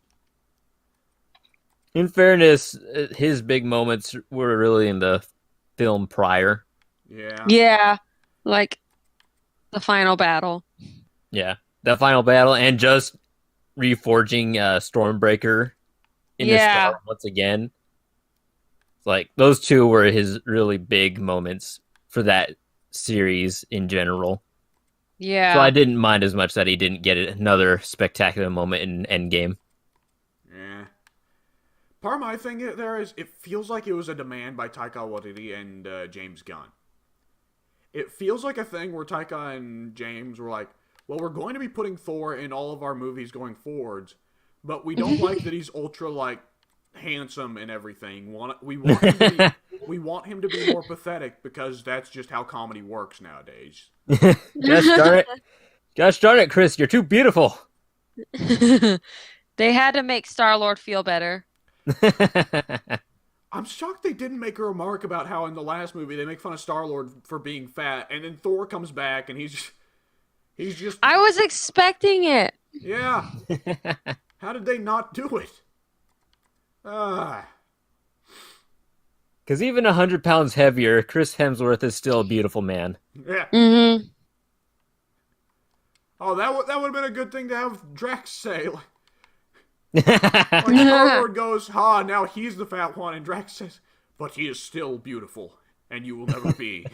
fairness, his big moments were really in the film prior. Yeah. Yeah. Like the final battle. Yeah, the final battle and just reforging Stormbreaker in the Yeah. star once again. It's like those two were his really big moments for that series in general. Yeah. So I didn't mind as much that he didn't get another spectacular moment in Endgame. Yeah. Part of my thing there is it feels like it was a demand by Taika Waititi and James Gunn. It feels like a thing where Taika and James were like, well, we're going to be putting Thor in all of our movies going forwards, but we don't like that he's ultra, like, handsome and everything. We want him to be more pathetic because that's just how comedy works nowadays. Gosh darn it, Chris, you're too beautiful. They had to make Star-Lord feel better. I'm shocked they didn't make a remark about how in the last movie they make fun of Star-Lord for being fat, and then Thor comes back and he's just I was expecting it. yeah. How did they not do it? Because even 100 pounds heavier, Chris Hemsworth is still a beautiful man. Yeah. Mm-hmm. Oh, that would have been a good thing to have Drax say. Like Star-Lord goes, now he's the fat one, and Drax says, but he is still beautiful, and you will never be.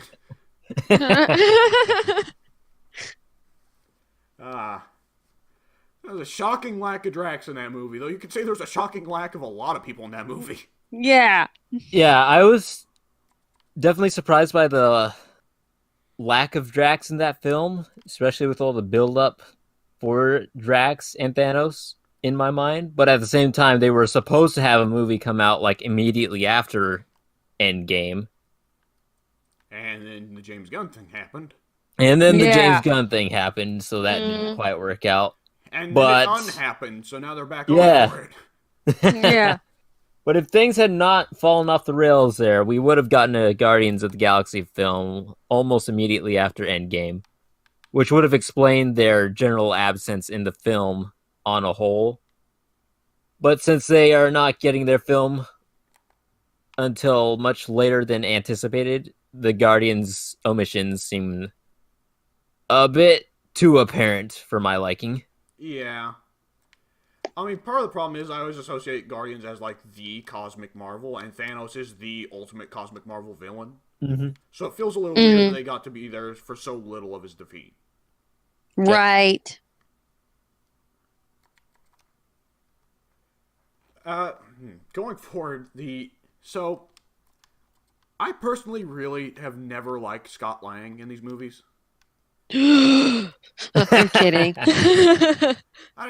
There's a shocking lack of Drax in that movie, though you could say there's a shocking lack of a lot of people in that movie. Yeah. Yeah, I was definitely surprised by the lack of Drax in that film, especially with all the build-up for Drax and Thanos in my mind. But at the same time, they were supposed to have a movie come out like immediately after Endgame. And then the James Gunn thing happened. And then the Yeah. James Gunn thing happened, so that didn't quite work out. And But- then it unhappened, so now they're back Yeah. on for it. Yeah. But if things had not fallen off the rails there, we would have gotten a Guardians of the Galaxy film almost immediately after Endgame, which would have explained their general absence in the film on a whole. But since they are not getting their film until much later than anticipated, the Guardians' omissions seem a bit too apparent for my liking. Yeah. I mean, part of the problem is I always associate Guardians as, like, the cosmic Marvel, and Thanos is the ultimate cosmic Marvel villain. Mm-hmm. So it feels a little weird that they got to be there for so little of his defeat. Right. Going forward, so I personally really have never liked Scott Lang in these movies. I'm kidding.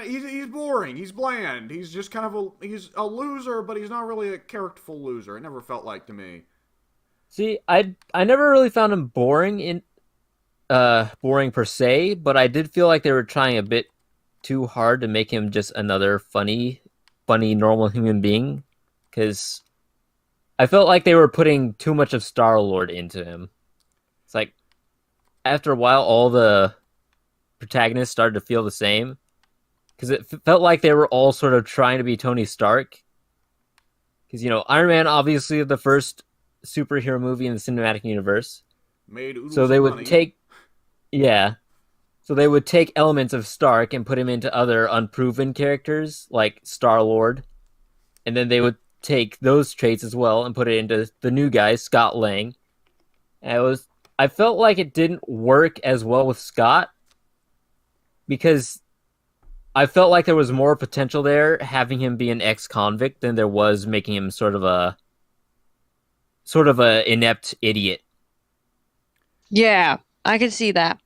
He's boring. He's bland. He's just kind of he's a loser, but he's not really a characterful loser. It never felt like to me. See, I never really found him boring per se, but I did feel like they were trying a bit too hard to make him just another funny normal human being, because I felt like they were putting too much of Star-Lord into him. It's like after a while, all the protagonists started to feel the same because it felt like they were all sort of trying to be Tony Stark. Because Iron Man obviously the first superhero movie in the cinematic universe, Made oodles so they of would money. so they would take elements of Stark and put him into other unproven characters like Star-Lord, and then they would take those traits as well and put it into the new guy, Scott Lang. And I felt like it didn't work as well with Scott because I felt like there was more potential there having him be an ex-convict than there was making him sort of a inept idiot. Yeah, I can see that.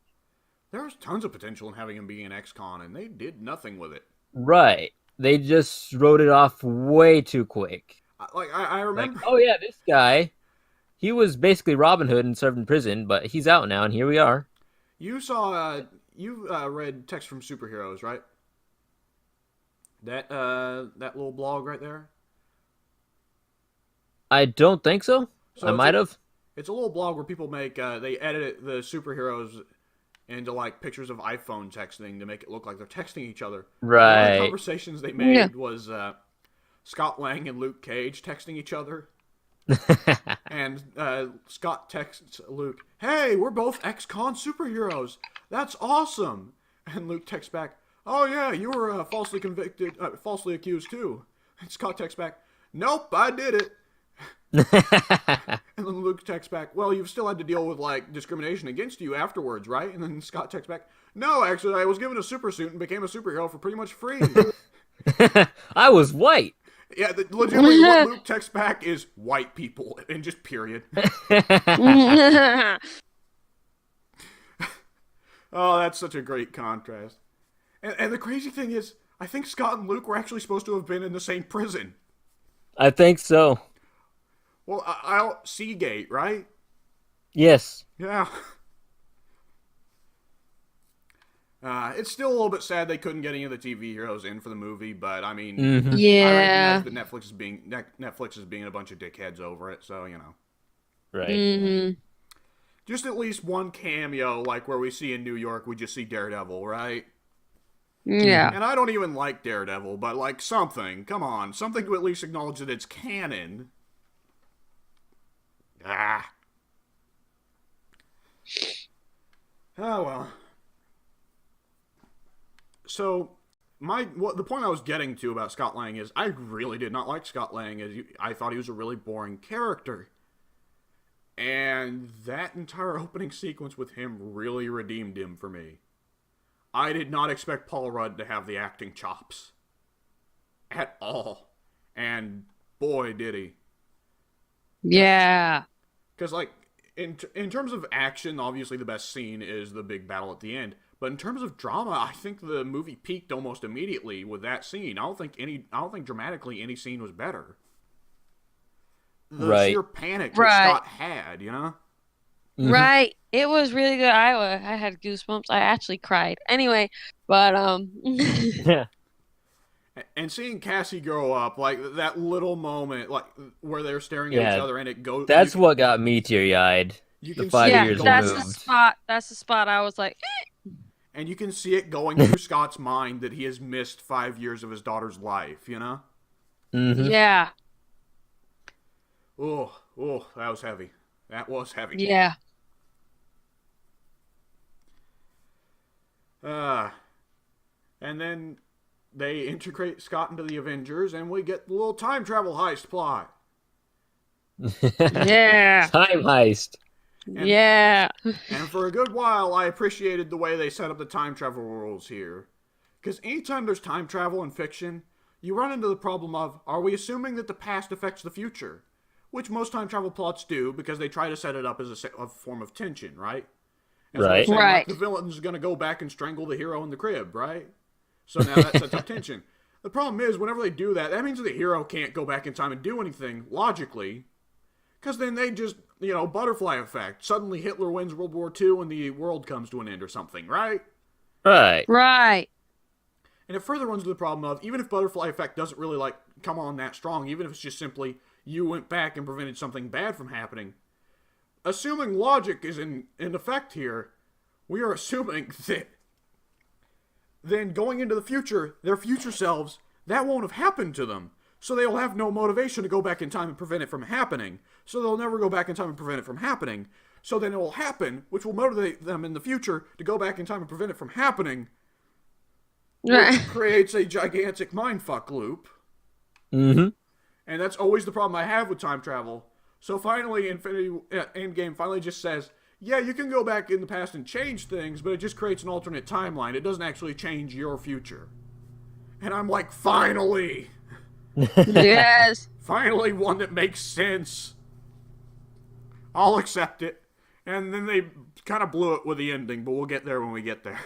There was tons of potential in having him be an ex-con, and they did nothing with it. Right. They just wrote it off way too quick. I remember. Like, oh yeah, this guy, he was basically Robin Hood and served in prison, but he's out now, and here we are. You saw. You read Text from Superheroes, right? That little blog right there. I don't think so. So I might have. It's a little blog where people make they edit the superheroes into like pictures of iPhone texting to make it look like they're texting each other. One of the Right. conversations they made was Scott Lang and Luke Cage texting each other, and Scott texts Luke, "Hey, we're both ex-con superheroes. That's awesome." And Luke texts back, "Oh yeah, you were falsely accused too." And Scott texts back, "Nope, I did it." And then Luke texts back, "Well, you've still had to deal with like discrimination against you afterwards, right?" And then Scott texts back, "No, actually, I was given a super suit and became a superhero for pretty much free." I was white. Yeah, legitimately, what Luke texts back is white people and just period. Oh, that's such a great contrast. And the crazy thing is, I think Scott and Luke were actually supposed to have been in the same prison. I think so. Well, I'll Seagate, right? Yes. Yeah. It's still a little bit sad they couldn't get any of the TV heroes in for the movie, but I mean, Mhm. Yeah. I recognize that Netflix is being a bunch of dickheads over it, so Right. Mm-hmm. just at least one cameo, like where we see in New York, we just see Daredevil, right? Yeah. And I don't even like Daredevil, but like something, come on, something to at least acknowledge that it's canon. Ah. Oh well. So, the point I was getting to about Scott Lang is I really did not like Scott Lang. I thought he was a really boring character. And that entire opening sequence with him really redeemed him for me. I did not expect Paul Rudd to have the acting chops. At all. And boy, did he. Yeah. Because, like, in terms of action, obviously the best scene is the big battle at the end. But in terms of drama, I think the movie peaked almost immediately with that scene. I don't think dramatically any scene was better. The sheer panic that Scott had, Mhm. Right. It was really good. I had goosebumps. I actually cried. Anyway, but Yeah. And seeing Cassie grow up, like that little moment, like where they're staring at Yeah. each other, and it goes. That's what got me teary-eyed. You The can 5 see yeah, it years going that's through, the removed. spot. That's the spot I was like, and you can see it going through Scott's mind that he has missed 5 years of his daughter's life. Mhm. yeah, Oh, that was heavy. That was heavy. yeah. And then they integrate Scott into the Avengers, and we get the little time travel heist plot. Yeah. Time heist. Yeah. And for a good while, I appreciated the way they set up the time travel rules here. Because anytime there's time travel in fiction, you run into the problem of, are we assuming that the past affects the future? Which most time travel plots do, because they try to set it up as a form of tension, right? And so they're Right. saying, like, Right. the villain's going to go back and strangle the hero in the crib, right? So now that sets up tension. The problem is, whenever they do that, that means the hero can't go back in time and do anything, logically. Because then they just butterfly effect. Suddenly Hitler wins World War II and the world comes to an end or something, right? Right. Right. And it further runs to the problem of, even if butterfly effect doesn't really, come on that strong, even if it's just simply you went back and prevented something bad from happening, assuming logic is in effect here, we are assuming that then going into the future, their future selves, that won't have happened to them. So they'll have no motivation to go back in time and prevent it from happening. So they'll never go back in time and prevent it from happening. So then it will happen, which will motivate them in the future to go back in time and prevent it from happening. Which creates a gigantic mindfuck loop. Mm-hmm. And that's always the problem I have with time travel. So finally, Endgame finally just says, yeah, you can go back in the past and change things, but it just creates an alternate timeline. It doesn't actually change your future. And I'm like, finally! Yes. Finally one that makes sense. I'll accept it. And then they kind of blew it with the ending, but we'll get there when we get there.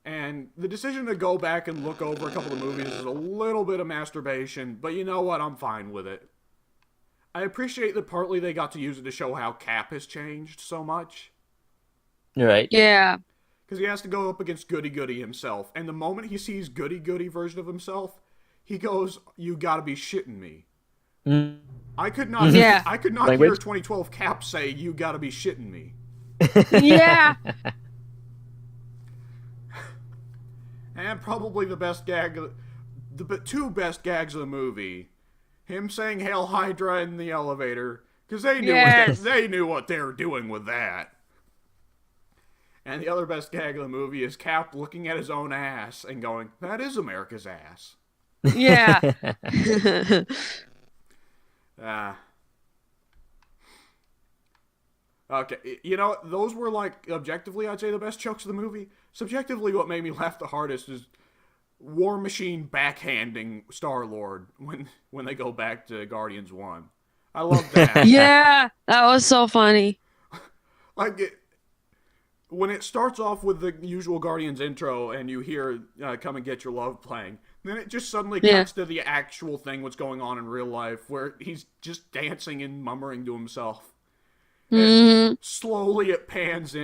And the decision to go back and look over a couple of movies is a little bit of masturbation, but you know what? I'm fine with it. I appreciate that partly they got to use it to show how Cap has changed so much. Right. Yeah. Because he has to go up against Goody Goody himself. And the moment he sees Goody Goody version of himself, he goes, "You gotta be shitting me." Mm. I could not Yeah. hear 2012 Cap say, "You gotta be shitting me." Yeah. And probably the best gag, the two best gags of the movie, him saying "Hail Hydra" in the elevator, because they knew Yes. they knew what they were doing with that. And the other best gag of the movie is Cap looking at his own ass and going, "That is America's ass." Yeah. Okay, those were objectively, I'd say the best jokes of the movie. Subjectively, what made me laugh the hardest is War Machine backhanding Star-Lord when they go back to Guardians 1. I love that. Yeah. That was so funny. When it starts off with the usual Guardians intro and you hear "Come and Get Your Love" playing, then it just suddenly cuts to the actual thing, what's going on in real life, where he's just dancing and murmuring to himself. Mm-hmm. Slowly it pans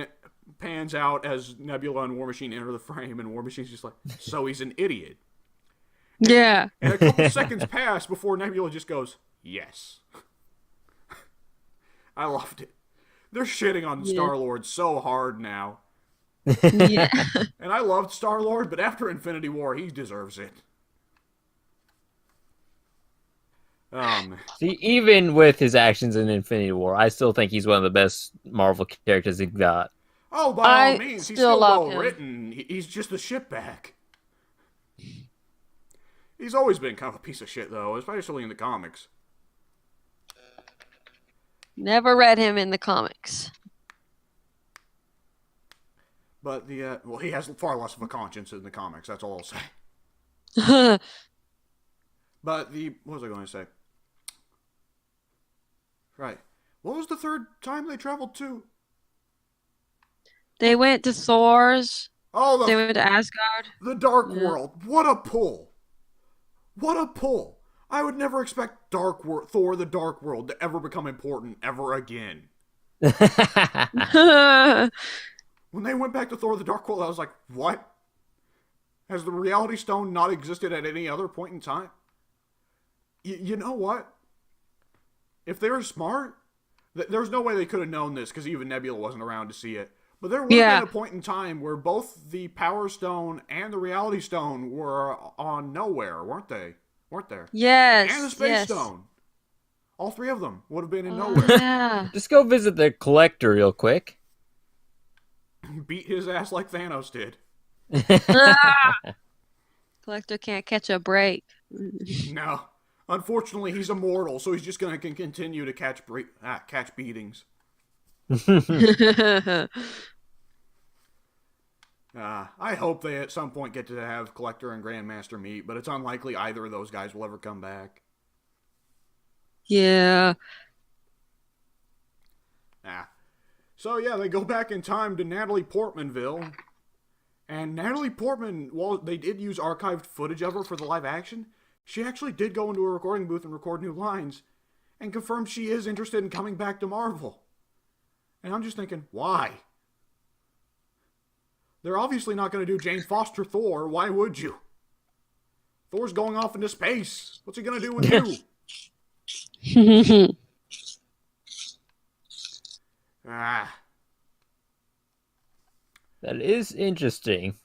out as Nebula and War Machine enter the frame, and War Machine's just like, "So he's an idiot." Yeah. And a couple seconds pass before Nebula just goes, "Yes." I loved it. They're shitting on Star-Lord so hard now. Yeah. And I loved Star-Lord, but after Infinity War, he deserves it. See, even with his actions in Infinity War, I still think he's one of the best Marvel characters he got. Oh, by all I means, he's still still love well him. written. He's just a shitbag. He's always been kind of a piece of shit, though, especially in the comics. Never read him in the comics. But he has far less of a conscience in the comics. That's all I'll say. But what was I going to say? Right. What was the third time they traveled to? They went to Thor's. Oh, They went to Asgard. the Dark Yeah. World. What a pull. What a pull. I would never expect Thor the Dark World to ever become important ever again. When they went back to Thor the Dark World, I was like, what? Has the Reality Stone not existed at any other point in time? You know what? If they were smart, there's no way they could have known this because even Nebula wasn't around to see it. But there would have been a point in time where both the Power Stone and the Reality Stone were on nowhere, weren't they? Weren't there? Yes. And the Space yes. Stone. All three of them would have been in Oh, nowhere. yeah. Just go visit the Collector real quick. Beat his ass like Thanos did. Collector can't catch a break. No. Unfortunately, he's immortal, so he's just going to continue to catch beatings. I hope they at some point get to have Collector and Grandmaster meet, but it's unlikely either of those guys will ever come back. Yeah. So yeah, they go back in time to Natalie Portmanville. And Natalie Portman, while they did use archived footage of her for the live action, she actually did go into a recording booth and record new lines. and confirms she is interested in coming back to Marvel. And I'm just thinking, why? They're obviously not going to do Jane Foster Thor. Why would you? Thor's going off into space. What's he going to do with you? Ah. That is interesting.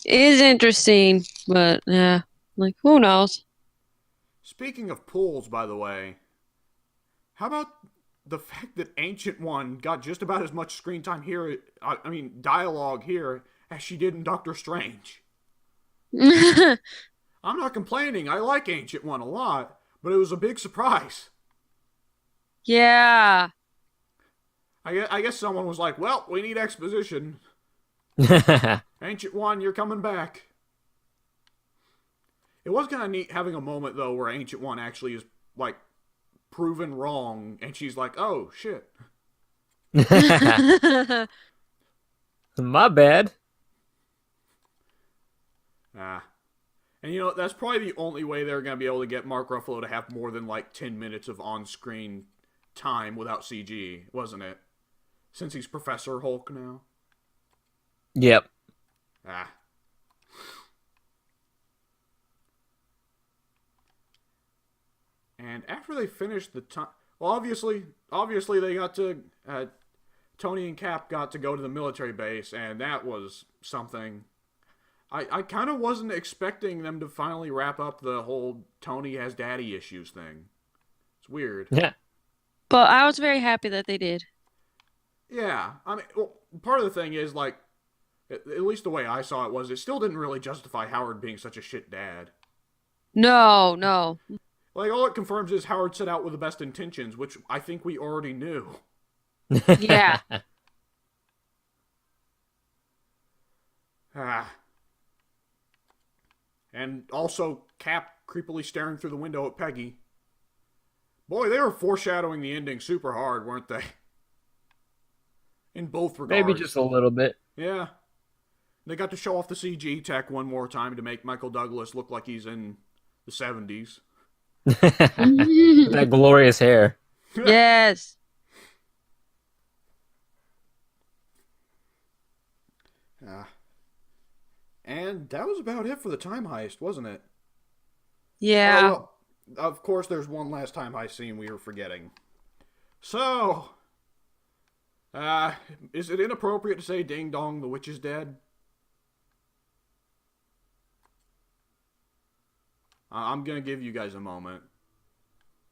It is interesting, but yeah, like who knows? Speaking of pools, by the way, how about the fact that Ancient One got just about as much screen time here, dialogue here, as she did in Doctor Strange? I'm not complaining. I like Ancient One a lot, but it was a big surprise. Yeah. I guess someone was like, well, we need exposition. Ancient One, you're coming back. It was kind of neat having a moment, though, where Ancient One actually is, like, proven wrong, and she's like, oh, shit. My bad. And you know, that's probably the only way they're going to be able to get Mark Ruffalo to have more than, like, 10 minutes of on-screen time without CG, wasn't it? Since he's Professor Hulk now. Yep. And after they finished the time... Well, obviously they got to... Tony and Cap got to go to the military base, and that was something. I kind of wasn't expecting them to finally wrap up the whole Tony has daddy issues thing. It's weird. Yeah. But I was very happy that they did. Yeah. I mean, well, part of the thing is, like, at least the way I saw it was, it still didn't really justify Howard being such a shit dad. No. Like, all it confirms is Howard set out with the best intentions, which I think we already knew. Yeah. And also Cap creepily staring through the window at Peggy. Boy, they were foreshadowing the ending super hard, weren't they? In both regards. Maybe just a little bit. Yeah. They got to show off the CG tech one more time to make Michael Douglas look like he's in the 70s. That glorious hair. Yes. And that was about it for the time heist, wasn't it? Yeah. Oh, well, of course, there's one last time heist scene we were forgetting. So, is it inappropriate to say ding dong, the witch is dead? I'm going to give you guys a moment.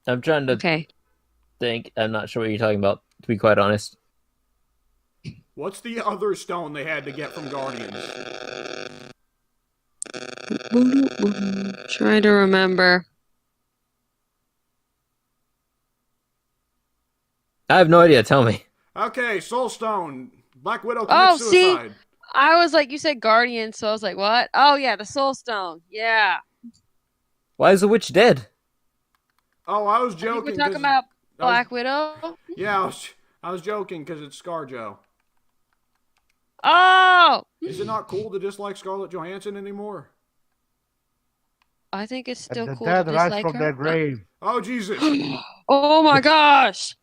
I'm trying to Okay. think. I'm not sure what you're talking about, to be quite honest. What's the other stone they had to get from Guardians? Try to remember. I have no idea. Tell me. Okay, Soul Stone. Black Widow Oh, commits see? suicide. I was like, you said Guardian, so I was like, what? Oh, yeah, the Soul Stone. Yeah. Why is the witch dead? Oh, I was I think joking. we're talking 'cause- about Black Widow. Yeah, I was joking because it's ScarJo. Oh! Is it not cool to dislike Scarlett Johansson anymore? I think it's still the cool dead to rise dislike from her. their grave. Oh, Jesus. Oh my gosh!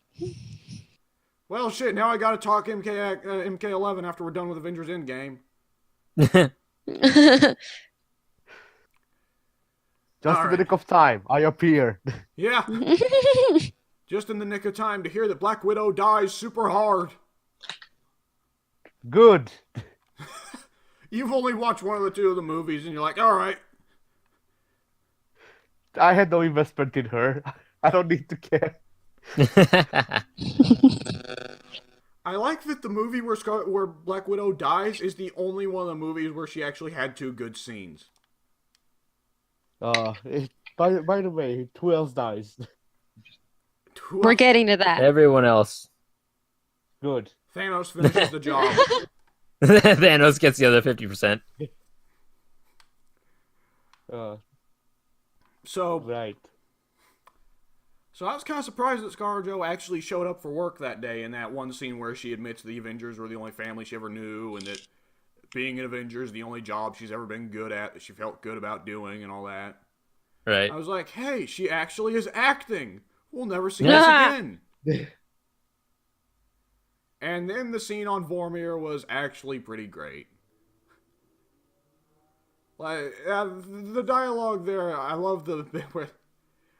Well, shit, now I gotta talk MK11 after we're done with Avengers Endgame. Just All in the right. nick of time, I appear. Yeah, just in the nick of time to hear that Black Widow dies super hard. Good. You've only watched one of the two of the movies, and you're like, all right. I had no investment in her. I don't need to care. I like that the movie where Black Widow dies is the only one of the movies where she actually had two good scenes. By the way, who else dies? We're getting to that. Everyone else. Good. Thanos finishes the job. Thanos gets the other 50%. So Right. I was kind of surprised that ScarJo actually showed up for work that day in that one scene where she admits the Avengers were the only family she ever knew, and that being an Avenger is the only job she's ever been good at, that she felt good about doing, and all that. Right. I was like, hey, she actually is acting. We'll never see Yeah. this again. And then the scene on Vormir was actually pretty great. Like, the dialogue there, I love the bit where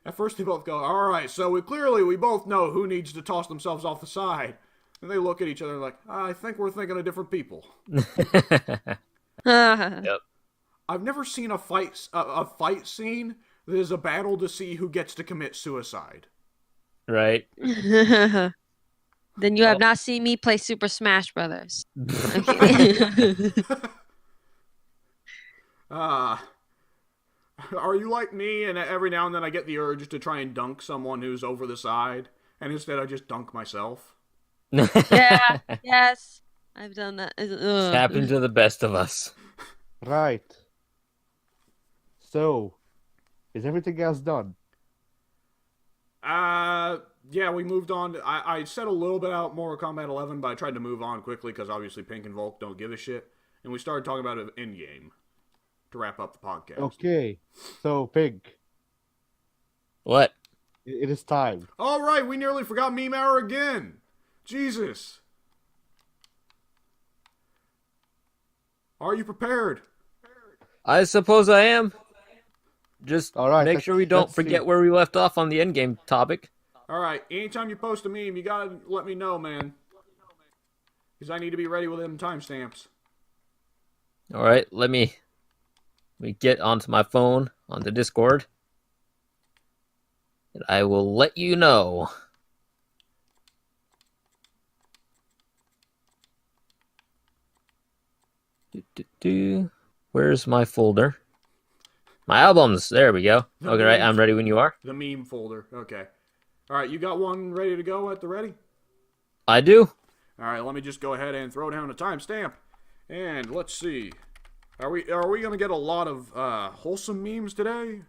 at first they both go, alright, so we both know who needs to toss themselves off the side. And they look at each other like, I think we're thinking of different people. Yep. I've never seen a fight scene that is a battle to see who gets to commit suicide. Right. Then you have not seen me play Super Smash Brothers. I'm kidding. Are you like me and every now and then I get the urge to try and dunk someone who's over the side, and instead I just dunk myself? Yeah, yes. I've done that. It's happened to the best of us. Right. So, is everything else done? Yeah, we moved on. I said a little bit about Mortal Kombat 11, but I tried to move on quickly because obviously Pink and Volc don't give a shit. And we started talking about Endgame to wrap up the podcast. Okay. So, Pink, What? it is time. All right, we nearly forgot Meme Hour again. Jesus. Are you prepared? I suppose I am. Just All right, make sure we don't let's see. forget where we left off on the Endgame topic. All right, anytime you post a meme, you gotta let me know, man. Because I need to be ready with them timestamps. All right, let me get onto my phone on the Discord, and I will let you know. Where's my folder? My albums. There we go. Okay, right. I'm ready when you are. The meme folder. Okay. All right, you got one ready to go at the ready? I do. All right, let me just go ahead and throw down a timestamp. And let's see. Are we going to get a lot of wholesome memes today?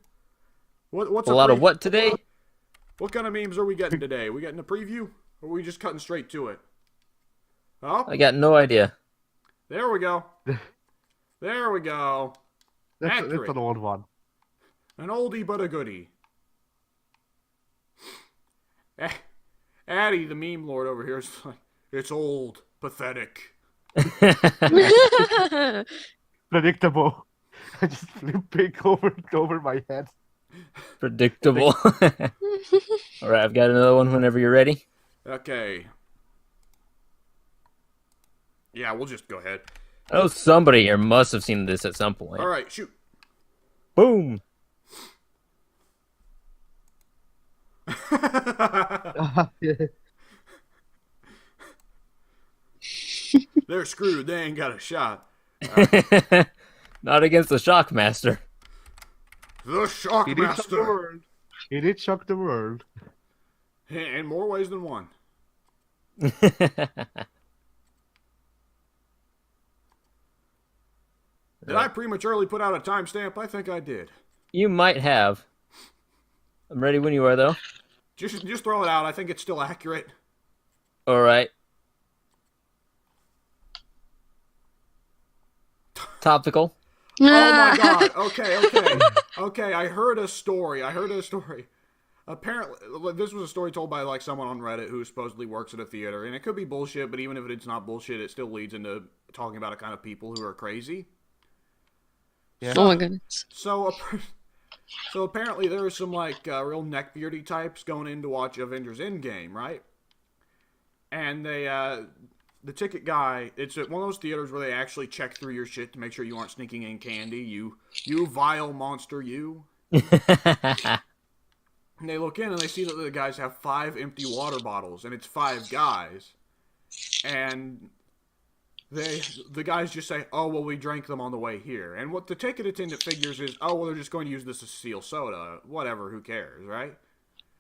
What's A lot of what today? What kind of memes are we getting today? We getting a preview? Or are we just cutting straight to it? Oh, I got no idea. there we go. There we go. That's Accurate. an old one. An oldie but a goodie. Addy, the meme lord over here, is like, it's old, pathetic. Predictable. I just flip Pink over my head. Predictable. All right, I've got another one whenever you're ready. Okay. Yeah, we'll just go ahead. I know somebody here must have seen this at some point. All right, shoot. Boom. They're screwed. They ain't got a shot. Not against the Shockmaster. The He did shock the Shockmaster. world. He did shock the world. In more ways than one. Did I prematurely put out a timestamp? I think I did. You might have. I'm ready when you are, though. Just throw it out. I think it's still accurate. All right. Topical. Oh my god. Okay. I heard a story. Apparently, this was a story told by like someone on Reddit who supposedly works at a theater, and it could be bullshit, but even if it's not bullshit, it still leads into talking about a kind of people who are crazy. Yeah. Oh my goodness. So apparently there are some like real neckbeardy types going in to watch Avengers Endgame, right? And they the ticket guy, it's at one of those theaters where they actually check through your shit to make sure you aren't sneaking in candy. You vile monster, you. And they look in and they see that the guys have 5 empty water bottles, and it's 5 guys. And the guys just say, oh, well, we drank them on the way here. And what the ticket attendant figures is, oh, well, they're just going to use this as steal soda. Whatever, who cares, right?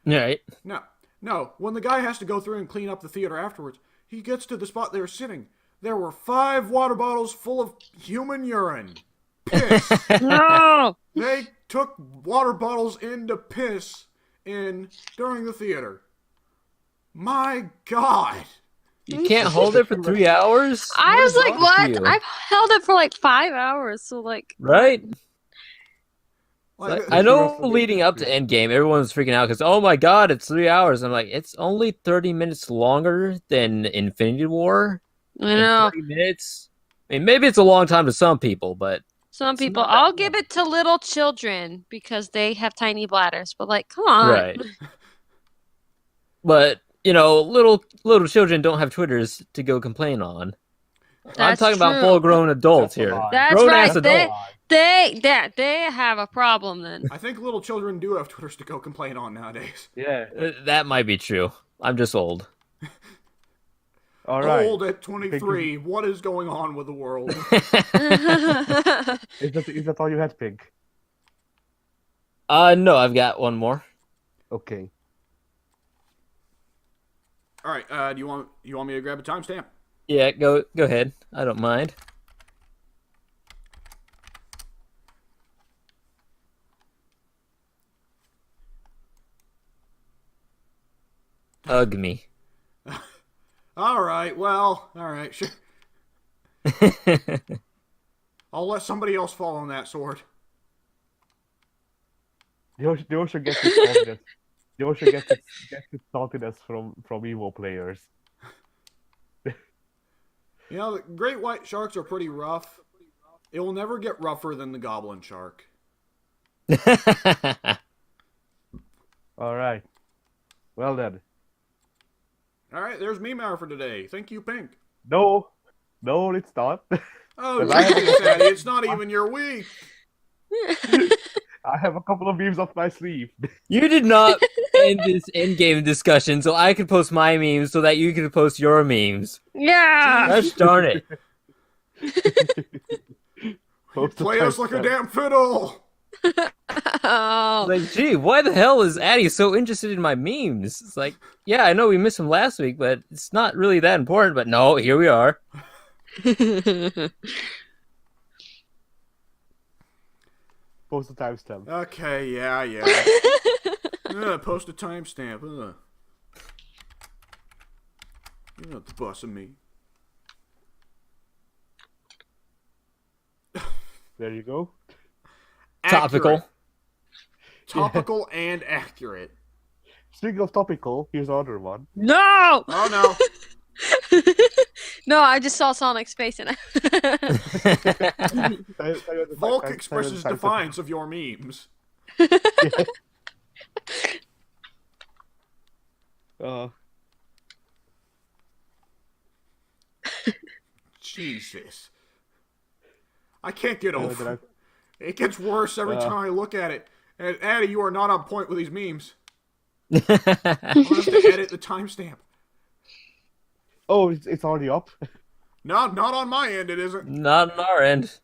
Right. No. When the guy has to go through and clean up the theater afterwards, he gets to the spot they were sitting. There were 5 water bottles full of human urine. Piss. No. They took water bottles in to piss in during the theater. My God. You can't hold it for 3 hours? I was like, wrong with what? you? I've held it for like 5 hours, so like. Right? Like, I know That's the leading up to main- Endgame, everyone's freaking out because, oh my god, it's 3 hours. I'm like, it's only 30 minutes longer than Infinity War. I And know. 30 minutes? I mean, maybe it's a long time to some people, but Some it's people, not that I'll long. give it to little children because they have tiny bladders. But like, come on. Right. But, little children don't have Twitters to go complain on. I'm That's talking about true. full-grown adults That's a here. lie. That's Grown-ass right. adults. They have a problem then. I think little children do have Twitters to go complain on nowadays. Yeah. That might be true. I'm just old. All right. Old at 23. What is going on with the world? Is that all you had, Pink? No, I've got one more. Okay. All right. Do you want me to grab a timestamp? Yeah, go ahead. I don't mind. Hug me. All right. Well. All right. Sure. I'll let somebody else fall on that sword. The ocean gets its saltiness. The ocean gets its saltiness from evil players. You know, the great white sharks are pretty rough. It will never get rougher than the goblin shark. All right. Well then. All right. There's meme hour for today. Thank you, Pink. No, it's not. Oh, But I have- Jesus, Eddie, it's not even your week. I have a couple of memes up my sleeve. You did not end this endgame discussion so I could post my memes so that you could post your memes. Yeah. Gosh darn it. Play us like a damn fiddle. Oh. Like, gee, why the hell is Addy so interested in my memes? It's like, yeah, I know we missed them last week, but it's not really that important. But no, here we are. Post the timestamp. Okay, yeah. Post a timestamp. You're not the boss of me. There you go. Topical. Topical and accurate. Speaking of topical, here's another one. No. Oh no. No, I just saw Sonic's face and Volc expresses defiance of your memes. Jesus. I can't get over it. It gets worse every time I look at it. And Addy, you are not on point with these memes. I'm going to have to edit the timestamp. Oh, it's already up. No, not on my end, it isn't. Not on our end.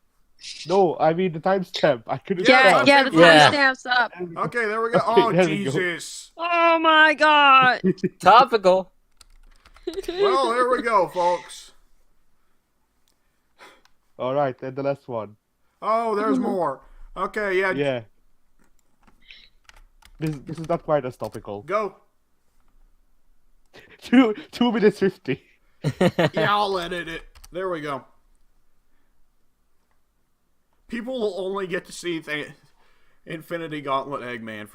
No, I mean the timestamp. I couldn't. Yeah, tell. yeah, the Yeah. timestamp's up. Okay, there we go. Okay, Oh, there we go. Jesus. Oh my god. Topical. Well, there we go, folks. All right, and the last one. Oh, there's more. Okay, yeah. Yeah. This is not quite as topical. Go. 2 minutes 50. Yeah, I'll edit it. There we go. People will only get to see Infinity Gauntlet Eggman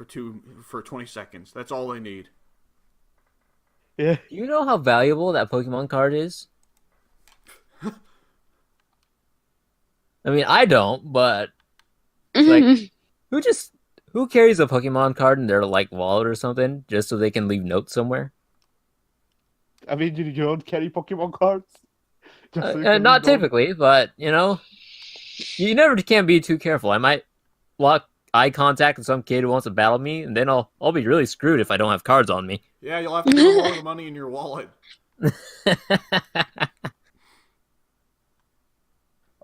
for 20 seconds. That's all they need. Yeah. You know how valuable that Pokemon card is? I mean, I don't, but it's like, who carries a Pokemon card in their like wallet or something just so they can leave notes somewhere? I mean, you don't carry Pokemon cards? Just so you can Not leave notes? typically, but you never can be too careful. I might lock eye contact with some kid who wants to battle me, and then I'll be really screwed if I don't have cards on me. Yeah, you'll have to give all the money in your wallet.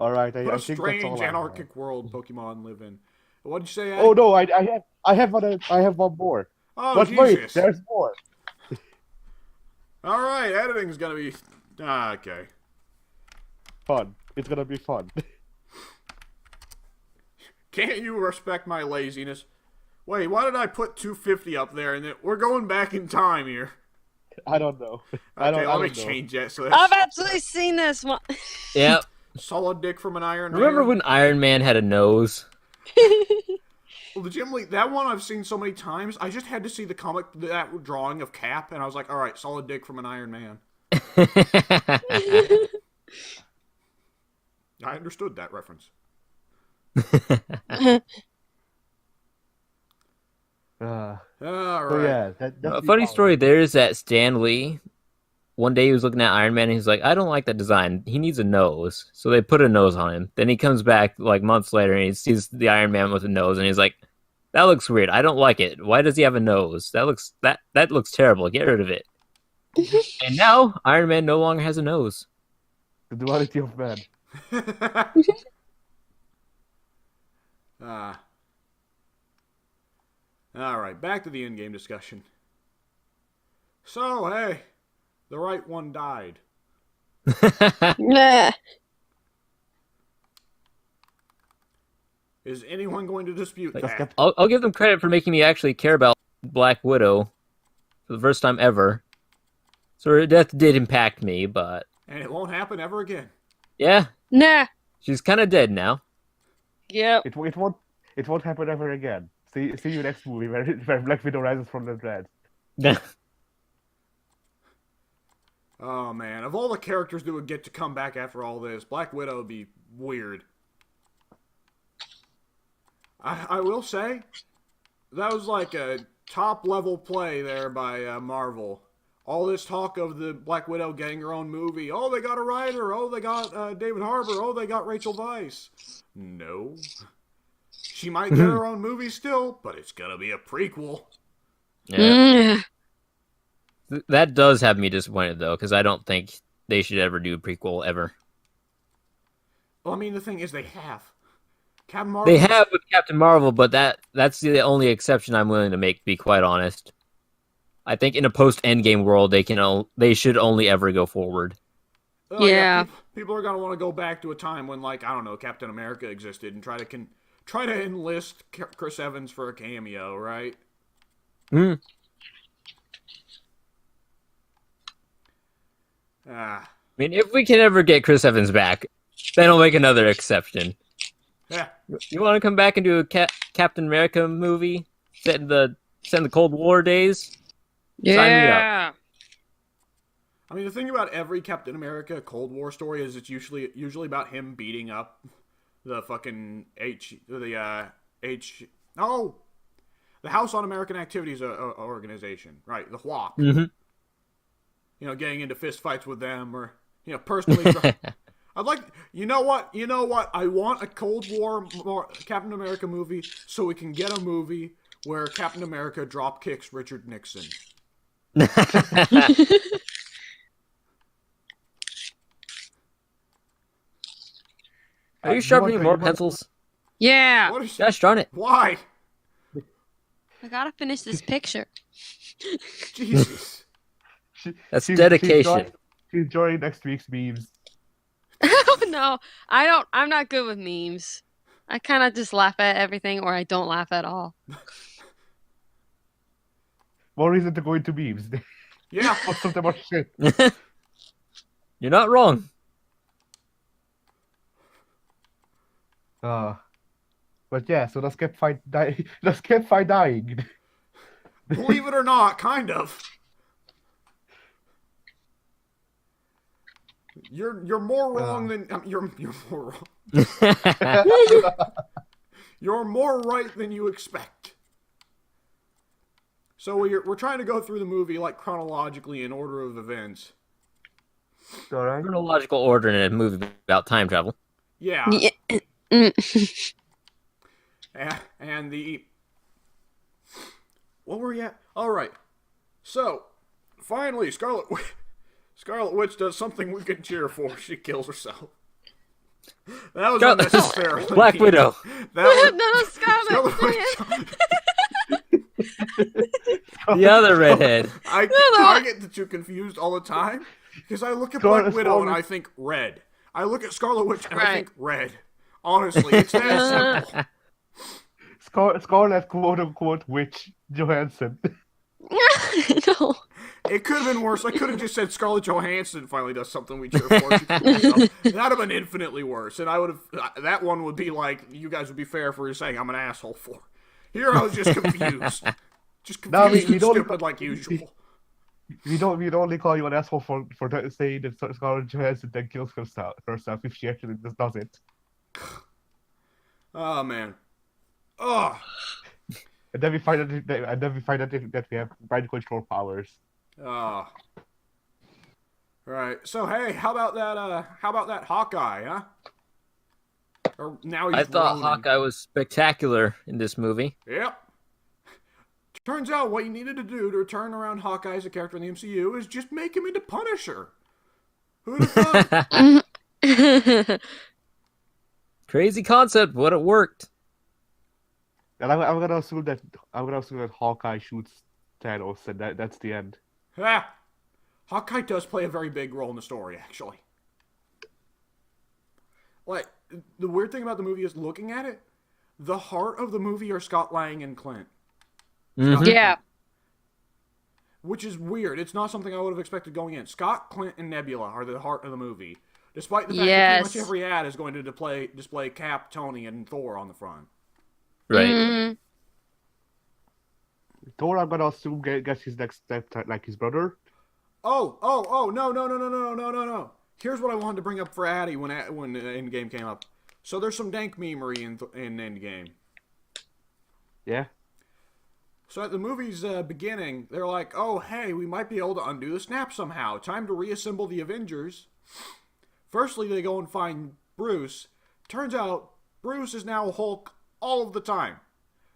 All right, What I a think that's strange all I have. anarchic world Pokemon live in. What'd you say, Addy? Oh no, I have one more. Oh, But Jesus. wait, there's more. All right, editing's gonna be okay. Fun. It's gonna be fun. Can't you respect my laziness? Wait, why did I put 250 up there? And we're going back in time here. I don't know. Okay, let me know. change that. So I've that's actually seen this one. Yep. solid dick from an iron. Remember man. when Iron Man had a nose? legitimately, that one I've seen so many times. I just had to see the comic, that drawing of Cap, and I was like, all right, solid dick from an Iron Man. I understood that reference. Uh, All right. so yeah, that's A the funny power. story there is that Stan Lee, one day he was looking at Iron Man and he's like, I don't like that design. He needs a nose. So they put a nose on him. Then he comes back like months later and he sees the Iron Man with a nose and he's like, that looks weird. I don't like it. Why does he have a nose? That looks terrible. Get rid of it. And now Iron Man no longer has a nose. The duality of man. All right, back to the Endgame discussion. So, hey, the right one died. Nah. Is anyone going to dispute that? I'll give them credit for making me actually care about Black Widow for the first time ever. So her death did impact me, but And it won't happen ever again. yeah, Nah. she's kind of dead now. Yep. It won't happen ever again. See you next movie where Black Widow rises from the dead. Oh, man. Of all the characters that would get to come back after all this, Black Widow would be weird. I will say, that was like a top-level play there by Marvel. All this talk of the Black Widow getting her own movie. Oh, they got a writer. Oh, they got David Harbour. Oh, they got Rachel Weisz. No. She might get her own movie still, but it's gonna be a prequel. Yeah. That does have me disappointed, though, because I don't think they should ever do a prequel ever. Well, I mean, the thing is, they have. Captain Marvel. They have with Captain Marvel, but that's the only exception I'm willing to make, to be quite honest. I think in a post-Endgame world, they should only ever go forward. Oh, Yeah. People are gonna want to go back to a time when, like, I don't know, Captain America existed and try to enlist Chris Evans for a cameo, right? I mean, if we can ever get Chris Evans back, then I'll make another exception. Yeah. You want to come back and do a Captain America movie set in the Cold War days? Sign me up. Yeah. I mean, the thing about every Captain America Cold War story is it's usually about him beating up the fucking the House on American Activities organization, right? The HWAC. Mm-hmm. You know, getting into fist fights with them, or personally. I'd like, you know what? I want a Cold War Captain America movie so we can get a movie where Captain America drop kicks Richard Nixon. Are you sharpening more pencils? Yeah. What is? Gosh darn it. Why? I gotta finish this picture. Jesus. That's dedication. She's enjoying next week's memes. Oh no, I don't. I'm not good with memes. I kind of just laugh at everything, or I don't laugh at all. More reason to go into memes. Yeah. Most of them are shit. You're not wrong. But yeah, so let's get fight dying. Believe it or not, kind of. You're more wrong than you're more wrong. You're more right than you expect. So we're trying to go through the movie like chronologically in order of events. All right. Chronological order in a movie about time travel. Yeah. Yeah. And the what were we at? All right. So finally, Scarlet Witch does something we can cheer for. She kills herself. That was unnecessary. Black Widow. That was, Scarlet The other redhead. I get the two confused all the time because I look at Black Widow and I think red. I look at Scarlet Witch and I think red. Honestly, it's that simple. Scarlet quote unquote witch Johansson. No. It could have been worse. I could have just said Scarlett Johansson finally does something we cheer for. That'd have been infinitely worse. And I would have, that one would be like, you guys would be fair for saying I'm an asshole for. Here I was just confused. Just No, confused we and don't- stupid like usual. We'd only call you an asshole for saying that Scarlett Johansson then kills herself if she actually just does it. Oh, man. Oh. And then we find out that we have mind control powers. Oh. Right. So, hey, how about that Hawkeye, huh? Or now he's I thought Ronin. Hawkeye was spectacular in this movie. Yep. Turns out what you needed to do to turn around Hawkeye as a character in the MCU is just make him into Punisher. Who'd have thought? Crazy concept, but it worked. And I'm gonna assume that Hawkeye shoots Thanos, and that's the end. Ah, Hawkeye does play a very big role in the story, actually. Like, the weird thing about the movie is looking at it, the heart of the movie are Scott Lang and Clint. Mhm. Yeah. Which is weird. It's not something I would have expected going in. Scott, Clint, and Nebula are the heart of the movie. Despite the fact that Yes. pretty much every ad is going to display Cap, Tony, and Thor on the front. Right. Mhm. Thor, I'm gonna assume gets his next step like his brother. No. Here's what I wanted to bring up for Addy when Endgame came up. So there's some dank memery in Endgame. Yeah. So at the movie's beginning, they're like, oh, hey, we might be able to undo the snap somehow. Time to reassemble the Avengers. Firstly, they go and find Bruce. Turns out, Bruce is now Hulk all of the time.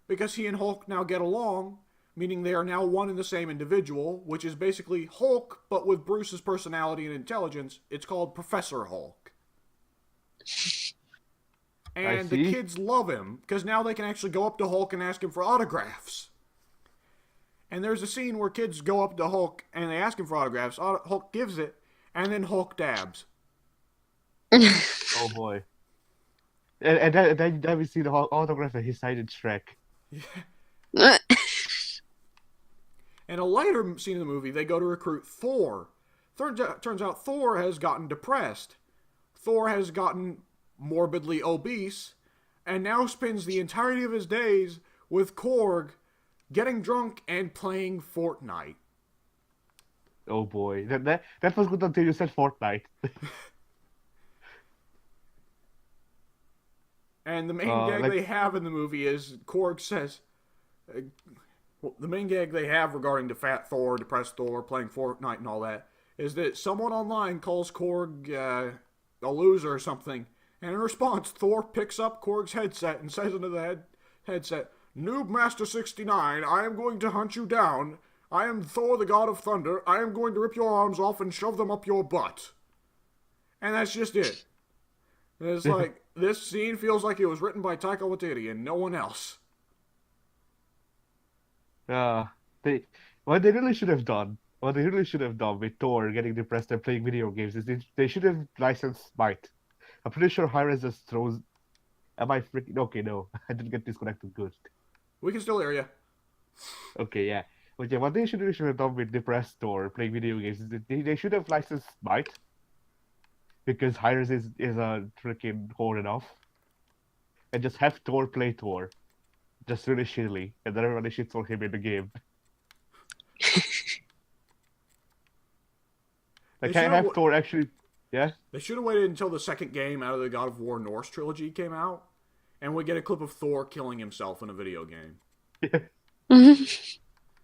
Because he and Hulk now get along, meaning they are now one and the same individual, which is basically Hulk, but with Bruce's personality and intelligence. It's called Professor Hulk. And the kids love him, because now they can actually go up to Hulk and ask him for autographs. And there's a scene where kids go up to Hulk and they ask him for autographs. Hulk gives it, and then Hulk dabs. Oh boy. And then we see the autograph that he signed in Shrek. In a later scene in the movie, they go to recruit Thor. Turns out Thor has gotten depressed. Thor has gotten morbidly obese, and now spends the entirety of his days with Korg, getting drunk and playing Fortnite. Oh boy, that was good until you said Fortnite. And the main gag they have in the movie is Korg says, the main gag they have regarding the fat Thor, depressed Thor, playing Fortnite and all that, is that someone online calls Korg a loser or something, and in response, Thor picks up Korg's headset and says into the headset, Noob Master 69, I am going to hunt you down. I am Thor, the god of thunder. I am going to rip your arms off and shove them up your butt. And that's just it. And it's like, this scene feels like it was written by Taika Waititi and no one else. What they really should have done with Thor getting depressed and playing video games is they should have licensed Smite. I'm pretty sure Hi-Rez just throws. Am I freaking okay? No, I didn't get disconnected. Good. We can still hear you. Okay, yeah. But yeah, what they should have done with depressed Thor playing video games is they should have licensed Smite. Because Hi-Rez is a freaking whore enough. And just have Thor play Thor. Just really shittily. And then everybody shits on him in the game. Like, I have Thor actually. Yeah? They should have waited until the second game out of the God of War Norse trilogy came out, and we get a clip of Thor killing himself in a video game.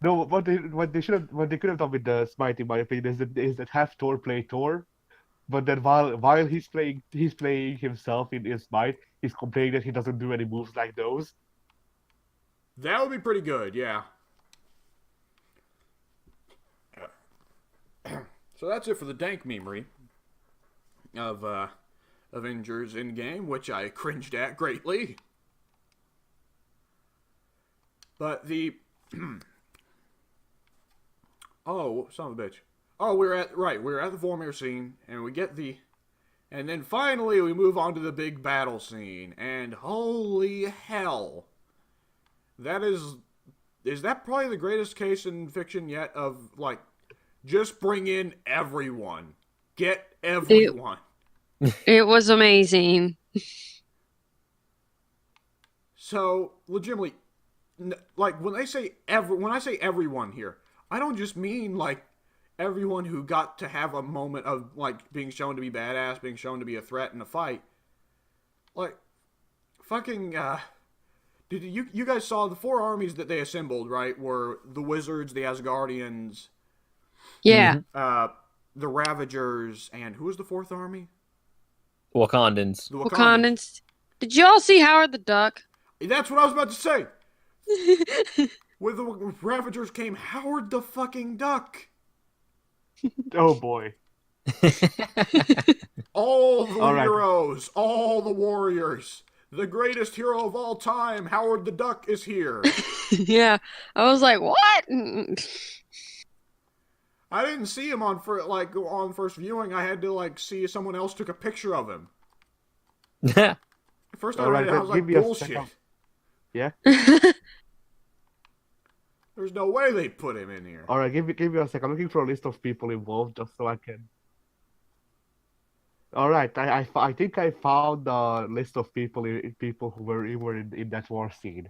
No, what they could have done with the Smite, in my opinion, is that have Thor play Thor, but then while he's playing himself in his Smite, he's complaining that he doesn't do any moves like those. That would be pretty good, yeah. So that's it for the dank memory of Avengers Endgame, which I cringed at greatly. But the oh, son of a bitch. Oh, we're at the Vormir scene, and we get and then finally we move on to the big battle scene, and holy hell. That is that probably the greatest case in fiction yet of, like, just bring in everyone. Get everyone. It was amazing. So, legitimately, like when I say everyone here, I don't just mean like everyone who got to have a moment of like being shown to be badass, being shown to be a threat in a fight. Like, fucking, did you guys saw the 4 armies that they assembled, right? Were the Wizards, the Asgardians, Yeah. the Ravagers, and who was the 4th army? Wakandans. The Wakandans. Did you all see Howard the Duck? That's what I was about to say. With the Ravagers came Howard the fucking Duck. Oh boy. All the All right. heroes, all the warriors. The greatest hero of all time, Howard the Duck, is here. Yeah. I was like, what? I didn't see him on first viewing. I had to like see if someone else took a picture of him. First I All read right, it, I was give like, me a bullshit. second. Yeah. There's no way they put him in here. All right, give me a second. I'm looking for a list of people involved just so I can. All right, I think I found the list of people who were in that war scene.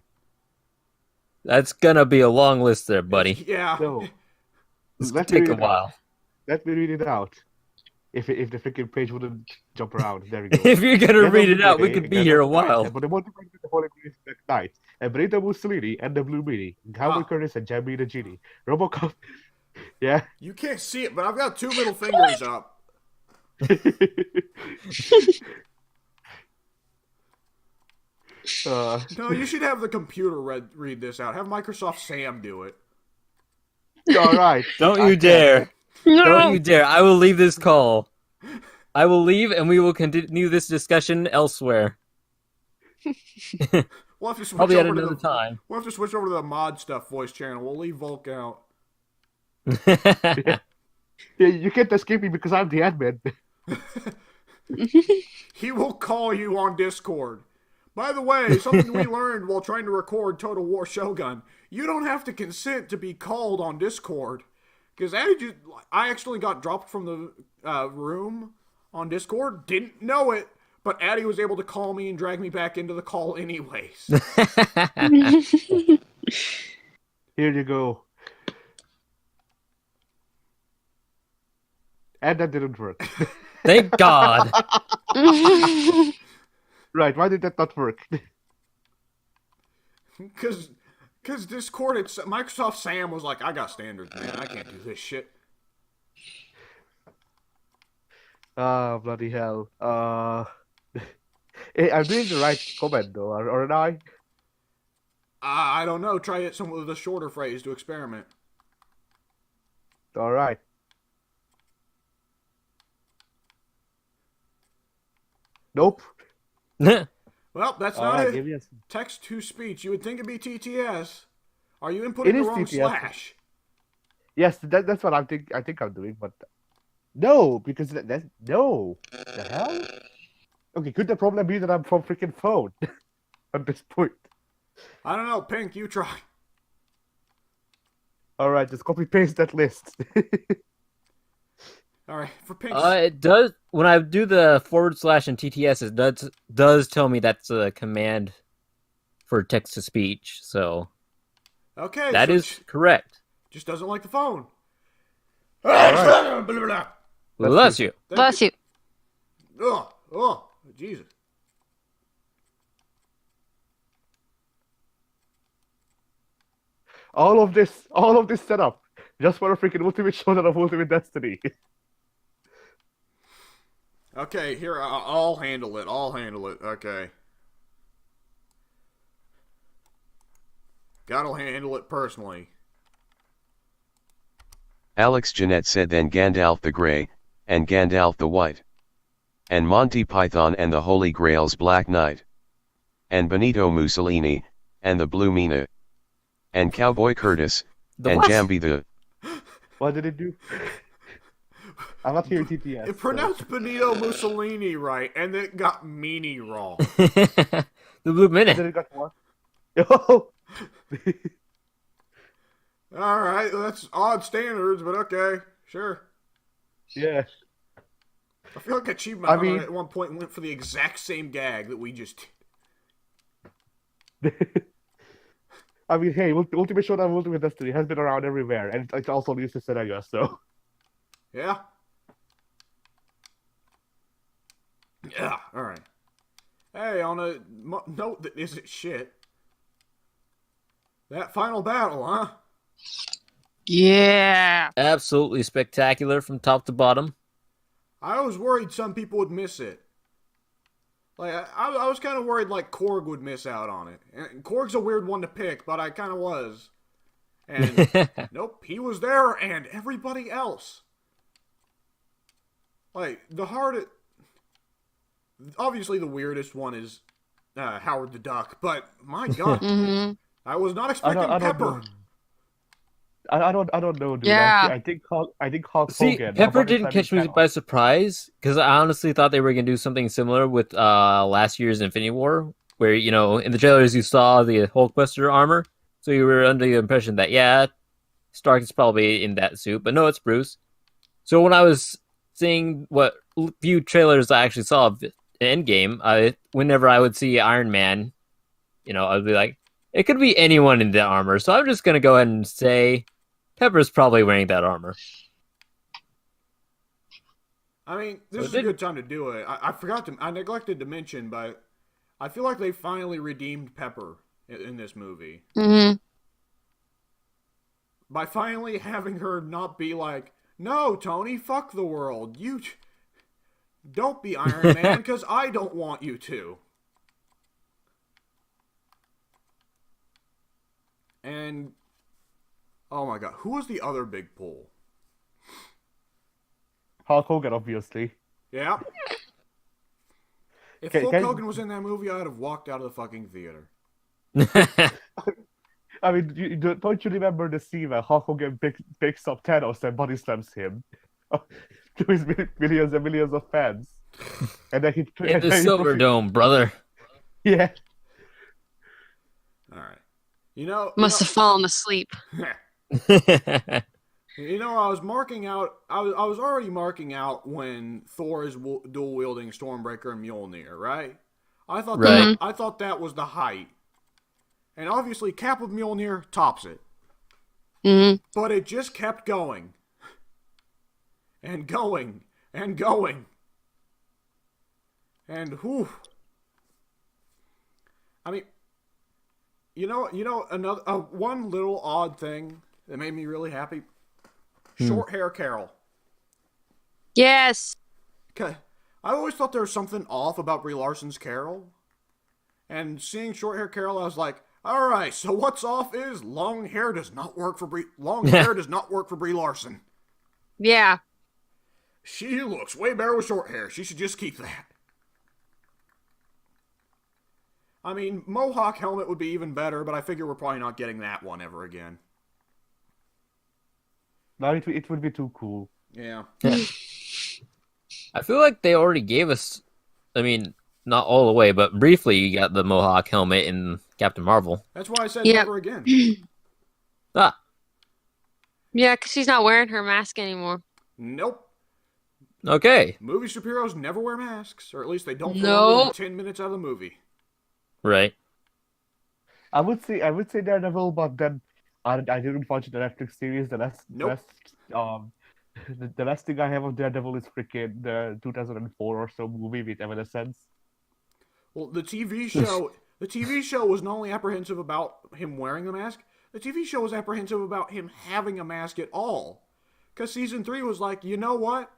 That's gonna be a long list there, buddy. Yeah. So This let could me take a read it out. while. Let me read it out. If the freaking page wouldn't jump around, there we go. If you're gonna General read it out, we Brigade, could be General here a Knight, while. and the motivated the Holy Grace Black Knight, and Benito Mussolini and the Blue Meanie, Cowboy Curtis and Jamie the Genie, RoboCop. Yeah. You can't see it, but I've got 2 middle fingers up. No, you should have the computer read this out. Have Microsoft Sam do it. All right. Don't you dare. No. Don't you dare. I will leave this call. I will leave and we will continue this discussion elsewhere. We'll have to switch Probably at over to another the time. We'll have to switch over to the mod stuff voice channel. We'll leave Volc out. Yeah, you can't escape me because I'm the admin. He will call you on Discord. By the way, something we learned while trying to record Total War Shogun, you don't have to consent to be called on Discord. Because I actually got dropped from the room on Discord, didn't know it, but Addie was able to call me and drag me back into the call anyways. Here you go. And that didn't work. Thank God. Right, why did that not work? Because Discord, Microsoft Sam was like, I got standards, man. I can't do this shit. Ah, bloody hell. Hey, I'm doing the right comment though, aren't I? I don't know. Try it some with a shorter phrase to experiment. All right. Nope. Well, that's All not right, it. give me a... Text to speech. You would think it'd be TTS. Are you inputting It the is wrong TTS. slash? Yes, that's what I think I'm doing, but no, because that's no. The hell? Okay, could the problem be that I'm from freaking phone at this point? I don't know. Pink, you try. All right, just copy paste that list. All right, for Pink. It does, when I do the / and TTS, it does tell me that's a command for text to speech, so Okay, that so is correct. just doesn't like the phone. right. Blah, blah, blah. Bless you. Thank Bless you. Oh, Jesus. all of this setup just for a freaking ultimate showdown of Ultimate Destiny. Okay, here, I'll handle it. Okay. Gotta handle it personally. Alex Jeanette said then Gandalf the Grey, and Gandalf the White. And Monty Python and the Holy Grail's Black Knight. And Benito Mussolini, and the Blue Mina. And Cowboy Curtis, The and what? Jambi the... What did it do? I'm not hearing TTS. It pronounced Benito Mussolini right, and then it got meanie wrong. The Blue So. Minute. Then it got what? Oh! Alright, that's odd standards, but okay. Sure. Yeah. I feel like Achievement I Hunter mean- at one point went for the exact same gag that we just did. I mean, hey, Ultimate Showdown, Ultimate Destiny has been around everywhere, and it also leads to scenarios. So Yeah. Yeah. All right. Hey, on a note that isn't shit. That final battle, huh? Yeah. Absolutely spectacular from top to bottom. I was worried some people would miss it. Like, I was kind of worried, like, Korg would miss out on it. And Korg's a weird one to pick, but I kind of was. And, nope, he was there, and everybody else. Like, the hardest... Obviously, the weirdest one is Howard the Duck, but, my God, Mm-hmm. I was not I expecting don't Pepper. know. I don't know, dude. Yeah. I think Hulk See, Hogan. Pepper about his didn't time catch in me by surprise because I honestly thought they were gonna do something similar with last year's Infinity War, where in the trailers you saw the Hulkbuster armor, so you were under the impression that Stark is probably in that suit, but no, it's Bruce. So when I was seeing what few trailers I actually saw of Endgame, whenever I would see Iron Man, I'd be like, it could be anyone in that armor. So I'm just gonna go ahead and say Pepper's probably wearing that armor. I mean, this So is a good time to do it. I neglected to mention, but I feel like they finally redeemed Pepper in this movie. Mm-hmm. By finally having her not be like, no, Tony, fuck the world. You don't be Iron Man, because I don't want you to. And, oh my God, who was the other big pull? Hulk Hogan, obviously. Yeah. If Hulk Hogan was in that movie, I'd have walked out of the fucking theater. I mean, don't you remember the scene where Hulk Hogan picks up Thanos and body slams him to his millions and millions of fans, and then in the Silver Dome, brother. Yeah. All right. Must have fallen asleep. I was marking out. I was already marking out when Thor is dual wielding Stormbreaker and Mjolnir, right? I thought Right. I thought that was the height, and obviously Cap of Mjolnir tops it. Mm-hmm. But it just kept going, and going, and going, and whew. I mean, another one little odd thing that made me really happy. Short hair Carol. Yes. Okay. I always thought there was something off about Brie Larson's Carol. And seeing short hair Carol, I was like, all right, so what's off is long hair does not work for Brie Larson. Yeah. She looks way better with short hair. She should just keep that. I mean, Mohawk helmet would be even better, but I figure we're probably not getting that one ever again. No, it would be too cool. Yeah. I feel like they already gave us, I mean, not all the way, but briefly you got the Mohawk helmet in Captain Marvel. That's why I said Yep. never again. Ah, Yeah, because she's not wearing her mask anymore. Nope. okay. Movie superheroes never wear masks, or at least they don't for No. longer than 10 minutes out of the movie. Right. I would say Daredevil, but then I didn't watch the Netflix series. The last thing I have of Daredevil is freaking the 2004 or so movie with Evanescence. Well, the TV show was not only apprehensive about him wearing a mask, the TV show was apprehensive about him having a mask at all. Because season 3 was like, you know what?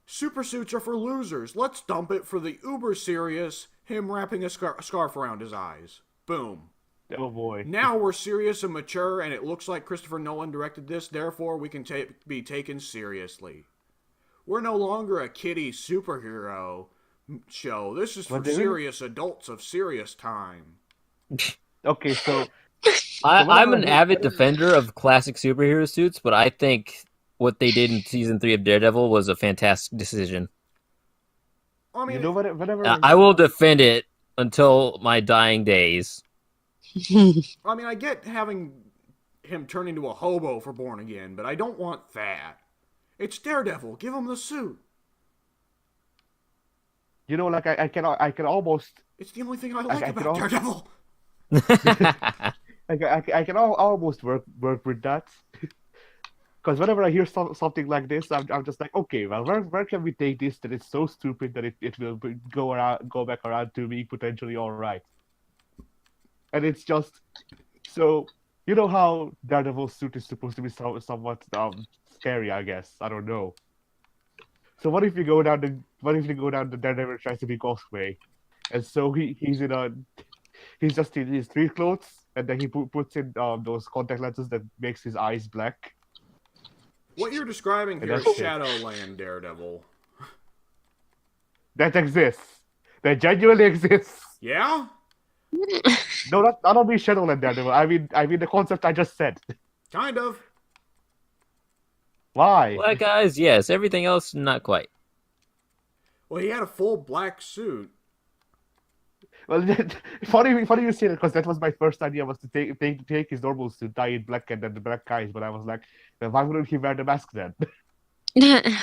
Super suits are for losers. Let's dump it for the uber serious, him wrapping a scarf around his eyes. Boom. Oh boy. Now we're serious and mature, and it looks like Christopher Nolan directed this, therefore we can be taken seriously. We're no longer a kiddie superhero show. This is for serious adults of serious time. Okay, so I'm an avid defender of classic superhero suits, but I think what they did in season 3 of Daredevil was a fantastic decision. I mean, whenever I will defend it until my dying days. I mean, I get having him turn into a hobo for Born Again, but I don't want that. It's Daredevil. Give him the suit. like I can almost It's the only thing I like about al- Daredevil. I can almost work with that. Because whenever I hear something like this, I'm just like, okay, well, where can we take this that it's so stupid that it will go back around to being potentially all right? And it's just so you know how Daredevil's suit is supposed to be somewhat scary, I guess. I don't know. So what if you go down the Daredevil tries to be cosplay, and so he's just in his street clothes, and then he puts in those contact lenses that makes his eyes black. What you're describing And here is that's it. Shadowland Daredevil. That exists. That genuinely exists. Yeah? No, not only Shadowland Daredevil. I mean the concept I just said. Kind of. Why? Black eyes, yes. Everything else, not quite. Well, he had a full black suit. Well, funny you say that because that was my first idea was to take his normal suit, dye it black, and then the black eyes. But I was like, well, why wouldn't he wear the mask then? The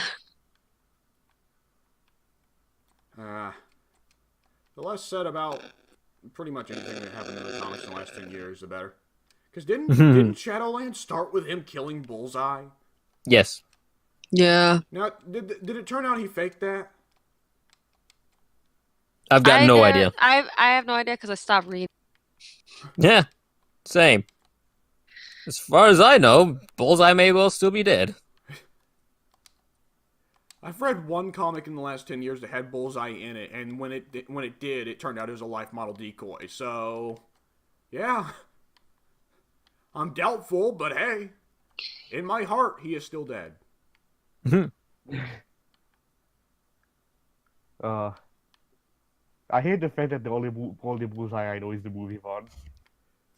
less said about pretty much anything that happened in the comics in the last 10 years, the better. Because didn't Shadowland start with him killing Bullseye? Yes. Yeah. Now, did it turn out he faked that? I've got no idea. I have no idea because I stopped reading. Yeah. Same. As far as I know, Bullseye may well still be dead. I've read one comic in the last 10 years that had Bullseye in it, and when it did, it turned out it was a life model decoy. So, yeah. I'm doubtful, but hey, in my heart, he is still dead. I hate the fact that the only Bullseye I know is the movie one.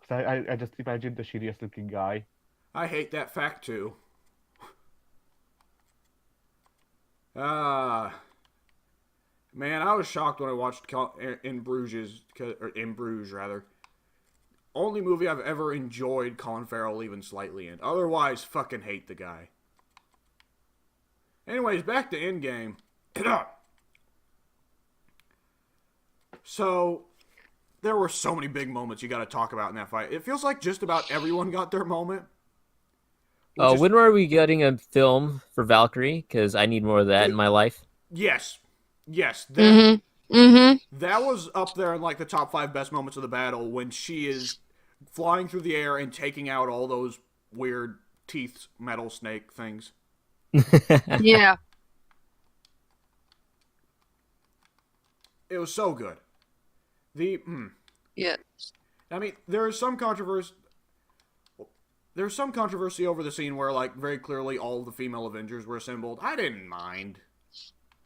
Because I just imagine the shittiest looking guy. I hate that fact, too. Man, I was shocked when I watched In Bruges, or In Bruges, rather. Only movie I've ever enjoyed Colin Farrell even slightly in. Otherwise, fucking hate the guy. Anyways, back to Endgame. So, there were so many big moments you gotta talk about in that fight. It feels like just about everyone got their moment. When are we getting a film for Valkyrie? Because I need more of that in my life. Yes. That, that was up there in like the top 5 best moments of the battle when she is flying through the air and taking out all those weird teeth metal snake things. Yeah. It was so good. Yeah. I mean, there's some controversy over the scene where, like, very clearly all the female Avengers were assembled. I didn't mind.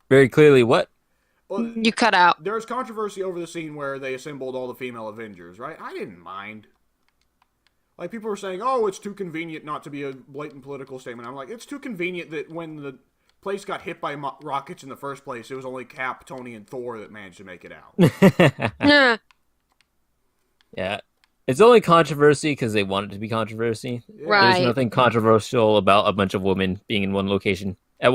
Very clearly, what? Well, You cut out. there's controversy over the scene where they assembled all the female Avengers, right? I didn't mind. Like, people were saying, oh, it's too convenient not to be a blatant political statement. I'm like, it's too convenient that when the place got hit by rockets in the first place, it was only Cap, Tony, and Thor that managed to make it out. Yeah. Yeah. It's only controversy because they want it to be controversy. Right. There's nothing controversial about a bunch of women being in one location at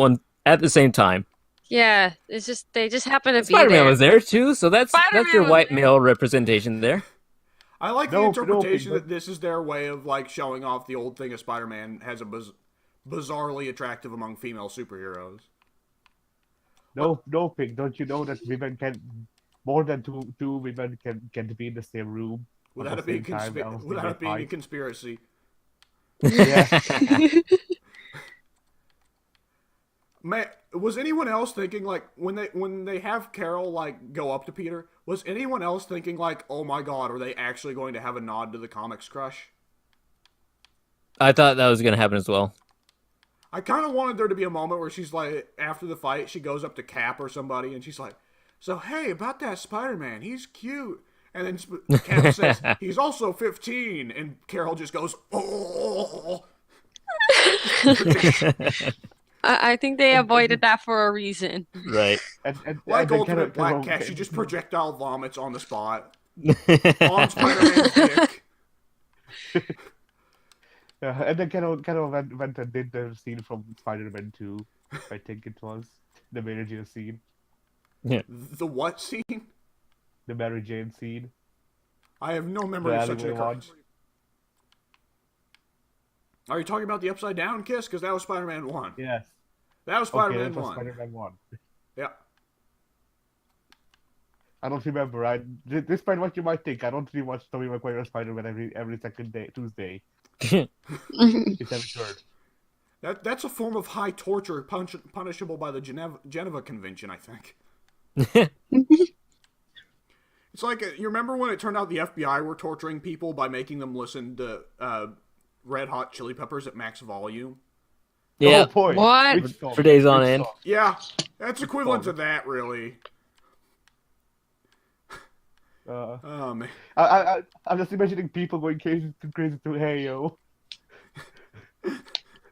the same time. Yeah. It's just they just happen to be Spider-Man there. was there too, so that's Spider-Man your was white there. male representation there. I like the No, interpretation but- that this is their way of, like, showing off the old thing of Spider-Man has a bizarrely attractive among female superheroes. No, Pig. Don't you know that women can more than two women can be in the same room Without at it the being, same time, else they a fight? conspiracy. Yeah. Man, was anyone else thinking, like, when they have Carol, like, go up to Peter, was anyone else thinking, like, oh my god, are they actually going to have a nod to the comics crush? I thought that was going to happen as well. I kind of wanted there to be a moment where she's like, after the fight, she goes up to Cap or somebody, and she's like, so hey, about that Spider-Man, he's cute. And then Cap says, he's also 15, and Carol just goes, oh. I think they avoided that for a reason. Right. And Like then Ultimate Carol- Black Cat, she just projectile vomits on the spot. On Spider-Man's dick. and then Carol went and did the scene from Spider-Man 2. I think it was the Mary Jane scene. The what scene? The Mary Jane scene. I have no memory of such an alleyway one. occurrence. Are you talking about the upside down kiss? Because that was Spider-Man 1. Yes. That was Okay, Spider-Man that was 1. Spider-Man 1. Yeah. I don't remember. Despite what you might think, I don't really watch Tobey Maguire Spider-Man every second day, Tuesday. It's every third. That's a form of high torture punishable by the Geneva Convention, I think. It's like, you remember when it turned out the FBI were torturing people by making them listen to Red Hot Chili Peppers at max volume? The Yeah, whole point. What? Which song? for days on Which end. song? Yeah, that's equivalent to song? that, really. Uh, Man. I'm just imagining people going crazy to Hey Yo.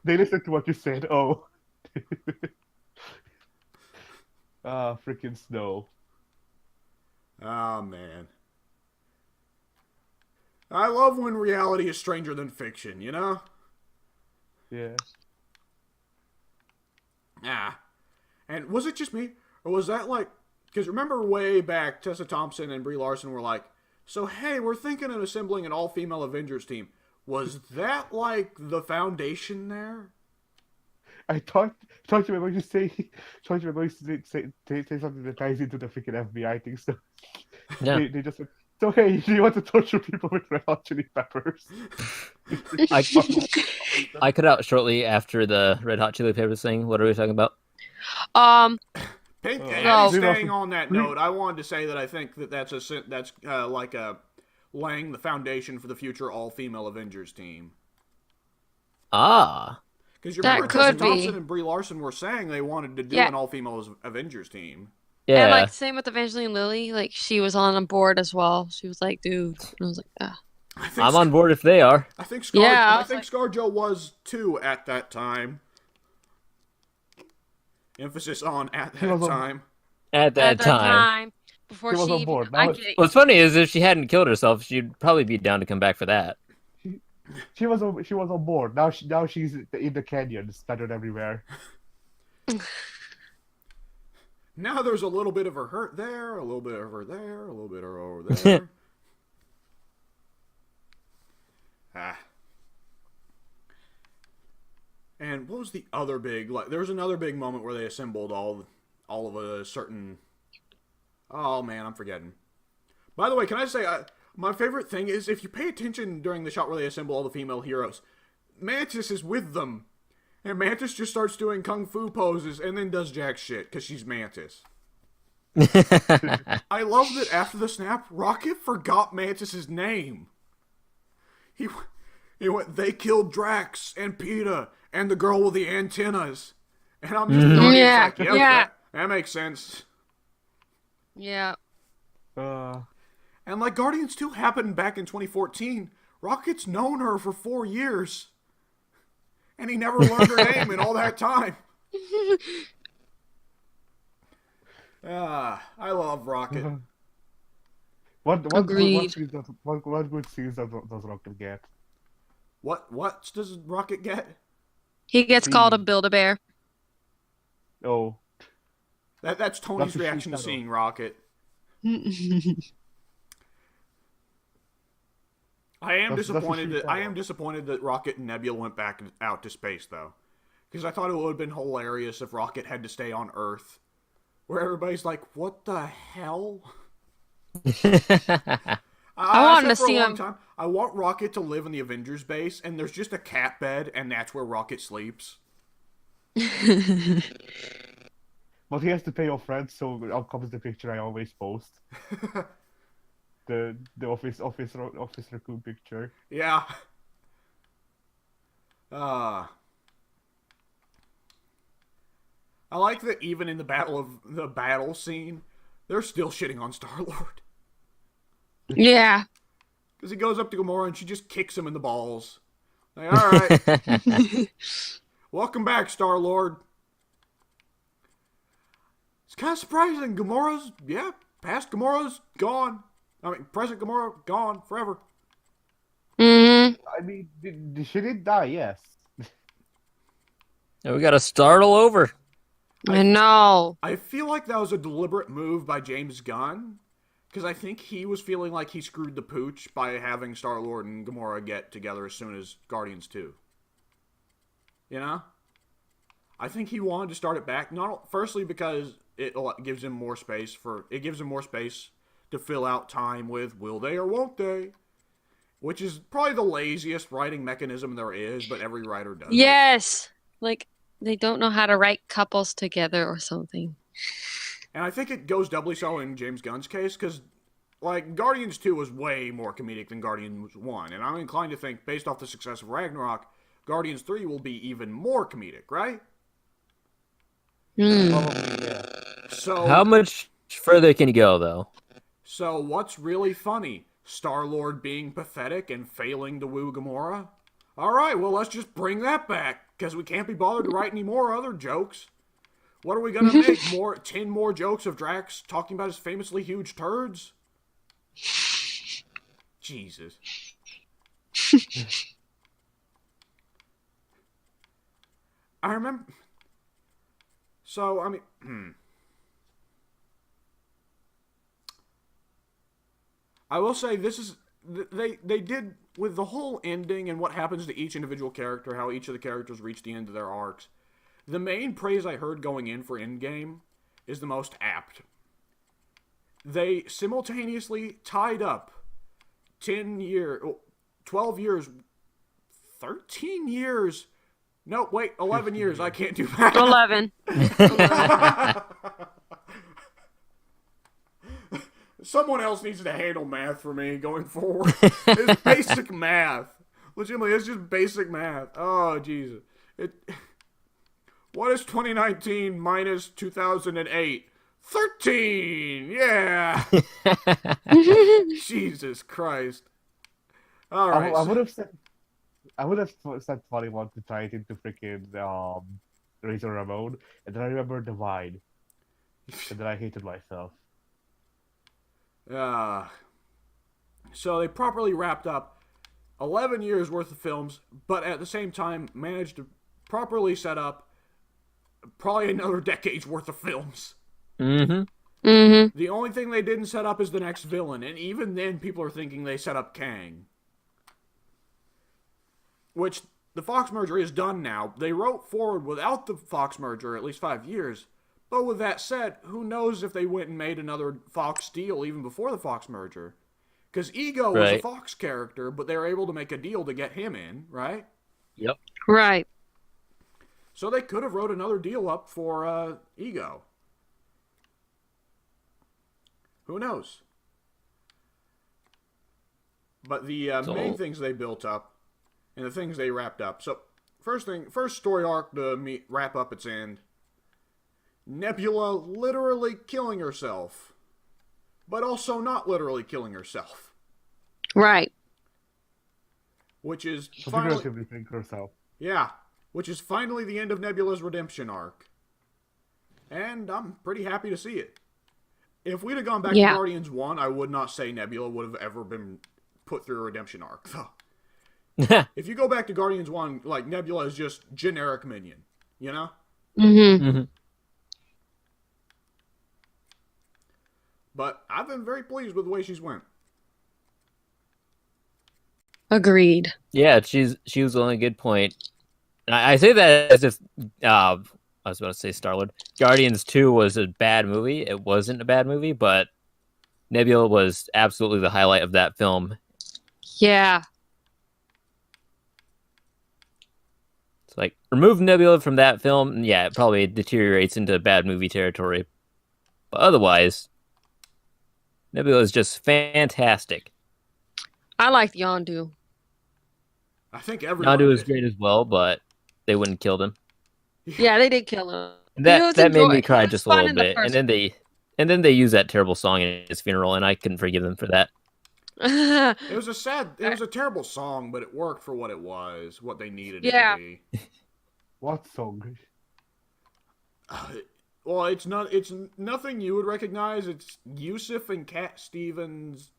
They listened to what you said. Oh. Freaking snow. Oh, man. I love when reality is stranger than fiction, you know? Yeah. Ah. And was it just me? Or was that like... Because remember way back, Tessa Thompson and Brie Larson were like, so hey, we're thinking of assembling an all-female Avengers team. Was that like the foundation there? I thought you were going to say something that ties into the freaking FBI thing. So Yeah. they just said, so hey, do you want to torture people with Red Hot Chili Peppers? I cut out shortly after the Red Hot Chili Peppers thing. What are we talking about? Pink, No. staying on that note, I wanted to say that I think that's like laying the foundation for the future all-female Avengers team. Ah. Because you That remember Tessa could be. Thompson and Brie Larson were saying they wanted to do Yeah. an all-female Avengers team. Yeah. And like same with Evangeline Lilly, like she was on a board as well. She was like, dude. And I was like, ah. I'm on board if they are. I think Yeah, I was ScarJo was too at that time. Emphasis on at that was on- time. At that time. Before She was she on even, board. I Now- get it. What's funny is if she hadn't killed herself, she'd probably be down to come back for that. She was on board. Now she's in the canyon, scattered everywhere. Now there's a little bit of her hurt there, a little bit of her there, a little bit of her over there. And what was the other big, like, there was another big moment where they assembled all of a certain, oh man, I'm forgetting. By the way, can I say, my favorite thing is, if you pay attention during the shot where they assemble all the female heroes, Mantis is with them. And Mantis just starts doing kung fu poses and then does jack shit, because she's Mantis. I love that after the snap, Rocket forgot Mantis's name. He went, they killed Drax and Peeta and the girl with the antennas. And I'm just Yeah, like, yep, yeah. that makes sense. Yeah. And like Guardians 2 happened back in 2014, Rocket's known her for 4 years. And he never learned her name in all that time. I love Rocket. What Agreed. good scenes does Rocket get? What does Rocket get? He gets called a Build-A-Bear. Oh, That's Tony's That's a reaction to shoot seeing Rocket. I am That's a disappointed shoot that shadow. disappointed that Rocket and Nebula went back out to space though, because I thought it would have been hilarious if Rocket had to stay on Earth, where everybody's like, "What the hell?" I wanted said to for a see long him. time, I want Rocket to live in the Avengers base, and there's just a cat bed, and that's where Rocket sleeps. but he has to pay off rent, so out comes the picture I always post. the office raccoon picture. Yeah. I like that even in the battle scene, they're still shitting on Star-Lord. Yeah. Because he goes up to Gamora and she just kicks him in the balls. Like, alright, welcome back, Star-Lord. It's kind of surprising. Past Gamora's gone. I mean, present Gamora, gone forever. Mm-hmm. I mean, she did die, yes. And we gotta start all over. I know. I feel like that was a deliberate move by James Gunn. Because I think he was feeling like he screwed the pooch by having Star-Lord and Gamora get together as soon as Guardians 2. You know? I think he wanted to start it back, not firstly because it gives him more space to fill out time with will they or won't they, which is probably the laziest writing mechanism there is, but every writer does it. Yes. Like they don't know how to write couples together or something. And I think it goes doubly so in James Gunn's case, because, like, Guardians 2 was way more comedic than Guardians 1, and I'm inclined to think, based off the success of Ragnarok, Guardians 3 will be even more comedic, right? Probably, yeah. So, How much further can you go, though? So what's really funny? Star-Lord being pathetic and failing to woo Gamora? Alright, well, let's just bring that back, because we can't be bothered to write any more other jokes. What are we gonna make? 10 more jokes of Drax talking about his famously huge turds? Jesus. I remember... So, I mean... I will say this is... They did, with the whole ending and what happens to each individual character, how each of the characters reach the end of their arcs, the main praise I heard going in for Endgame is the most apt. They simultaneously tied up 12 years, 13 years, no, wait, 11 years, I can't do math. 11. Someone else needs to handle math for me going forward. It's basic math. Legitimately, it's just basic math. Oh, Jesus. What is 2019 minus 2008? 13! Yeah! Jesus Christ. All right. I would have said 21 to tie it into freaking Razor Ramon, and then I remembered the wine, and then I hated myself. So they properly wrapped up 11 years worth of films, but at the same time managed to properly set up probably another decade's worth of films. Mm-hmm. Mm-hmm. The only thing they didn't set up is the next villain, and even then people are thinking they set up Kang. Which, the Fox merger is done now. They wrote forward without the Fox merger at least 5 years. But with that said, who knows if they went and made another Fox deal even before the Fox merger. Because Ego was a Fox character, but they were able to make a deal to get him in, right? Yep. Right. So they could have wrote another deal up for Ego. Who knows? But the main things they built up and the things they wrapped up. So, first story arc to wrap up its end. Nebula literally killing herself, but also not literally killing herself. Right. Which is So finally... figuratively think herself. Yeah. Which is finally the end of Nebula's redemption arc. And I'm pretty happy to see it. If we'd have gone back to Guardians 1, I would not say Nebula would have ever been put through a redemption arc, though. If you go back to Guardians 1, like, Nebula is just generic minion, you know? Mm-hmm. Mm-hmm. But I've been very pleased with the way she's went. Agreed. Yeah, she was on a good point. And I say that as if I was about to say Star-Lord. Guardians 2 was a bad movie. It wasn't a bad movie, but Nebula was absolutely the highlight of that film. Yeah. It's like, remove Nebula from that film, and yeah, it probably deteriorates into bad movie territory. But otherwise, Nebula is just fantastic. I liked Yondu. I think everyone Yondu was did. great as well, but they wouldn't kill him. Yeah, they did kill him. That made me cry He was just a fun little in the bit. first And then they used that terrible song in his funeral, and I couldn't forgive them for that. It was a terrible song, but it worked for what it was, what they needed it to be. What song? Well, it's nothing you would recognize. It's Yusuf and Cat Stevens.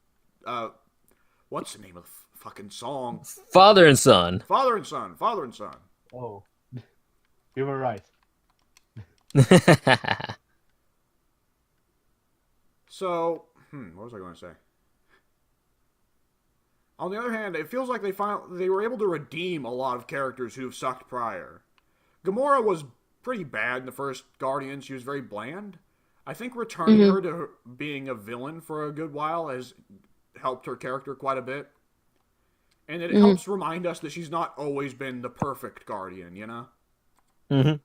What's the name of the fucking song? Father and Son. Father and Son. Father and Son. Oh, you were right. So, what was I going to say? On the other hand, it feels like they were able to redeem a lot of characters who've sucked prior. Gamora was pretty bad in the first Guardians. She was very bland. I think returning her to being a villain for a good while has helped her character quite a bit. And it helps remind us that she's not always been the perfect Guardian, you know? Mm-hmm.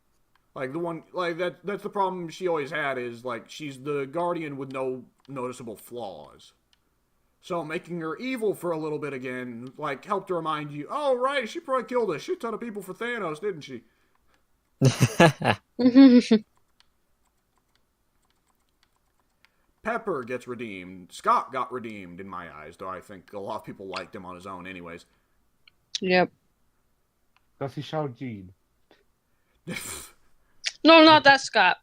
Like, the one, like, that's the problem she always had is, like, she's the Guardian with no noticeable flaws. So making her evil for a little bit again, like, helped to remind you, oh, right, she probably killed a shit ton of people for Thanos, didn't she? Pepper gets redeemed. Scott got redeemed in my eyes, though I think a lot of people liked him on his own anyways. Yep. Does he shout Gene? No, not that Scott.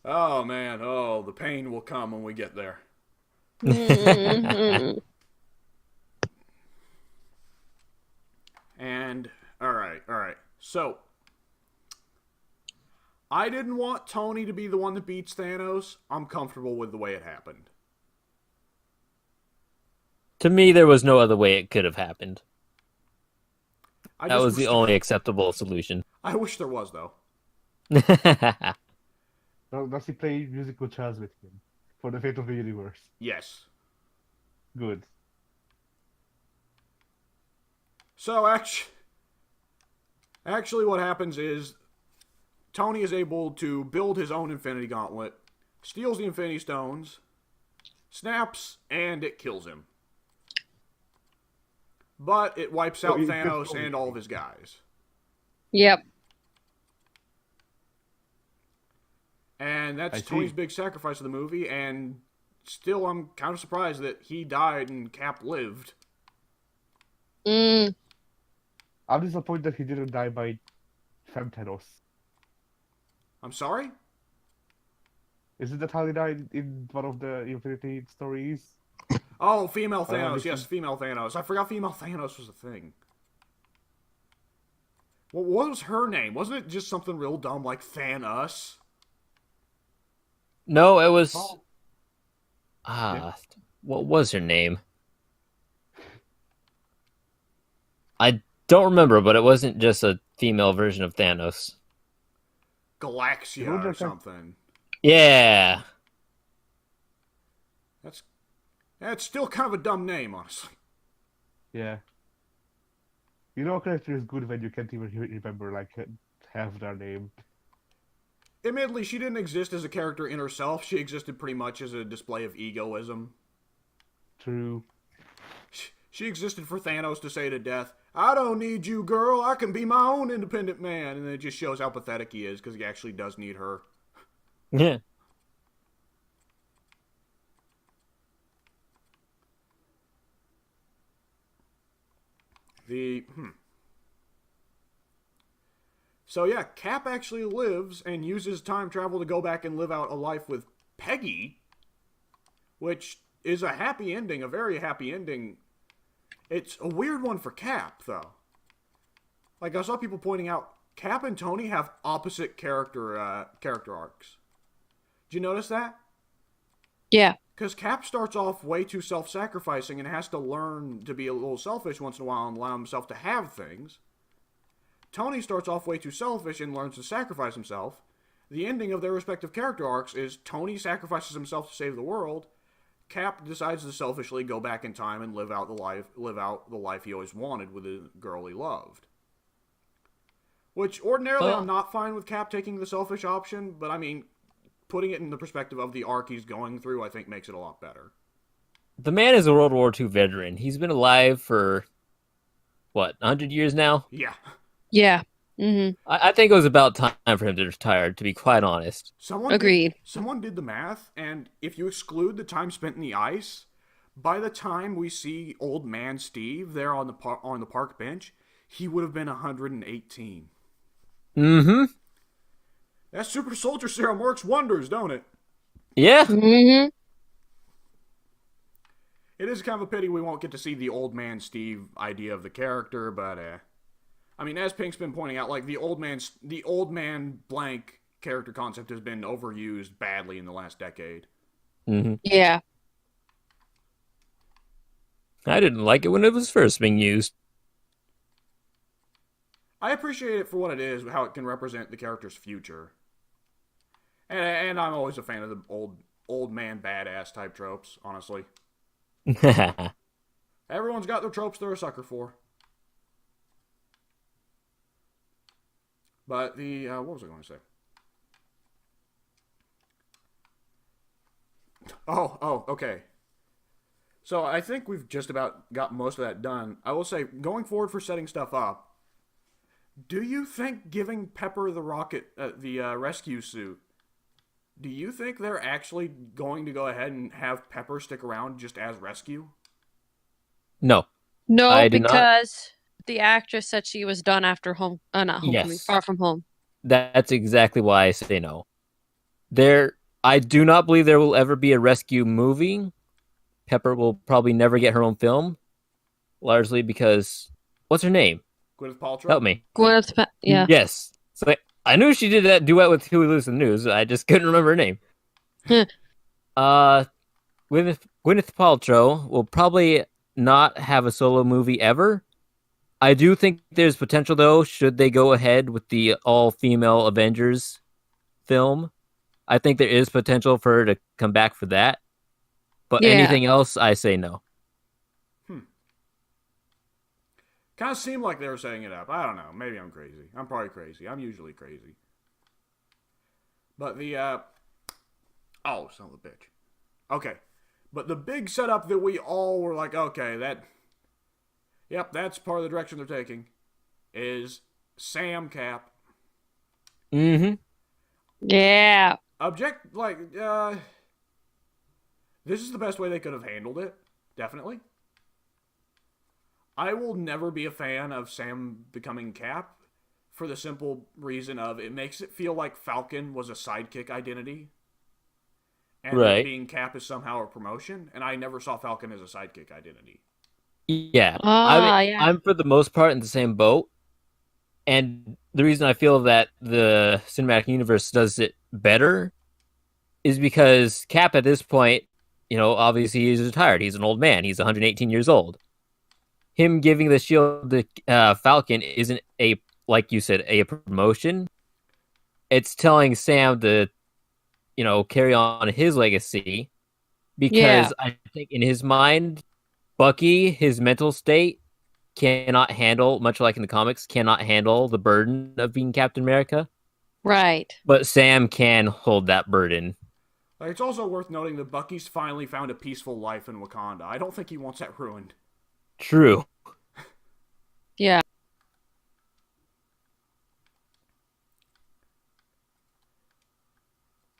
Oh, man. Oh, the pain will come when we get there. And, alright. So, I didn't want Tony to be the one that beats Thanos. I'm comfortable with the way it happened. To me, there was no other way it could have happened. I That just was the wish- only acceptable solution. I wish there was, though. Does he play musical chairs with him for the fate of the universe? Yes. Good. So, actually what happens is Tony is able to build his own Infinity Gauntlet, steals the Infinity Stones, snaps, and it kills him. But it wipes out Thanos and all of his guys. Yep. And that's I see. Tony's big sacrifice of the movie, and still I'm kind of surprised that he died and Cap lived. I'm disappointed that he didn't die by Femtenos. I'm sorry? Isn't that how he died in one of the Infinity stories? Oh, female Thanos. listen. Yes, female Thanos. I forgot female Thanos was a thing. Well, what was her name? Wasn't it just something real dumb like Thanos? No, it was. Yeah. What was her name? I don't remember, but it wasn't just a female version of Thanos. Galaxia or something. Yeah. That's still kind of a dumb name, honestly. Yeah. You know, a character is good when you can't even remember, like, half their name. Admittedly, she didn't exist as a character in herself. She existed pretty much as a display of egoism. True. She existed for Thanos to say to Death, I don't need you, girl. I can be my own independent man. And then it just shows how pathetic he is because he actually does need her. Yeah. So yeah, Cap actually lives and uses time travel to go back and live out a life with Peggy, which is a happy ending, a very happy ending. It's a weird one for Cap, though. Like, I saw people pointing out, Cap and Tony have opposite character arcs. Did you notice that? Yeah. Because Cap starts off way too self-sacrificing and has to learn to be a little selfish once in a while and allow himself to have things. Tony starts off way too selfish and learns to sacrifice himself. The ending of their respective character arcs is Tony sacrifices himself to save the world. Cap decides to selfishly go back in time and live out the life he always wanted with the girl he loved. Which ordinarily I'm not fine with Cap taking the selfish option, but I mean, putting it in the perspective of the arc he's going through, I think makes it a lot better. The man is a World War II veteran. He's been alive for, 100 years now? Yeah. Yeah. Mm-hmm. I think it was about time for him to retire, to be quite honest. Agreed. Someone did the math, and if you exclude the time spent in the ice, by the time we see old man Steve there on the park bench, he would have been 118. Mm-hmm. That super soldier serum works wonders, don't it? Yeah. Mm-hmm. It is kind of a pity we won't get to see the old man Steve idea of the character, but I mean, as Pink's been pointing out, like the old man blank character concept has been overused badly in the last decade. Mm-hmm. Yeah. I didn't like it when it was first being used. I appreciate it for what it is, how it can represent the character's future. And I'm always a fan of the old man badass type tropes, honestly. Everyone's got their tropes they're a sucker for. But what was I going to say? Oh, okay. So I think we've just about got most of that done. I will say, going forward for setting stuff up, do you think giving Pepper the rescue suit, do you think they're actually going to go ahead and have Pepper stick around just as rescue? No. No, I do not. because the actress said she was done after not Homecoming, Yes. Far From Home. That's exactly why I say no. I do not believe there will ever be a rescue movie. Pepper will probably never get her own film, largely because what's her name? Gwyneth Paltrow? Help me. Yeah. Yes. So I knew she did that duet with Huey Lewis in the News. I just couldn't remember her name. Gwyneth Paltrow will probably not have a solo movie ever. I do think there's potential, though, should they go ahead with the all-female Avengers film. I think there is potential for her to come back for that. But Yeah. anything else, I say no. Kind of seemed like they were setting it up. I don't know. Maybe I'm crazy. I'm probably crazy. I'm usually crazy. But oh, son of a bitch. Okay. But the big setup that we all were like, okay, that's part of the direction they're taking, is Sam Cap. Mm-hmm. Yeah. This is the best way they could have handled it. Definitely. I will never be a fan of Sam becoming Cap for the simple reason of it makes it feel like Falcon was a sidekick identity. And Right. being Cap is somehow a promotion. And I never saw Falcon as a sidekick identity. Yeah. Yeah. I'm for the most part in the same boat. And the reason I feel that the cinematic universe does it better is because Cap at this point, obviously he's retired. He's an old man. He's 118 years old. Him giving the shield to Falcon isn't like you said, a promotion. It's telling Sam to, carry on his legacy. Because I think in his mind, Bucky, his mental state, cannot handle, much like in the comics, cannot handle the burden of being Captain America. Right. But Sam can hold that burden. It's also worth noting that Bucky's finally found a peaceful life in Wakanda. I don't think he wants that ruined. True. Yeah.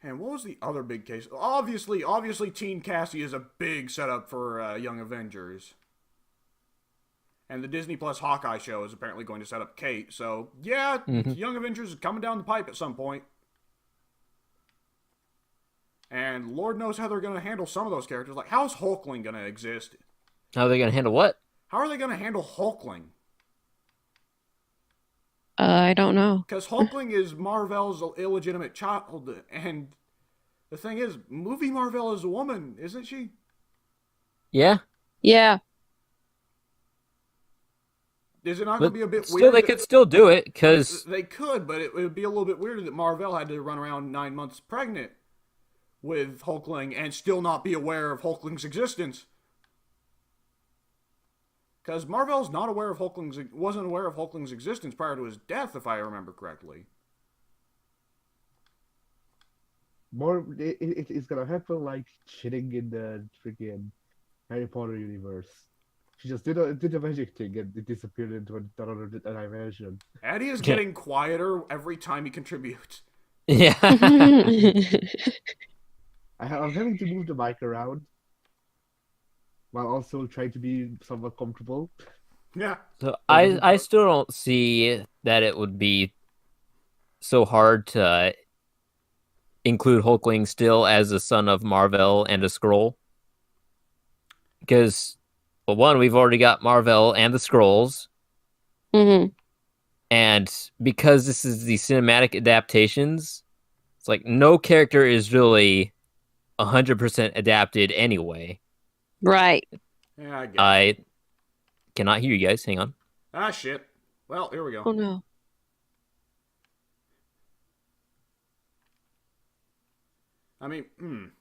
And what was the other big case? Obviously, Teen Cassie is a big setup for Young Avengers. And the Disney Plus Hawkeye show is apparently going to set up Kate. So, yeah, Young Avengers is coming down the pipe at some point. And Lord knows how they're going to handle some of those characters. Like, how's Hulkling going to exist? How are they going to handle what? How are they going to handle Hulkling? I don't know. Because Hulkling is Marvel's illegitimate child. And the thing is, movie Marvel is a woman, isn't she? Yeah. Yeah. Is it not going to be a bit still, weird? They could still do it, because... They could, but it would be a little bit weird that Marvel had to run around 9 months pregnant with Hulkling and still not be aware of Hulkling's existence. Because Marvel's wasn't aware of Hulkling's existence prior to his death, if I remember correctly. It's gonna happen like shitting in the freaking Harry Potter universe. She just did a magic thing and it disappeared into another dimension. Eddie is getting quieter every time he contributes. Yeah. I'm having to move the mic around while also trying to be somewhat comfortable. Yeah. So I still don't see that it would be so hard to include Hulkling still as a son of Marvel and a Skrull. Because, well, one, we've already got Marvel and the Skrulls. Mm-hmm. And because this is the cinematic adaptations, it's like no character is really 100% adapted anyway. Right. Yeah, I guess. I cannot hear you guys. Hang on. Ah, shit. Well, here we go. Oh, no. I mean,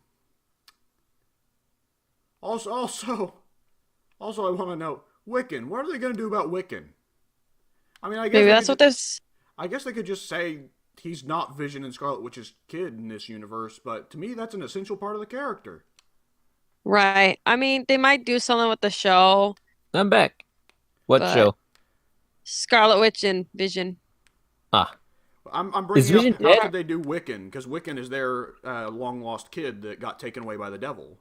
Also, I want to know Wiccan. What are they going to do about Wiccan? I mean, Maybe that's what this. I guess they could just say he's not Vision and Scarlet Witch's kid in this universe, but to me, that's an essential part of the character. Right. I mean, they might do something with the show, I'm back. What but show? Scarlet Witch and Vision. Ah, I'm Is bringing Vision up how dead? could they do Wiccan, because Wiccan is their long lost kid that got taken away by the devil.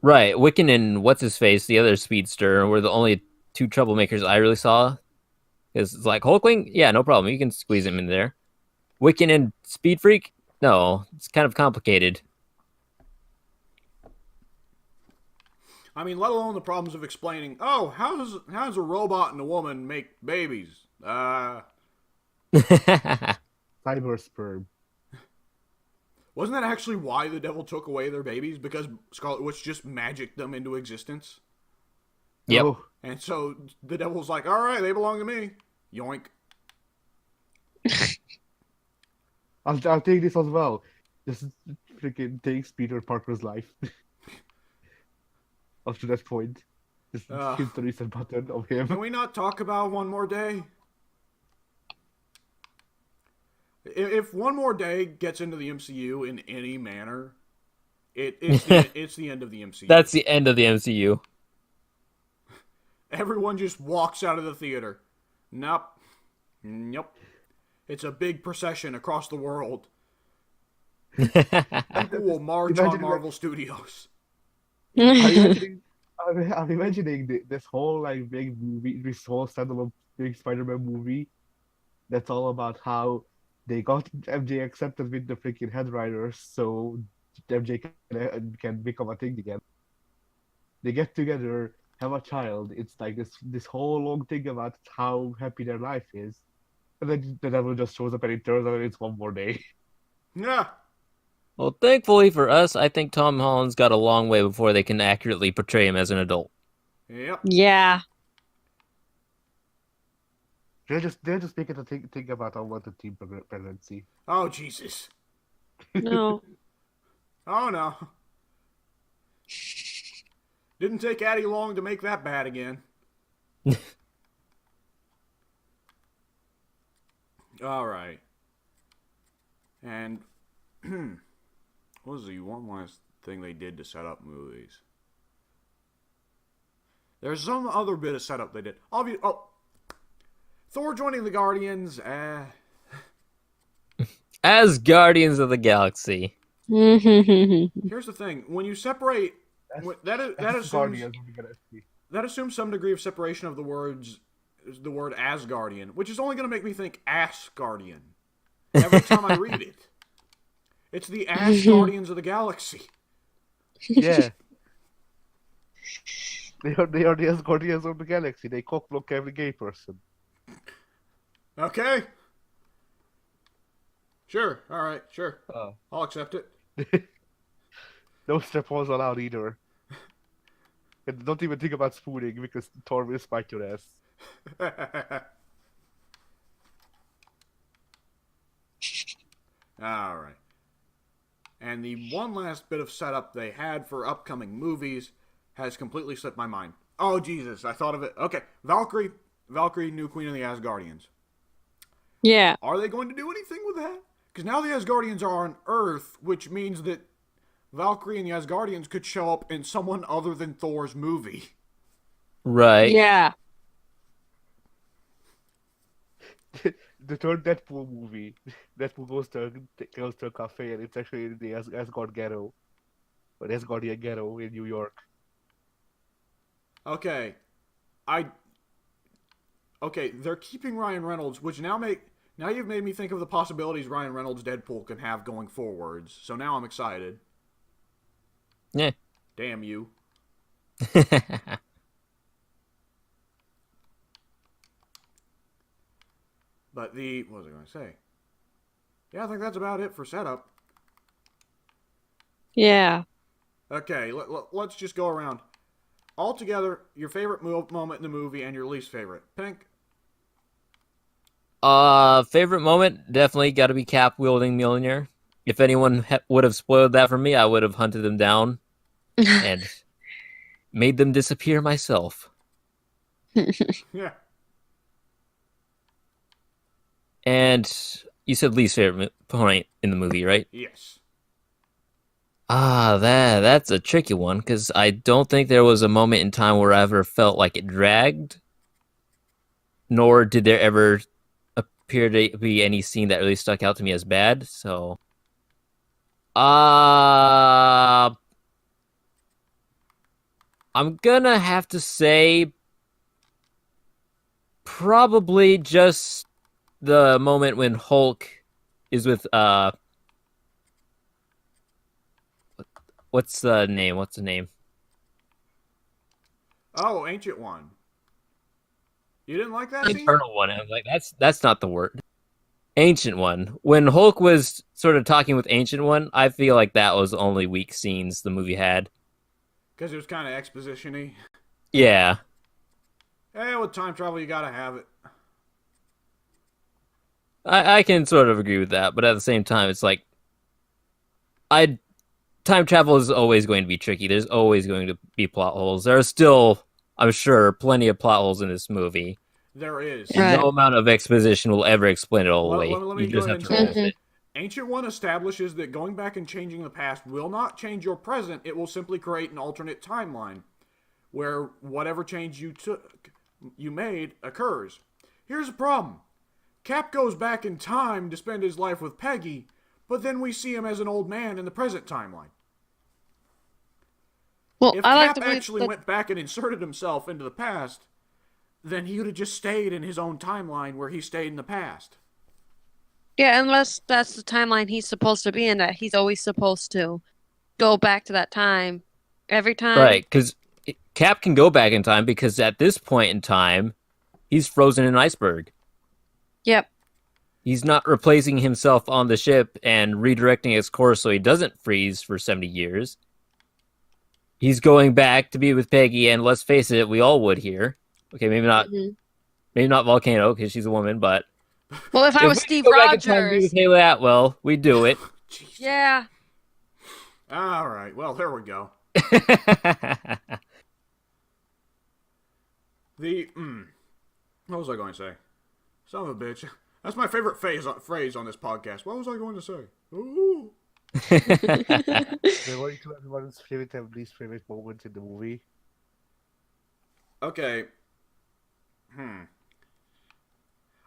right. Wiccan and what's his face, the other speedster, were the only two troublemakers I really saw. Because it's like Hulkling, yeah, no problem. You can squeeze him in there. Wiccan and Speed Freak, no, it's kind of complicated. I mean, let alone the problems of explaining, oh, how does a robot and a woman make babies? Cyber sperm. Wasn't that actually why the devil took away their babies? Because Scarlet Witch just magicked them into existence? Yep. Oh, And so the devil's like, all right, they belong to me. Yoink. I'll take this as well. Just freaking takes Peter Parker's life. Up to that point. Just hit the reset button of him. Can we not talk about One More Day? If One More Day gets into the MCU in any manner, it's the end of the MCU. That's the end of the MCU. Everyone just walks out of the theater. Nope. It's a big procession across the world. People will march on Marvel Studios. I'm imagining this whole like big movie, this whole standalone big Spider-Man movie. That's all about how they got MJ accepted with the freaking head writers, so MJ can become a thing again. They get together, have a child. It's like this whole long thing about how happy their life is, and then the devil just shows up and it turns out it's One More Day. Yeah. Well, thankfully for us, I think Tom Holland's got a long way before they can accurately portray him as an adult. Yep. Yeah. They're just making a think about unwanted team pregnancy. Oh, Jesus. No. Oh, no. Didn't take Addie long to make that bad again. All right. And what was the one last thing they did to set up movies? There's some other bit of setup they did. Thor joining the Guardians. As Guardians of the Galaxy. Here's the thing: when you separate, that assumes some degree of separation of the word Asgardian, which is only going to make me think Asgardian every time I read it. It's the Asgardians of the Galaxy. Yeah. They are the Asgardians of the Galaxy. They cockblock every gay person. Okay. Sure. All right. Sure. I'll accept it. No strap-ons allowed either. And don't even think about spooning because Thor will spike your ass. All right. And the one last bit of setup they had for upcoming movies has completely slipped my mind. Oh, Jesus. I thought of it. Okay. Valkyrie, new queen of the Asgardians. Yeah. Are they going to do anything with that? Because now the Asgardians are on Earth, which means that Valkyrie and the Asgardians could show up in someone other than Thor's movie. Right. Yeah. The third Deadpool movie. Deadpool goes to a cafe and it's actually in the Asgard ghetto. Or Asgardian ghetto in New York. Okay. Okay, they're keeping Ryan Reynolds, which now you've made me think of the possibilities Ryan Reynolds' Deadpool can have going forwards. So now I'm excited. Yeah. Damn you. But what was I going to say? Yeah, I think that's about it for setup. Yeah. Okay, let's just go around. Altogether, your favorite moment in the movie and your least favorite. Pink? Favorite moment? Definitely got to be Cap wielding Mjolnir. if anyone would have spoiled that for me, I would have hunted them down and made them disappear myself. Yeah. And you said least favorite point in the movie, right? Yes. That's a tricky one because I don't think there was a moment in time where I ever felt like it dragged, nor did there ever appear to be any scene that really stuck out to me as bad. So, I'm gonna have to say probably just the moment when Hulk is with what's the name? What's the name? Oh, Ancient One. You didn't like that scene? Eternal One. I was like, that's not the word. Ancient One. When Hulk was sort of talking with Ancient One, I feel like that was the only weak scenes the movie had. Because it was kind of exposition-y. Yeah. Hey, with time travel, you gotta have it. I can sort of agree with that, but at the same time, it's like time travel is always going to be tricky. There's always going to be plot holes. There are still, I'm sure, plenty of plot holes in this movie. There is. And no amount of exposition will ever explain it all Let- away. let me You go just ahead have and to roll with say it. Ancient One establishes that going back and changing the past will not change your present. It will simply create an alternate timeline where whatever change you made occurs. Here's the problem. Cap goes back in time to spend his life with Peggy, but then we see him as an old man in the present timeline. Well, If I like Cap the way actually that, went back and inserted himself into the past, then he would have just stayed in his own timeline where he stayed in the past. yeah, unless that's the timeline he's supposed to be in, that he's always supposed to go back to that time every time. Right, because Cap can go back in time because at this point in time, he's frozen in an iceberg. Yep. He's not replacing himself on the ship and redirecting its course so he doesn't freeze for 70 years. He's going back to be with Peggy, and let's face it, we all would here. Okay, maybe not Volcano because she's a woman, but Well, if I if was we Steve could go back in time to be Rogers, with Haley Atwell, we'd do it. Jeez. yeah. All right. Well, there we go. What was I going to say? Son of a bitch. That's my favorite phrase on this podcast. What was I going to say? Ooh. We're going to everyone's favorite and least favorite moments in the movie. Okay.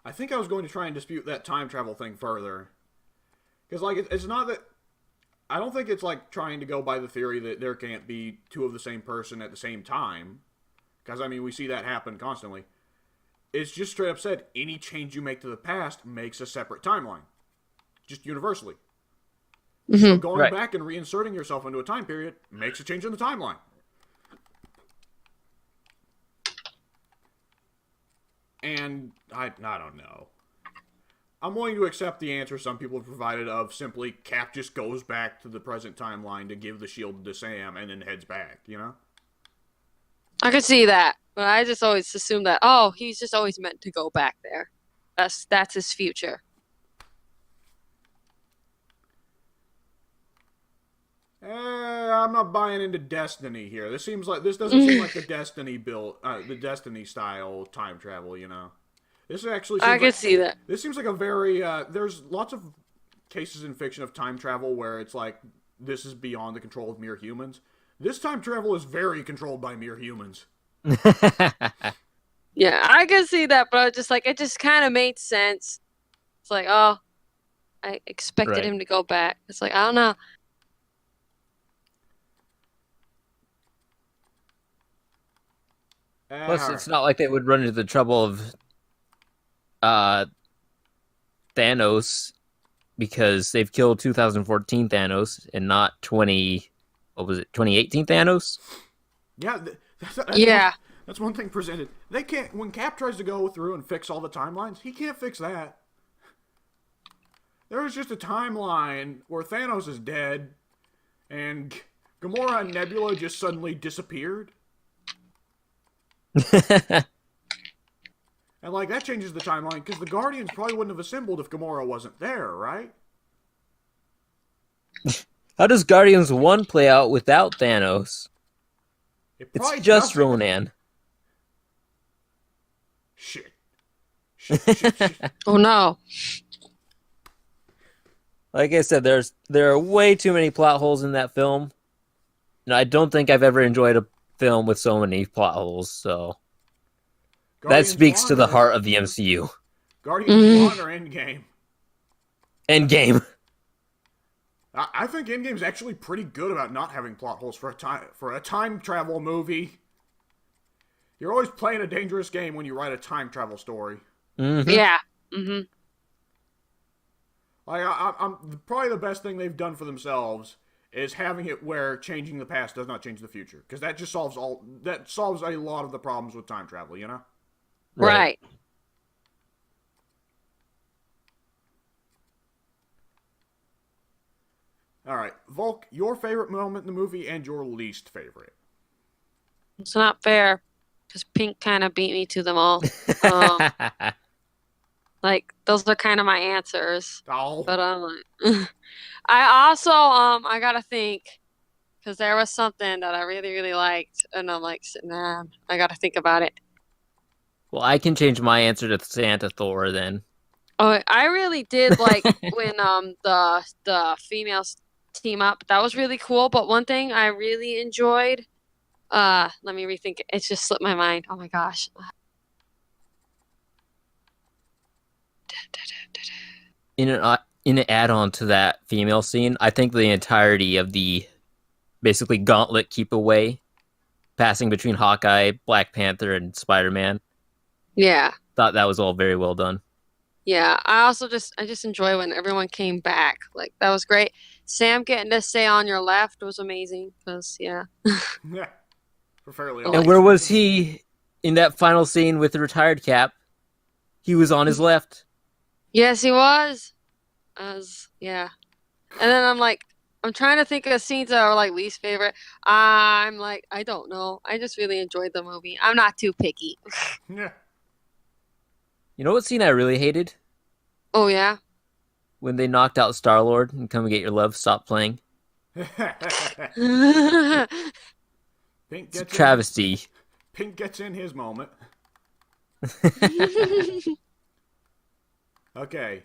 I think I was going to try and dispute that time travel thing further. Because, like, it's not that... I don't think it's, like, trying to go by the theory that there can't be two of the same person at the same time. Because, I mean, we see that happen constantly. It's just straight up said, any change you make to the past makes a separate timeline. Just universally. So going back and reinserting yourself into a time period makes a change in the timeline. And I don't know. I'm willing to accept the answer some people have provided of simply Cap just goes back to the present timeline to give the shield to Sam and then heads back, you know? I could see that, but I just always assumed that, oh, he's just always meant to go back there. That's his future. I'm not buying into Destiny here. This doesn't seem like the Destiny style time travel, you know? This actually seems I could see that. This seems like a very, there's lots of cases in fiction of time travel where it's like, this is beyond the control of mere humans. This time travel is very controlled by mere humans. Yeah, I could see that, but I was just like, it just kind of made sense. It's like, oh, I expected him to go back. It's like, I don't know. Plus, it's not like they would run into the trouble of Thanos because they've killed 2014 Thanos and not 2018 Thanos? Yeah, Yeah. That's one thing presented. They can't, when Cap tries to go through and fix all the timelines, he can't fix that. There was just a timeline where Thanos is dead and Gamora and Nebula just suddenly disappeared. And, like, that changes the timeline, because the Guardians probably wouldn't have assembled if Gamora wasn't there, right? How does Guardians 1 play out without Thanos? It It's probably just doesn't. Ronan. Shit. Oh no. Like I said, there are way too many plot holes in that film. And I don't think I've ever enjoyed a film with so many plot holes, so that Guardians speaks to 1 the or- heart of the MCU. Guardians 1 or Endgame? Endgame. I think Endgame's actually pretty good about not having plot holes for a time travel movie. You're always playing a dangerous game when you write a time travel story. Mm-hmm. Yeah. Mm-hmm. Like I'm probably the best thing they've done for themselves is having it where changing the past does not change the future, because that just solves a lot of the problems with time travel. You know. Right. All right, Volk, your favorite moment in the movie and your least favorite. It's not fair because Pink kind of beat me to them all. Like those are kind of my answers. Oh, But I'm like, I also I gotta think because there was something that I really liked, and I'm like, nah, I gotta think about it. Well, I can change my answer to Santa Thor then. Oh, I really did like when the females team up. That was really cool. But one thing I really enjoyed, let me rethink it. It just slipped my mind. Oh my gosh. In an add-on to that female scene, I think the entirety of the basically gauntlet keep away, passing between Hawkeye, Black Panther, and Spider-Man, Yeah. thought that was all very well done. Yeah, I just enjoy when everyone came back. Like that was great. Sam getting to stay on your left was amazing. Cause yeah, yeah, for fairly. And where was he in that final scene with the retired Cap? He was on his left. yes, he was. Yeah, and then I'm trying to think of scenes that are like least favorite. I'm like, I don't know. I just really enjoyed the movie. I'm not too picky. Yeah. You know what scene I really hated? Oh yeah. When they knocked out Star-Lord and Come and Get Your Love, Stop Playing. Pink It's a gets travesty. Pink gets in his moment. Okay.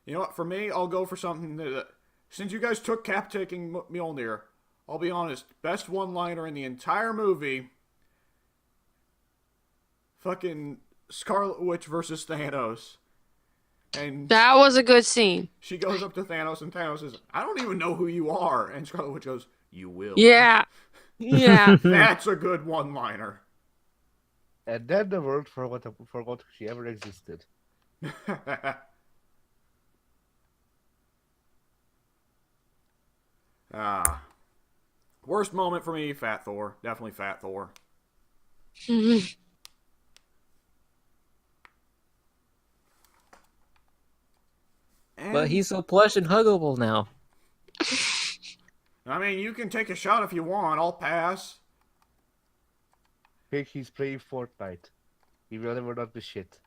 You know what? For me, I'll go for something that, since you guys took Cap taking Mjolnir, I'll be honest. Best one-liner in the entire movie. Fucking Scarlet Witch versus Thanos. And That was a good scene. she goes up to Thanos, and Thanos says, "I don't even know who you are." And Scarlet Witch goes, "You will." Yeah. Yeah. That's a good one-liner. And then the world forgot she ever existed. Worst moment for me, Fat Thor. Definitely Fat Thor. But he's so plush and huggable now. I mean, you can take a shot if you want. I'll pass. Think he's playing Fortnite. He will never not be shit.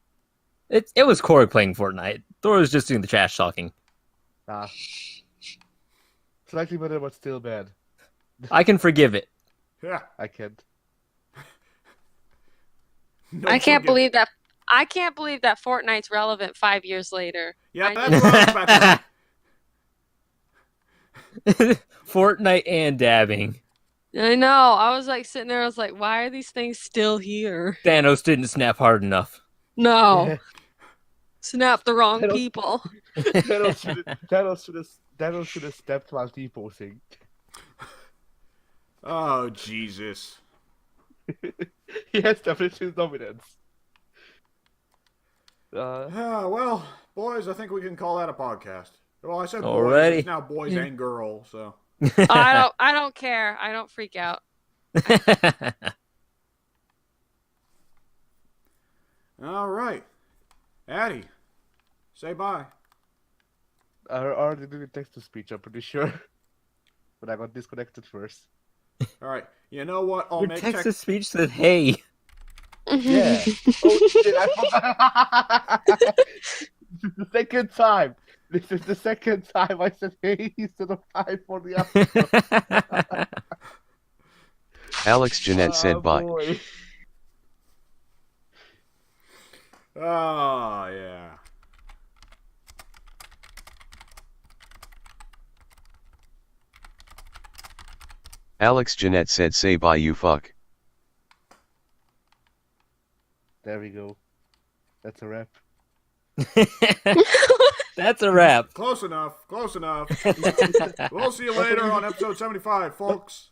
It was Korg playing Fortnite. Thor was just doing the trash talking. Ah. Slightly better, but still bad. I can forgive it. Yeah. I can't. No I can't forgive- believe that. I can't believe that Fortnite's relevant 5 years later. Yeah, I that's what I was about to say. Fortnite and dabbing. I know. I was like sitting there. I was like, why are these things still here? Thanos didn't snap hard enough. No, snap the wrong Thanos- people. Thanos should have stepped while T-posing. Oh, Jesus. He has established his dominance. Well, boys, I think we can call that a podcast. Well, I said boys. Alrighty. It's now boys and girl, so. I don't care. I don't freak out. All right. Addie, say bye. I already did a text-to-speech, I'm pretty sure. But I got disconnected first. All right. You know what? I'll Your make text-to-speech said, "Hey." Yeah. Oh shit, I forgot. The second time. This is the second time I said hey instead of hi for the episode. Alex Jeanette said bye. Boy. Oh, yeah. Alex Jeanette said say bye you fuck. There we go. That's a wrap. That's a wrap. Close enough. Close enough. We'll see you later on episode 75, folks.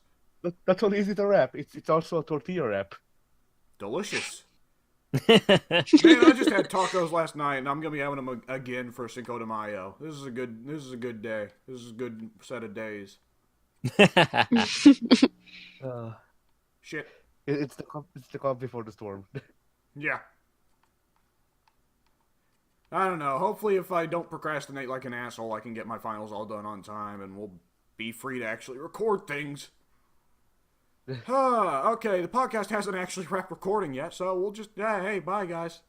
That's not easy to wrap. It's also a tortilla wrap. Delicious. Man, I just had tacos last night, and I'm gonna be having them again for Cinco de Mayo. This is a good day. This is a good set of days. Shit. It's the calm before the storm. Yeah. I don't know. Hopefully, if I don't procrastinate like an asshole, I can get my finals all done on time, and we'll be free to actually record things. Okay, the podcast hasn't actually wrapped recording yet, so we'll just, hey, bye, guys.